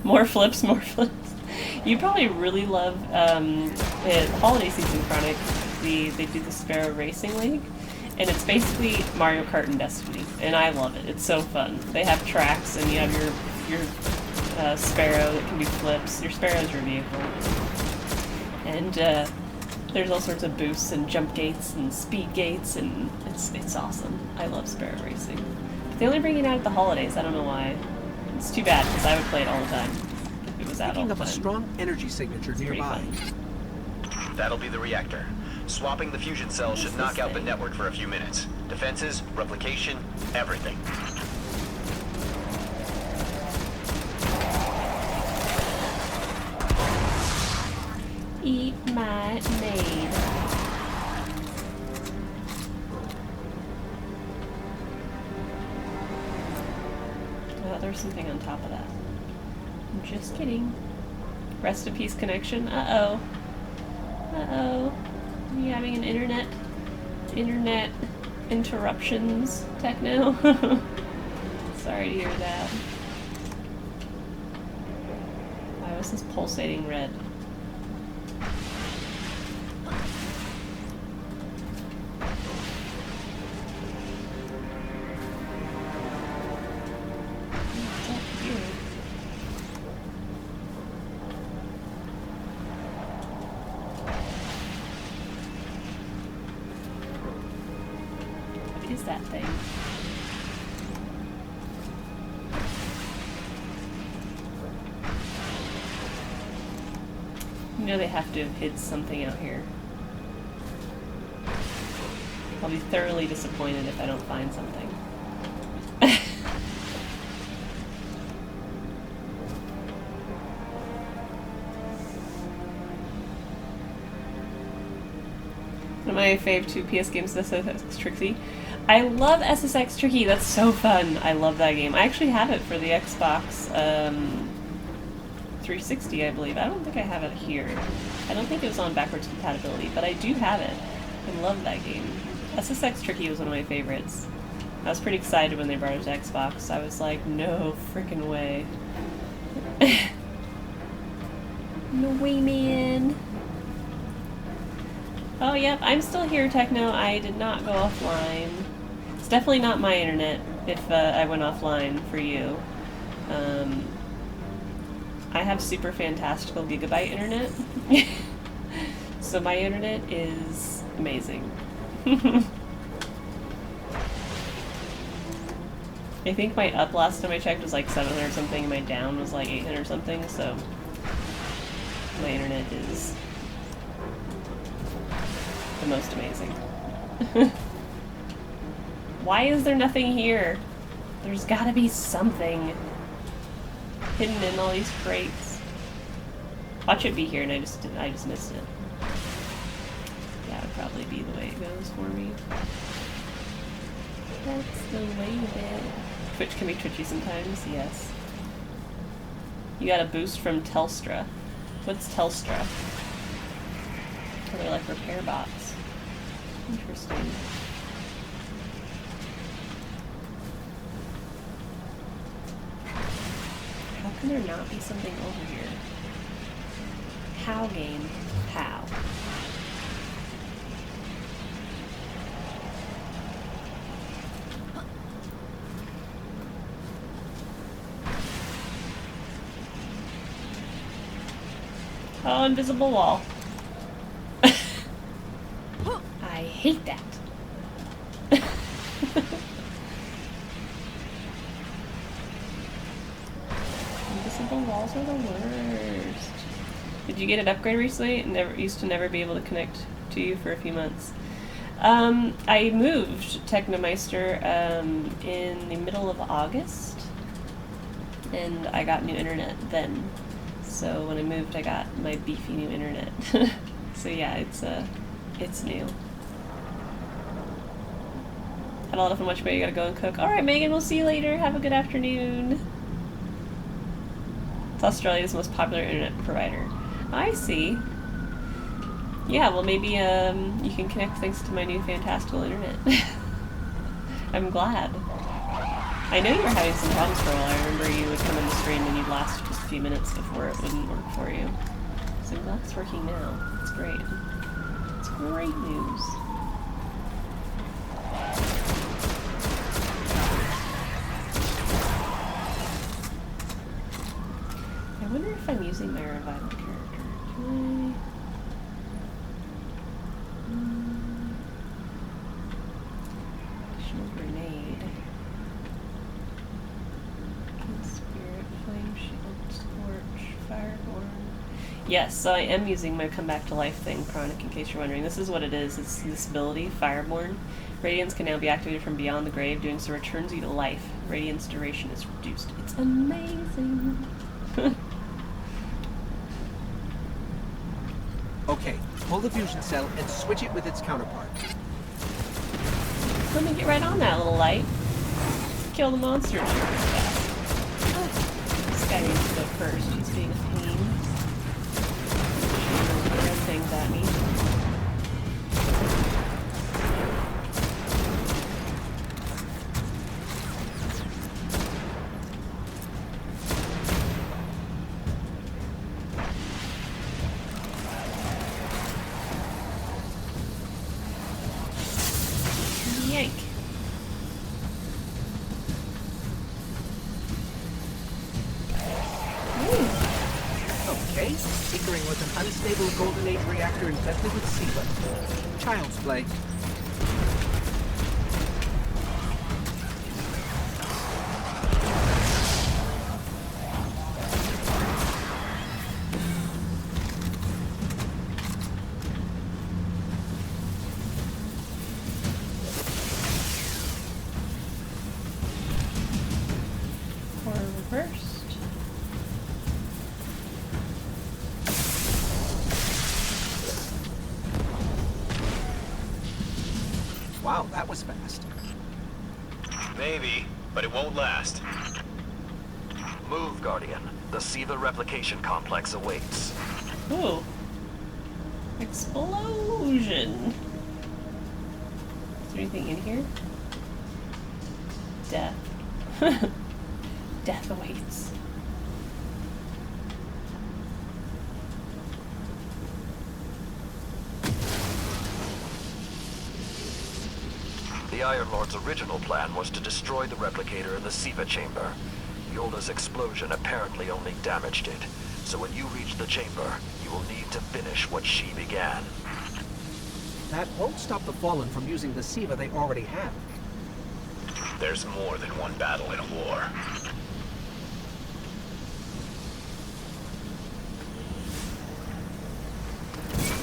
More flips, more flips. You probably really love the holiday season Chronic. They do the Sparrow Racing League. And it's basically Mario Kart and Destiny, and I love it. It's so fun. They have tracks, and you have your your Sparrow that can do flips. Your Sparrow's your vehicle. And there's all sorts of boosts and jump gates and speed gates, and it's awesome. I love Sparrow racing. But they only bring it out at the holidays. I don't know why. It's too bad, because I would play it all the time if it was out all the time. Picking up a strong energy signature nearby. That'll be the reactor. Swapping the fusion cell should knock out the network for a few minutes. Defenses, replication, everything. Eat my maid. Oh, there's something on top of that. I'm just kidding. Rest in peace connection. Uh-oh. Uh-oh. Are you having an internet interruptions, Techno? Sorry to hear that. Why was this pulsating red? That thing. You know they have to have hid something out here. I'll be thoroughly disappointed if I don't find something. One of my fave 2 PS games is SSX Tricky. I love SSX Tricky, that's so fun. I love that game. I actually have it for the Xbox 360, I believe. I don't think I have it here. I don't think it was on backwards compatibility, but I do have it. I love that game. SSX Tricky was one of my favorites. I was pretty excited when they brought it to Xbox. I was like, no frickin' way. No way, man. Oh, yep, I'm still here, Techno. I did not go offline. It's definitely not my internet if I went offline for you. I have super fantastical gigabyte internet. So my internet is amazing. I think my up last time I checked was like 700 something, and my down was like 800 something, so my internet is the most amazing. Why is there nothing here? There's gotta be something hidden in all these crates. Watch it be here, and I just missed it. That would probably be the way it goes for me. That's the way it is. Twitch can be twitchy sometimes, yes. You got a boost from Telstra. What's Telstra? Oh, they're like repair bots. Interesting. How can there not be something over here? How, game? How? Oh, invisible wall. I hate that. Invisible walls are the worst. Did you get an upgrade recently? It used to never be able to connect to you for a few months. I moved Technomeister in the middle of August, and I got new internet then. So when I moved, I got my beefy new internet. So yeah, it's new. Had a lot of fun watching, but you gotta go and cook. Alright, Megan, we'll see you later. Have a good afternoon. It's Australia's most popular internet provider. I see. Yeah, well maybe you can connect thanks to my new fantastical internet. I'm glad. I know you were having some problems for a while. I remember you would come in the stream and you'd last just a few minutes before it wouldn't work for you. So I'm glad it's working now. It's great. It's great news. Dimensional grenade. Spirit, flame shield, scorch, fireborn. Yes, so I am using my come back to life thing, Chronic, in case you're wondering. This is what it is. It's this ability, Fireborn. Radiance can now be activated from beyond the grave, doing so returns you to life. Radiance duration is reduced. It's amazing. Okay, pull the fusion cell and switch it with its counterpart. Let me get right on that, little light. Kill the monsters here fast. This guy needs to go first. He's being a pain. Throwing things at me. Yank. Okay, tinkering with an unstable Golden Age reactor infested with SIVA. Child's play. Or reversed. Wow, that was fast. Maybe, but it won't last. Move, Guardian. The SIVA replication complex awaits. Ooh. Explosion. Is there anything in here? Death. Death awaits. The Iron Lord's original plan was to destroy the replicator in the SIVA chamber. Yola's explosion apparently only damaged it. So when you reach the chamber, you will need to finish what she began. That won't stop the Fallen from using the SIVA they already have. There's more than one battle in a war.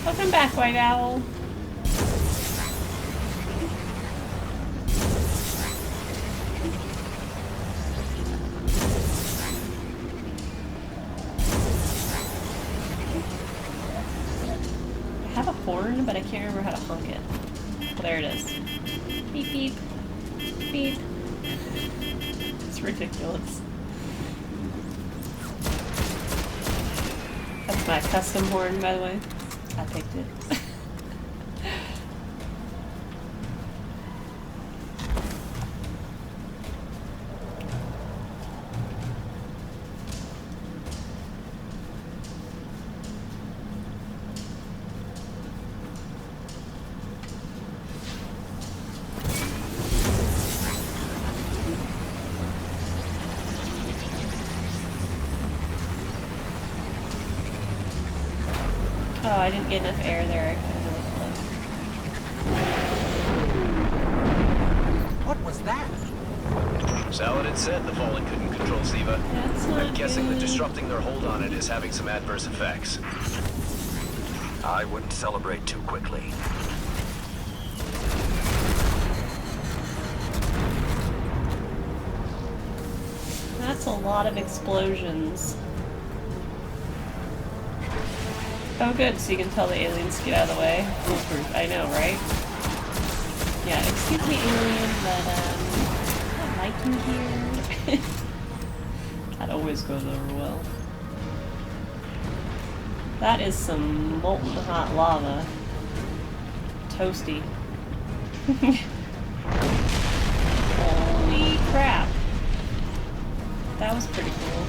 Welcome back, White Owl. I have a horn, but I can't remember how to honk it. Oh, there it is. Beep, beep. Beep. It's ridiculous. That's my custom horn, by the way. I picked it. Oh, I didn't get enough air there. I couldn't really float. What was that? Saladin said the Fallen couldn't control SIVA. That's not I'm guessing that good. disrupting their hold on it is having some adverse effects. I wouldn't celebrate too quickly. That's a lot of explosions. Oh good, so you can tell the aliens to get out of the way. Foolproof, I know, right? Yeah, excuse me alien, but I like you here. That always goes over well. That is some molten hot lava. Toasty. Holy crap. That was pretty cool.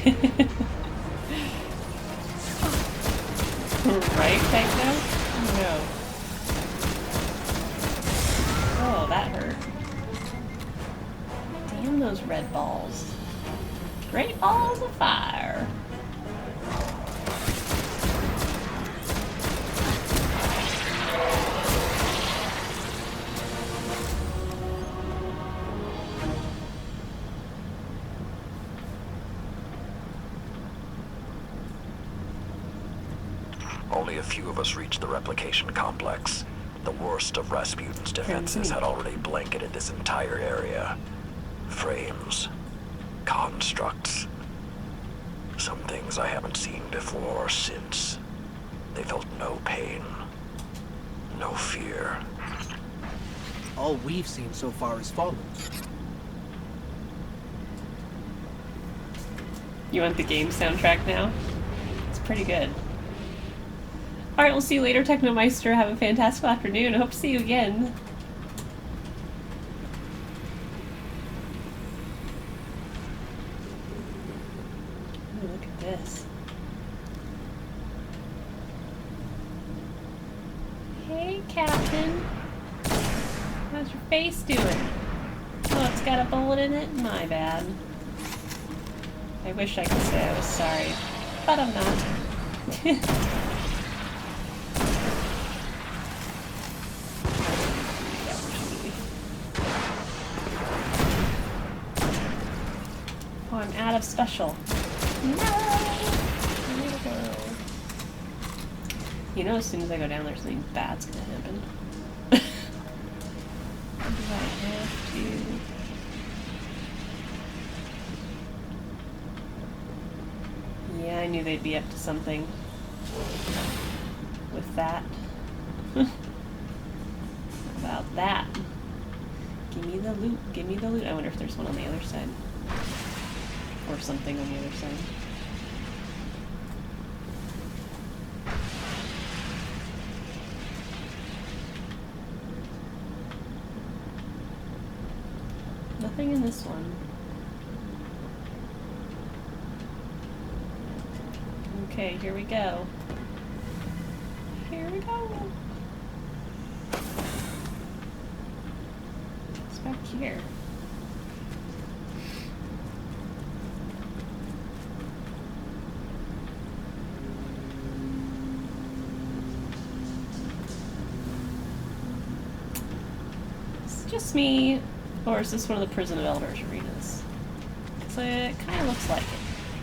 Right, Techno? No. Oh, that hurt. Damn those red balls. Great balls of fire. Only a few of us reached the replication complex. The worst of Rasputin's defenses had already blanketed this entire area. Frames. Constructs. Some things I haven't seen before or since. They felt no pain. No fear. All we've seen so far is fallen. You want the game soundtrack now? It's pretty good. Alright, we'll see you later, Technomeister. Have a fantastic afternoon. I hope to see you again. Ooh, look at this. Hey, Captain. How's your face doing? Oh, it's got a bullet in it? My bad. I wish I could say I was sorry, but I'm not. Oh, I'm out of special. No! I need to go. You know, as soon as I go down there, something bad's gonna happen. Do I have to? Yeah, I knew they'd be up to something with that. About that. Give me the loot, give me the loot. I wonder if there's one on the other side. Or something on the other side. Nothing in this one. Okay, here we go. Here we go. It's back here. Is it just me, or is this one of the Prison of Elders arenas? So it kind of looks like it,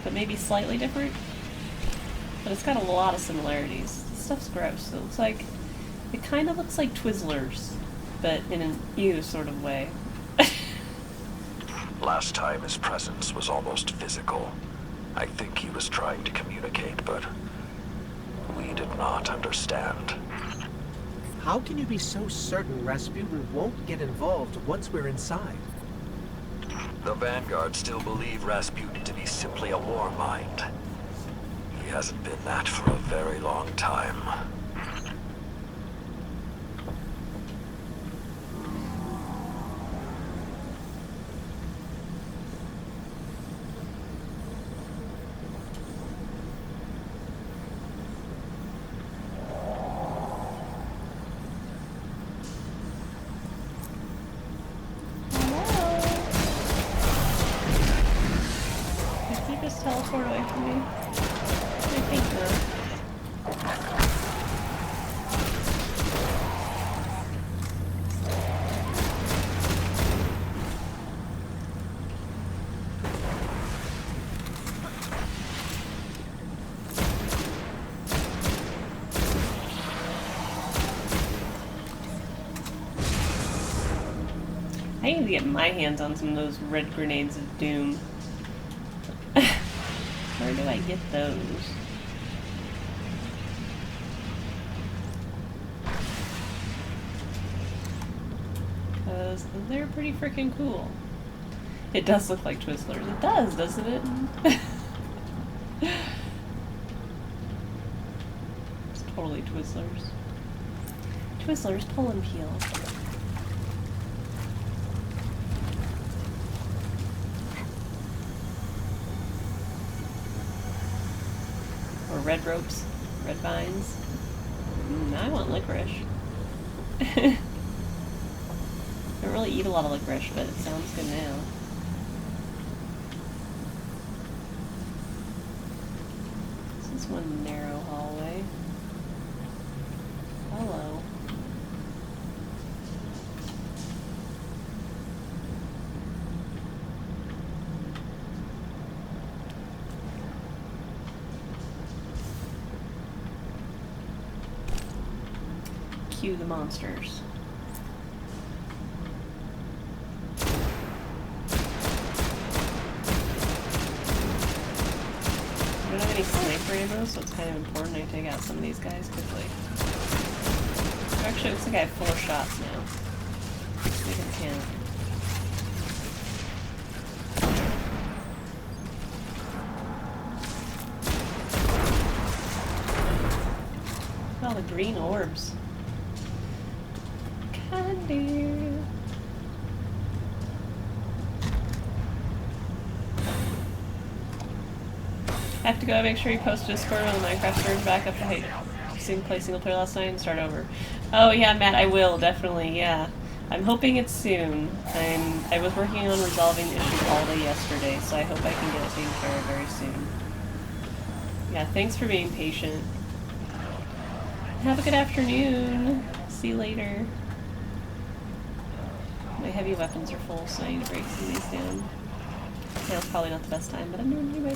but maybe slightly different. But it's got a lot of similarities. This stuff's gross. It looks like, it kind of looks like Twizzlers, but in an ew sort of way. Last time his presence was almost physical. I think he was trying to communicate, but we did not understand. How can you be so certain Rasputin won't get involved once we're inside? The Vanguard still believe Rasputin to be simply a war mind. He hasn't been that for a very long time. Teleport away from me. I think not. I need to get my hands on some of those red grenades of doom. Where do I get those? Because they're pretty freaking cool. It does look like Twizzlers. It does, doesn't it? It's totally Twizzlers. Twizzlers, pull and peel. red ropes, red vines. Now I want licorice. I don't really eat a lot of licorice, but it sounds good now. This is one narrow hallway. Hello. Cue the monsters. I don't have any sniper ammo, so it's kind of important I take out some of these guys quickly. Actually, it looks like I have 4 shots now. Let's make it count. Look at all the green orbs. Candy. I have to go make sure you post Discord on the Minecraft server back up to play single player last night and start over. Oh yeah, Matt, I will, definitely, yeah. I'm hoping it's soon. I was working on resolving the issue all day yesterday, so I hope I can get it taken care of very soon. Yeah, thanks for being patient. Have a good afternoon. See you later. My heavy weapons are full, so I need to break some of these down. Now's probably not the best time, but I'm doing it anyway.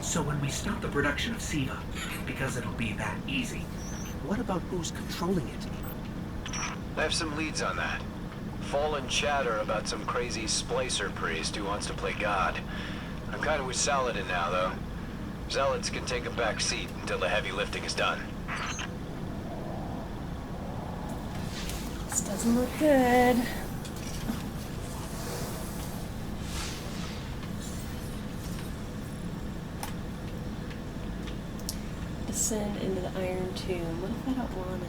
So when we stop the production of SIVA, because it'll be that easy, What about who's controlling it? I have some leads on that. Fallen chatter about some crazy splicer priest who wants to play God. I'm kind of with Saladin now, though. Zealots can take a back seat until the heavy lifting is done. This doesn't look good. Descend into the Iron Tomb. What if I don't want to?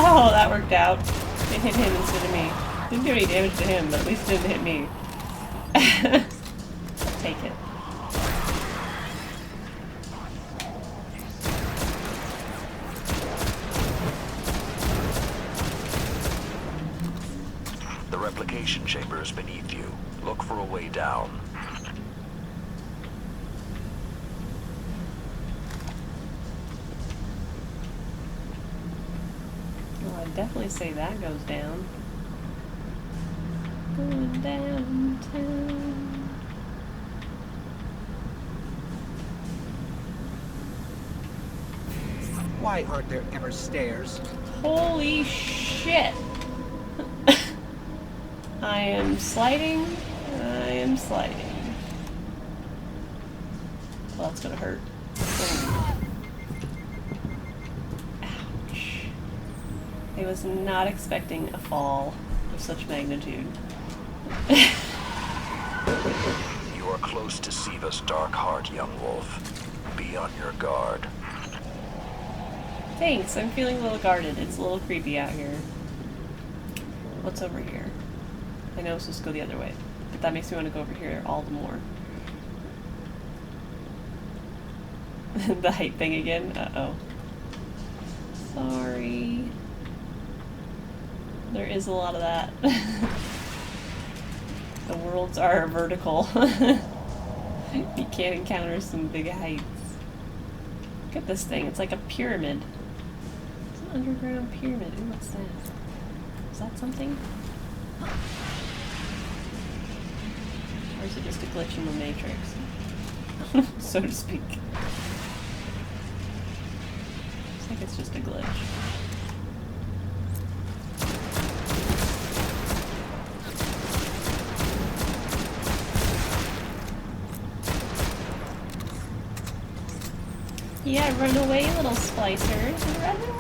Oh, that worked out. It hit him instead of me. Didn't do any damage to him, but at least it didn't hit me. I'll take it. The replication chamber is beneath you. Look for a way down. I'd definitely say that goes down. Going downtown. Why aren't there ever stairs? Holy shit! I am sliding. I am sliding. Well, that's gonna hurt. Ouch. I was not expecting a fall of such magnitude. You are close to Siva's dark heart, young wolf. Be on your guard. Thanks, I'm feeling a little guarded. It's a little creepy out here. What's over here? I know it's supposed to go the other way, but that makes me want to go over here all the more. The height thing again? Uh-oh. Sorry. There is a lot of that. The worlds are vertical. You can't encounter some big heights. Look at this thing. It's like a pyramid. It's an underground pyramid. Ooh, what's that? Is that something? Or is it just a glitch in the Matrix? So to speak. Looks like it's just a glitch. Yeah, run away, little splicers. Run away.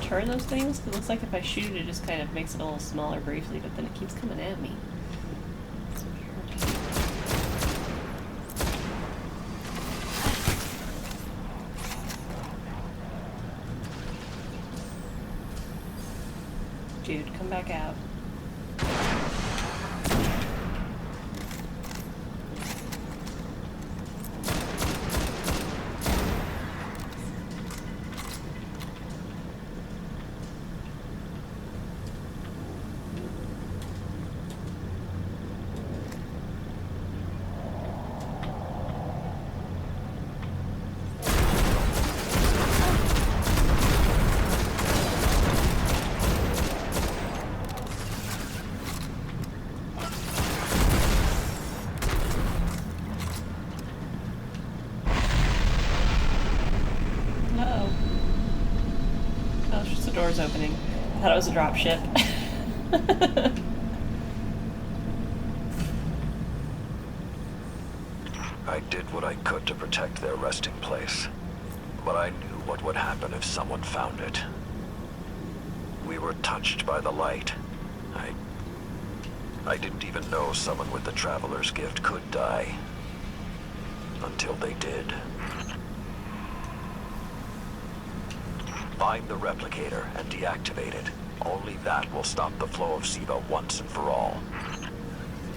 Turn those things? 'Cause it looks like if I shoot it, it just kind of makes it a little smaller briefly, but then it keeps coming at me. It's weird. Dude, come back out. Doors opening. I thought it was a drop ship. I did what I could to protect their resting place, but I knew what would happen if someone found it. We were touched by the light. I didn't even know someone with the Traveler's Gift could die. Until they did. Find the replicator and deactivate it. Only that will stop the flow of Siva once and for all.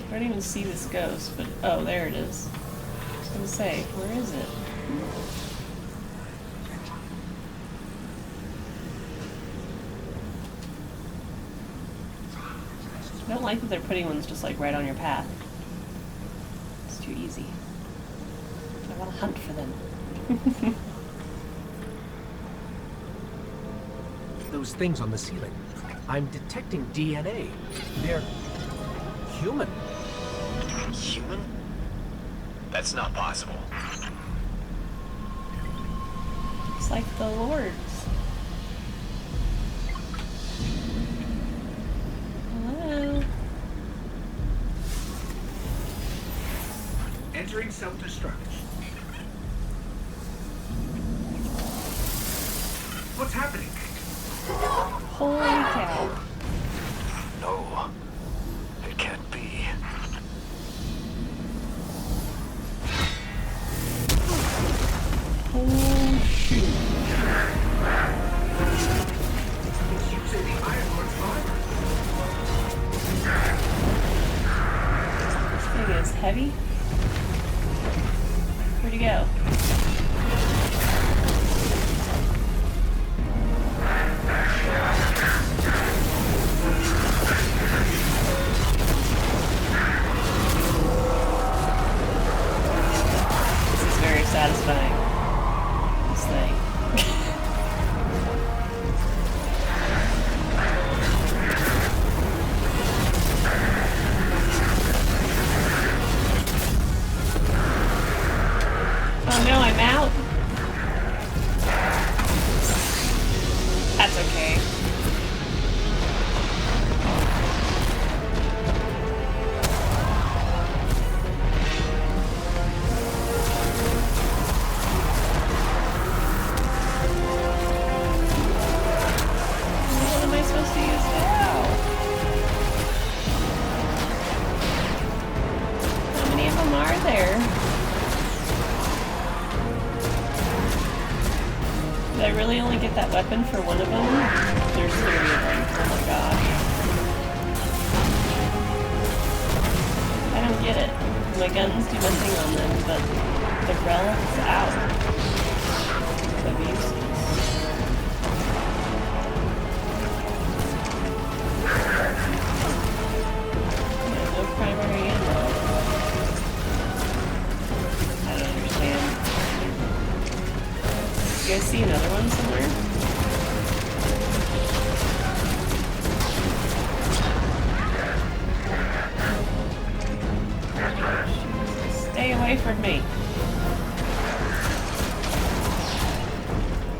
I don't even see this ghost, but oh, there it is. I was gonna say, where is it? I don't like that they're putting ones just like right on your path. It's too easy. I want to hunt for them. Those things on the ceiling. I'm detecting DNA. They're human. Human? That's not possible. It's like the Lords. Hello? Entering self-destruct. What's happening? Holy cow. No. It can't be. heavy? Where'd he go? This is very satisfying. This thing. Oh no, I'm out. That's okay. What am I supposed to use now? How many of them are there? Did I really only get that weapon for one of them? There's 30 of them. Oh my gosh. I don't get it. My guns do nothing on them, but the relic's out. Of uses. Yeah, no primary ammo. I don't understand. You guys see another one somewhere? Stay away from me.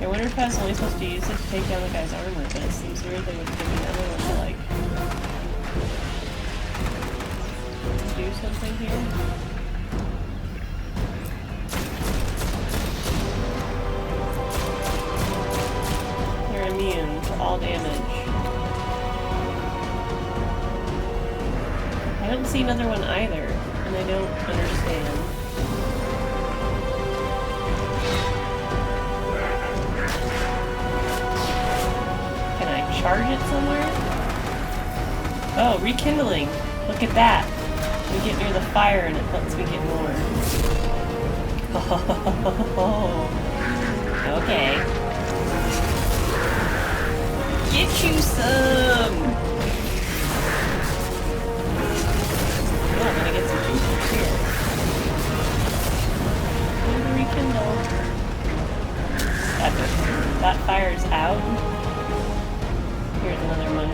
I wonder if I was only supposed to use it to take down the guy's armor, but it seems weird they would give me another one to like do something here. Immune to all damage. I don't see another one either, and I don't understand. Can I charge it somewhere? Oh, rekindling. Look at that. We get near the fire and it lets me get more. Oh, okay. Get you some! Oh, I'm gonna get some juices here. Rekindle. Epic. That fire's out. Here's another one.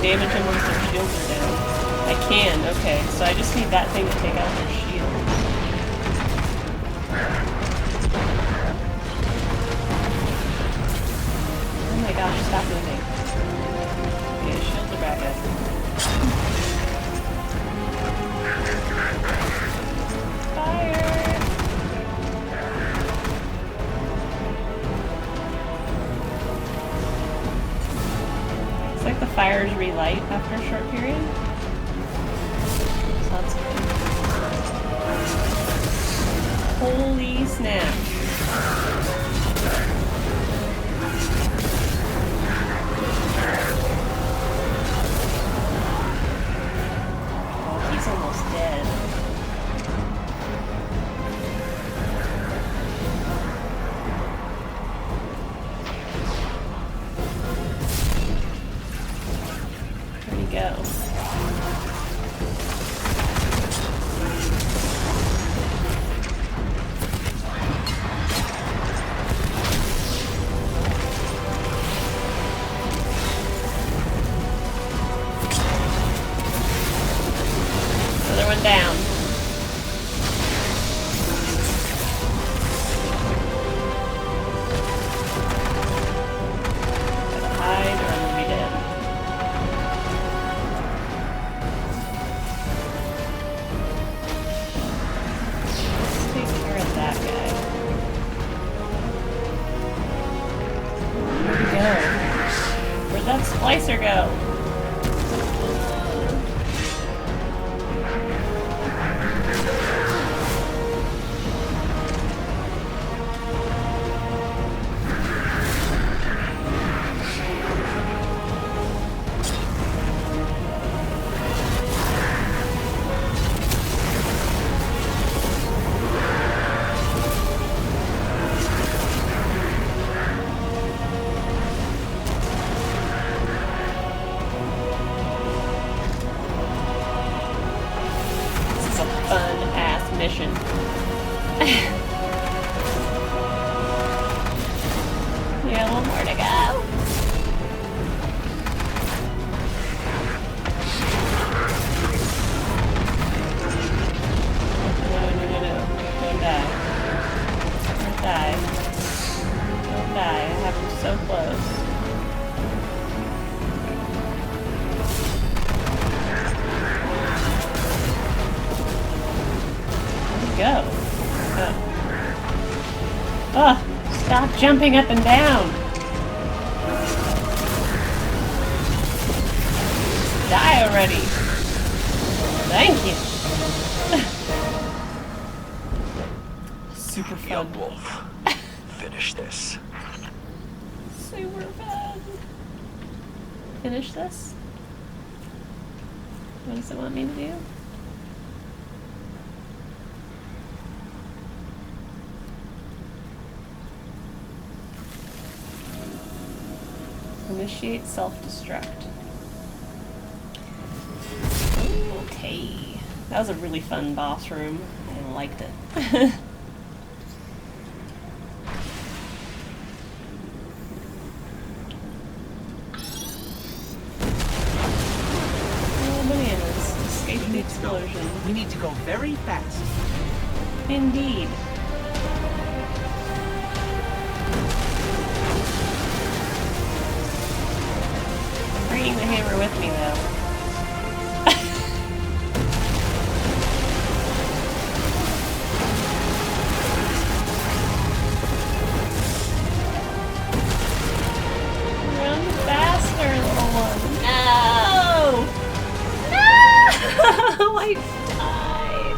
Damage them once their shields are down. I can, okay. So I just need that thing to take out their shield. Oh my gosh, stop moving. Okay, shields are back up. Fire! It's like the fires relight after a short period. So that's good. Holy snap. Oh, he's almost dead. Go. Slicer go? Yeah, one more to go. No. Don't die. Don't die. Don't die. I have him so close. Where'd he go? Oh. Stop jumping up and down! Die already! Thank you! Super fun. Young Wolf, finish this. Super fun. Finish this? What does it want me to do? Initiate self-destruct. Okay. That was a really fun boss room. I liked it. Oh, bananas. Escape the explosion. We need to go very fast. Indeed. Bringing the hammer with me, though. Run faster, little one. No! No! I died.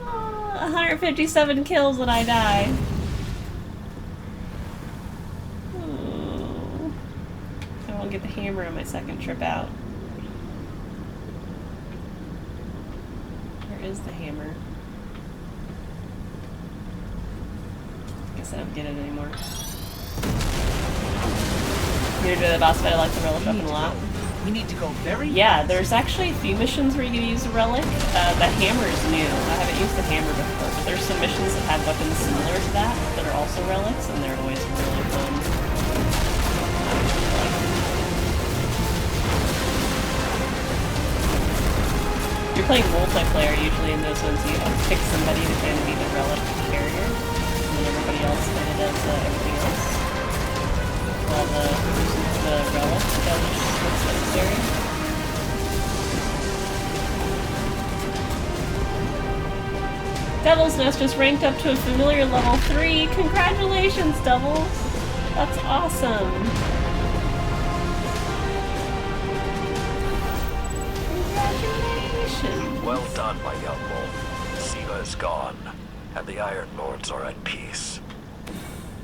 Oh, 157 kills and I died. Get the hammer on my second trip out. Where is the hammer? Guess I don't get it anymore. Near to the boss fight, I like the relic weapon a lot. We need to go very Yeah, there's actually a few missions where you can use a relic. The hammer is new. I haven't used the hammer before, but there's some missions that have weapons similar to that that are also relics, and they're always really fun. If you're playing multiplayer, usually in those ones you pick somebody to kind of be the relic carrier, and then everybody else kind of does everything else. While the relic does what's necessary. Devil's Nest just ranked up to a familiar level 3. Congratulations, Doubles! That's awesome! Well done, my young wolf. Siva is gone, and the Iron Lords are at peace.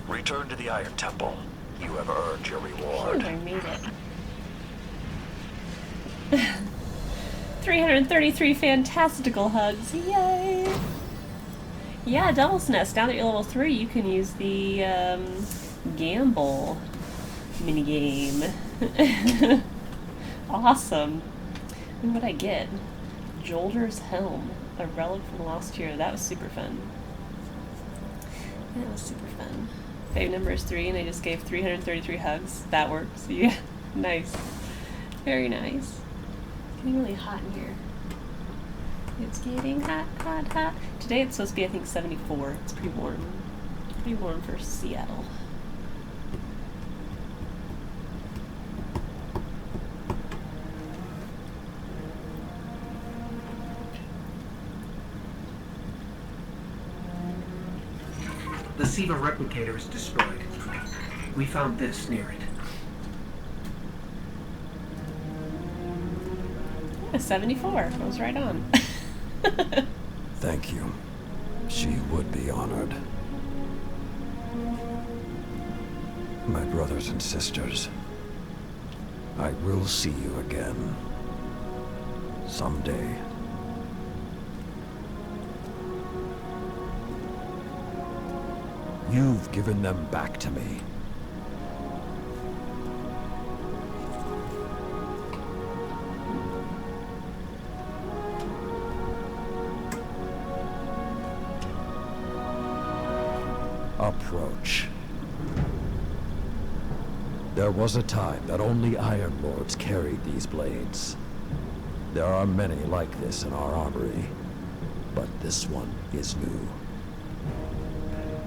Return to the Iron Temple. You have earned your reward. I made it. 333 fantastical hugs. Yay! Yeah, Devil's Nest. Now that you're level 3, you can use the gamble minigame. Awesome. And what'd I get? Jolder's Helm, a relic from Lost Hero. That was super fun. That was super fun. Fave number is 3, and I just gave 333 hugs. That works. Yeah, nice. Very nice. It's getting really hot in here. It's getting hot, hot, hot. Today it's supposed to be, I think, 74. It's pretty warm. Pretty warm for Seattle. The Siva replicator is destroyed. We found this near it. A 74. I was right on. Thank you. She would be honored. My brothers and sisters, I will see you again. Someday. You've given them back to me. Approach. There was a time that only Iron Lords carried these blades. There are many like this in our armory, but this one is new.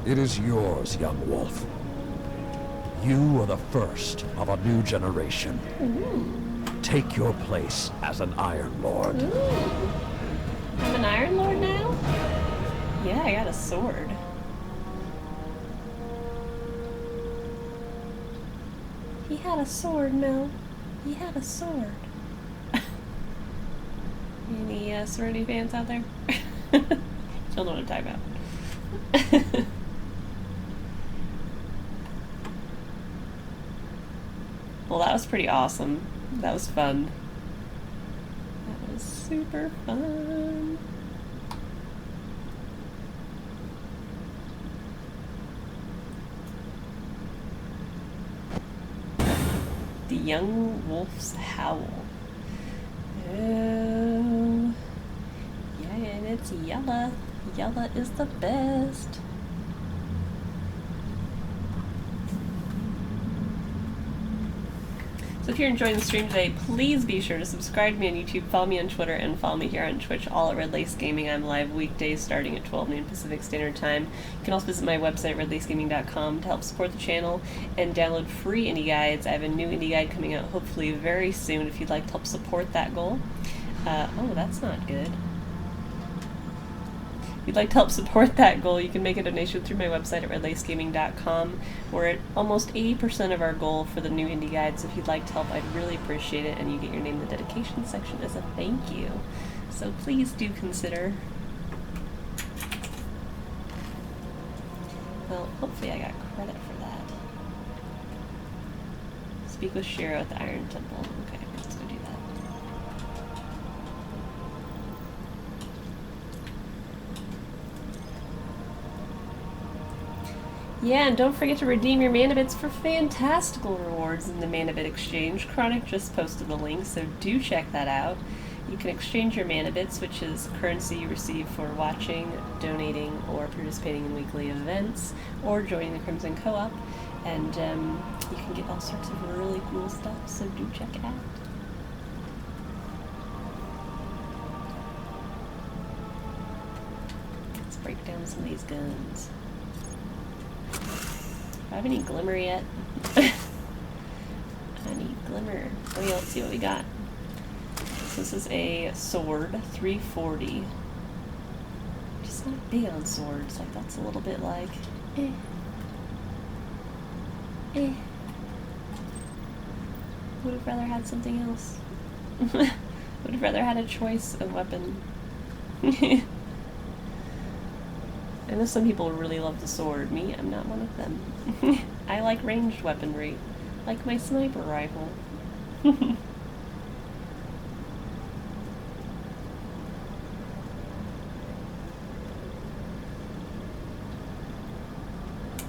It is yours, young wolf. You are the first of a new generation. Take your place as an Iron Lord. Ooh. I'm an Iron Lord now? Yeah, I got a sword. He had a sword, Mel. He had a sword. Any sorority fans out there? You'll know what I'm talking about. Well, that was pretty awesome. That was fun. That was super fun. The Young Wolf's Howl. Oh, yeah, and it's Yella. Yella is the best. So if you're enjoying the stream today, please be sure to subscribe to me on YouTube, follow me on Twitter, and follow me here on Twitch, all at Red Lace Gaming. I'm live weekdays starting at 12 noon Pacific Standard Time. You can also visit my website, redlacegaming.com, to help support the channel and download free indie guides. I have a new indie guide coming out hopefully very soon if you'd like to help support that goal. Oh, that's not good. If you'd like to help support that goal, you can make a donation through my website at redlacegaming.com. We're at almost 80% of our goal for the new indie guide, so if you'd like to help, I'd really appreciate it, and you get your name in the dedication section as a thank you. So please do consider. Well, hopefully I got credit for that. Speak with Shiro at the Iron Temple. Okay, let's go do that. Yeah, and don't forget to redeem your mana bits for fantastical rewards in the mana bit exchange. Chronic just posted the link, so do check that out. You can exchange your mana bits, which is currency you receive for watching, donating, or participating in weekly events, or joining the Crimson Co-op, and you can get all sorts of really cool stuff, so do check it out. Let's break down some of these guns. Do I have any glimmer yet? I need glimmer. Oh yeah, let's see what we got. So this is a sword, 340. Just not big on swords. Like, that's a little bit like, eh. Would have rather had something else. Would have rather had a choice of weapon. I know some people really love the sword. Me, I'm not one of them. I like ranged weaponry, like my sniper rifle.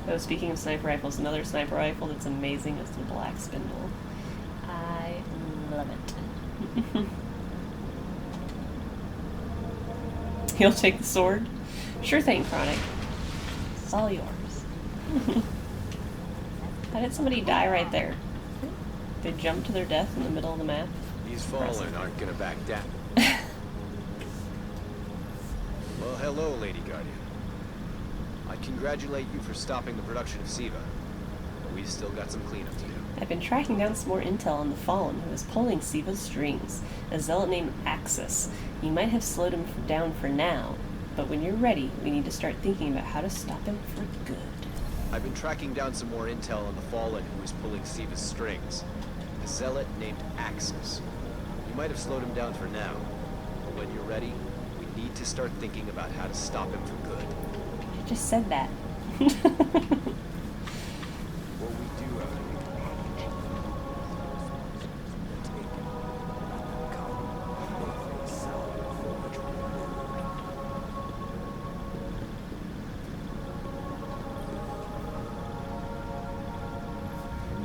Oh, speaking of sniper rifles, another sniper rifle that's amazing is the Black Spindle. I love it. You'll take the sword? Sure thing, Chronic. It's all yours. How did somebody die right there? They jumped to their death in the middle of the map? These fallen aren't gonna back down. Well, hello, Lady Guardian. I congratulate you for stopping the production of Siva, but we've still got some cleanup to do. I've been tracking down some more intel on the Fallen, who is pulling Siva's strings. A zealot named Axis. You might have slowed him down for now, but when you're ready, we need to start thinking about how to stop him for good. I've been tracking down some more intel on the Fallen who is pulling Siva's strings. A zealot named Axis. You might have slowed him down for now, but when you're ready, we need to start thinking about how to stop him for good. I just said that. What we do have to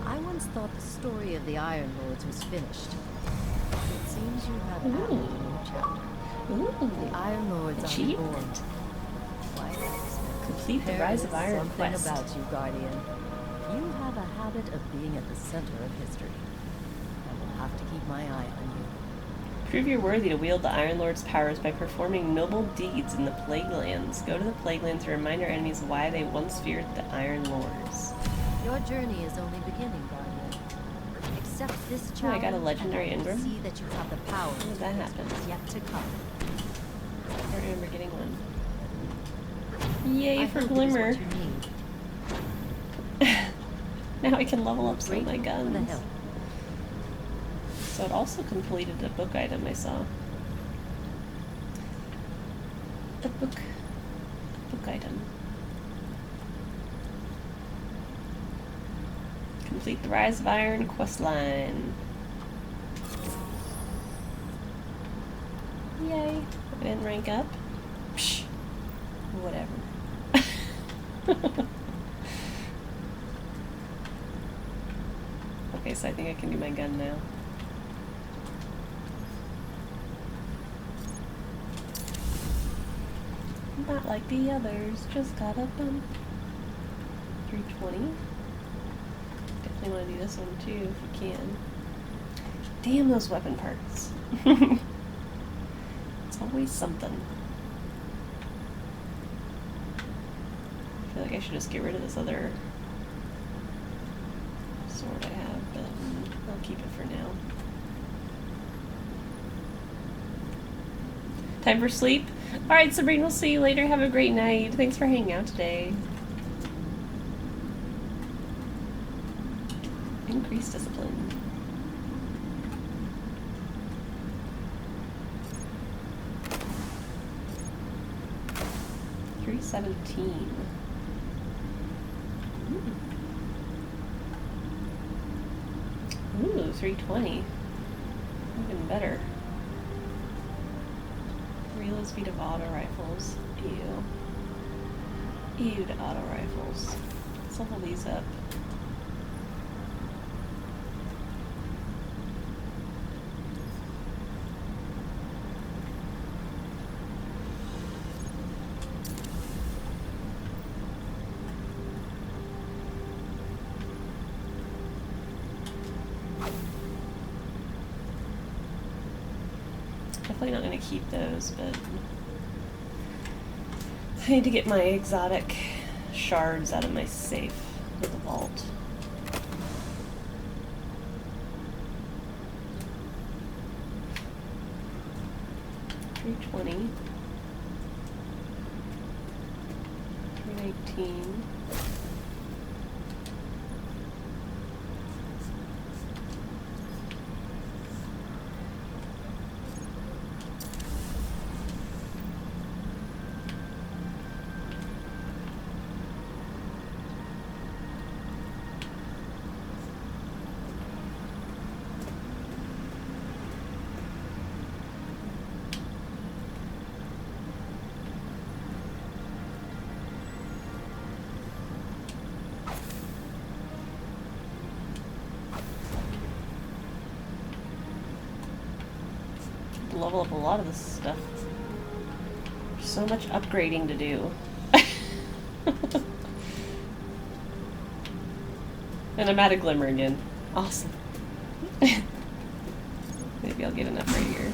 I once thought the story of the Iron Lords was finished. It seems you have added a new chapter. The Iron Lords are reborn. Quite unexpected. Complete the There Rise is of Iron something quest. about you, Guardian. You have a habit of being at the center of history. I will have to keep my eye on you. Prove you're worthy to wield the Iron Lord's powers by performing noble deeds in the Plague Lands. Go to the Plague Lands to remind our enemies why they once feared the Iron Lords. Your journey is only beginning, Guardian. Accept this Oh, I challenge. got a legendary and Ingram. see that you have the power When did that happen? yet to come. I don't remember getting one. Yay I for hope it is Glimmer. what you need. Now I can level up some of my Grateful for the guns. help. So it also completed a book item I saw. A book item. Complete the Rise of Iron questline. Yay. I didn't rank up. Psh. Whatever. Okay, so I think I can do my gun now. Not like the others, just got a bump. 320. Definitely want to do this one too, if we can. Damn those weapon parts. It's always something. I feel like I should just get rid of this other sword I have, but I'll keep it for now. Time for sleep? Alright, Sabrina, we'll see you later. Have a great night. Thanks for hanging out today. Increased discipline. $317. Ooh, 320. Even better. Reload speed of auto rifles. Ew. Ew to auto rifles. Let's level these up. Definitely not going to keep those, but I need to get my exotic shards out of my safe with the vault. $320. $319. Level up a lot of this stuff. There's so much upgrading to do. And I'm out of Glimmer again. Awesome. Maybe I'll get enough right here.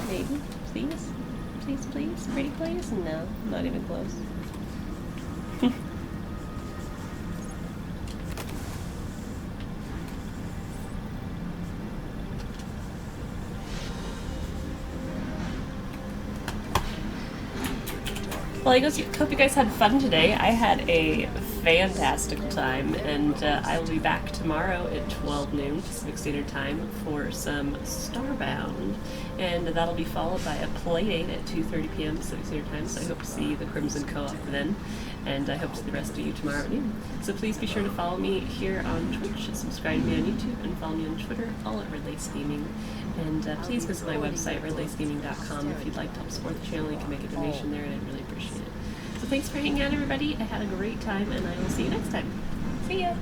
Maybe. Please? Please, please? Pretty please? No, not even close. Well, I hope you guys had fun today. I had a fantastic time, and I will be back tomorrow at 12 noon Pacific Standard Time for some Starbound, and that'll be followed by a playdate at 2:30 p.m. Pacific Standard Time, so I hope to see the Crimson Co-op then, and I hope to see the rest of you tomorrow at noon. So please be sure to follow me here on Twitch, subscribe to me on YouTube, and follow me on Twitter, all at Redlace Gaming. And please visit my website, redlacegaming.com, if you'd like to help support the channel. You can make a donation there, and I'd really appreciate it. So thanks for hanging out, everybody. I had a great time, and I will see you next time. See ya!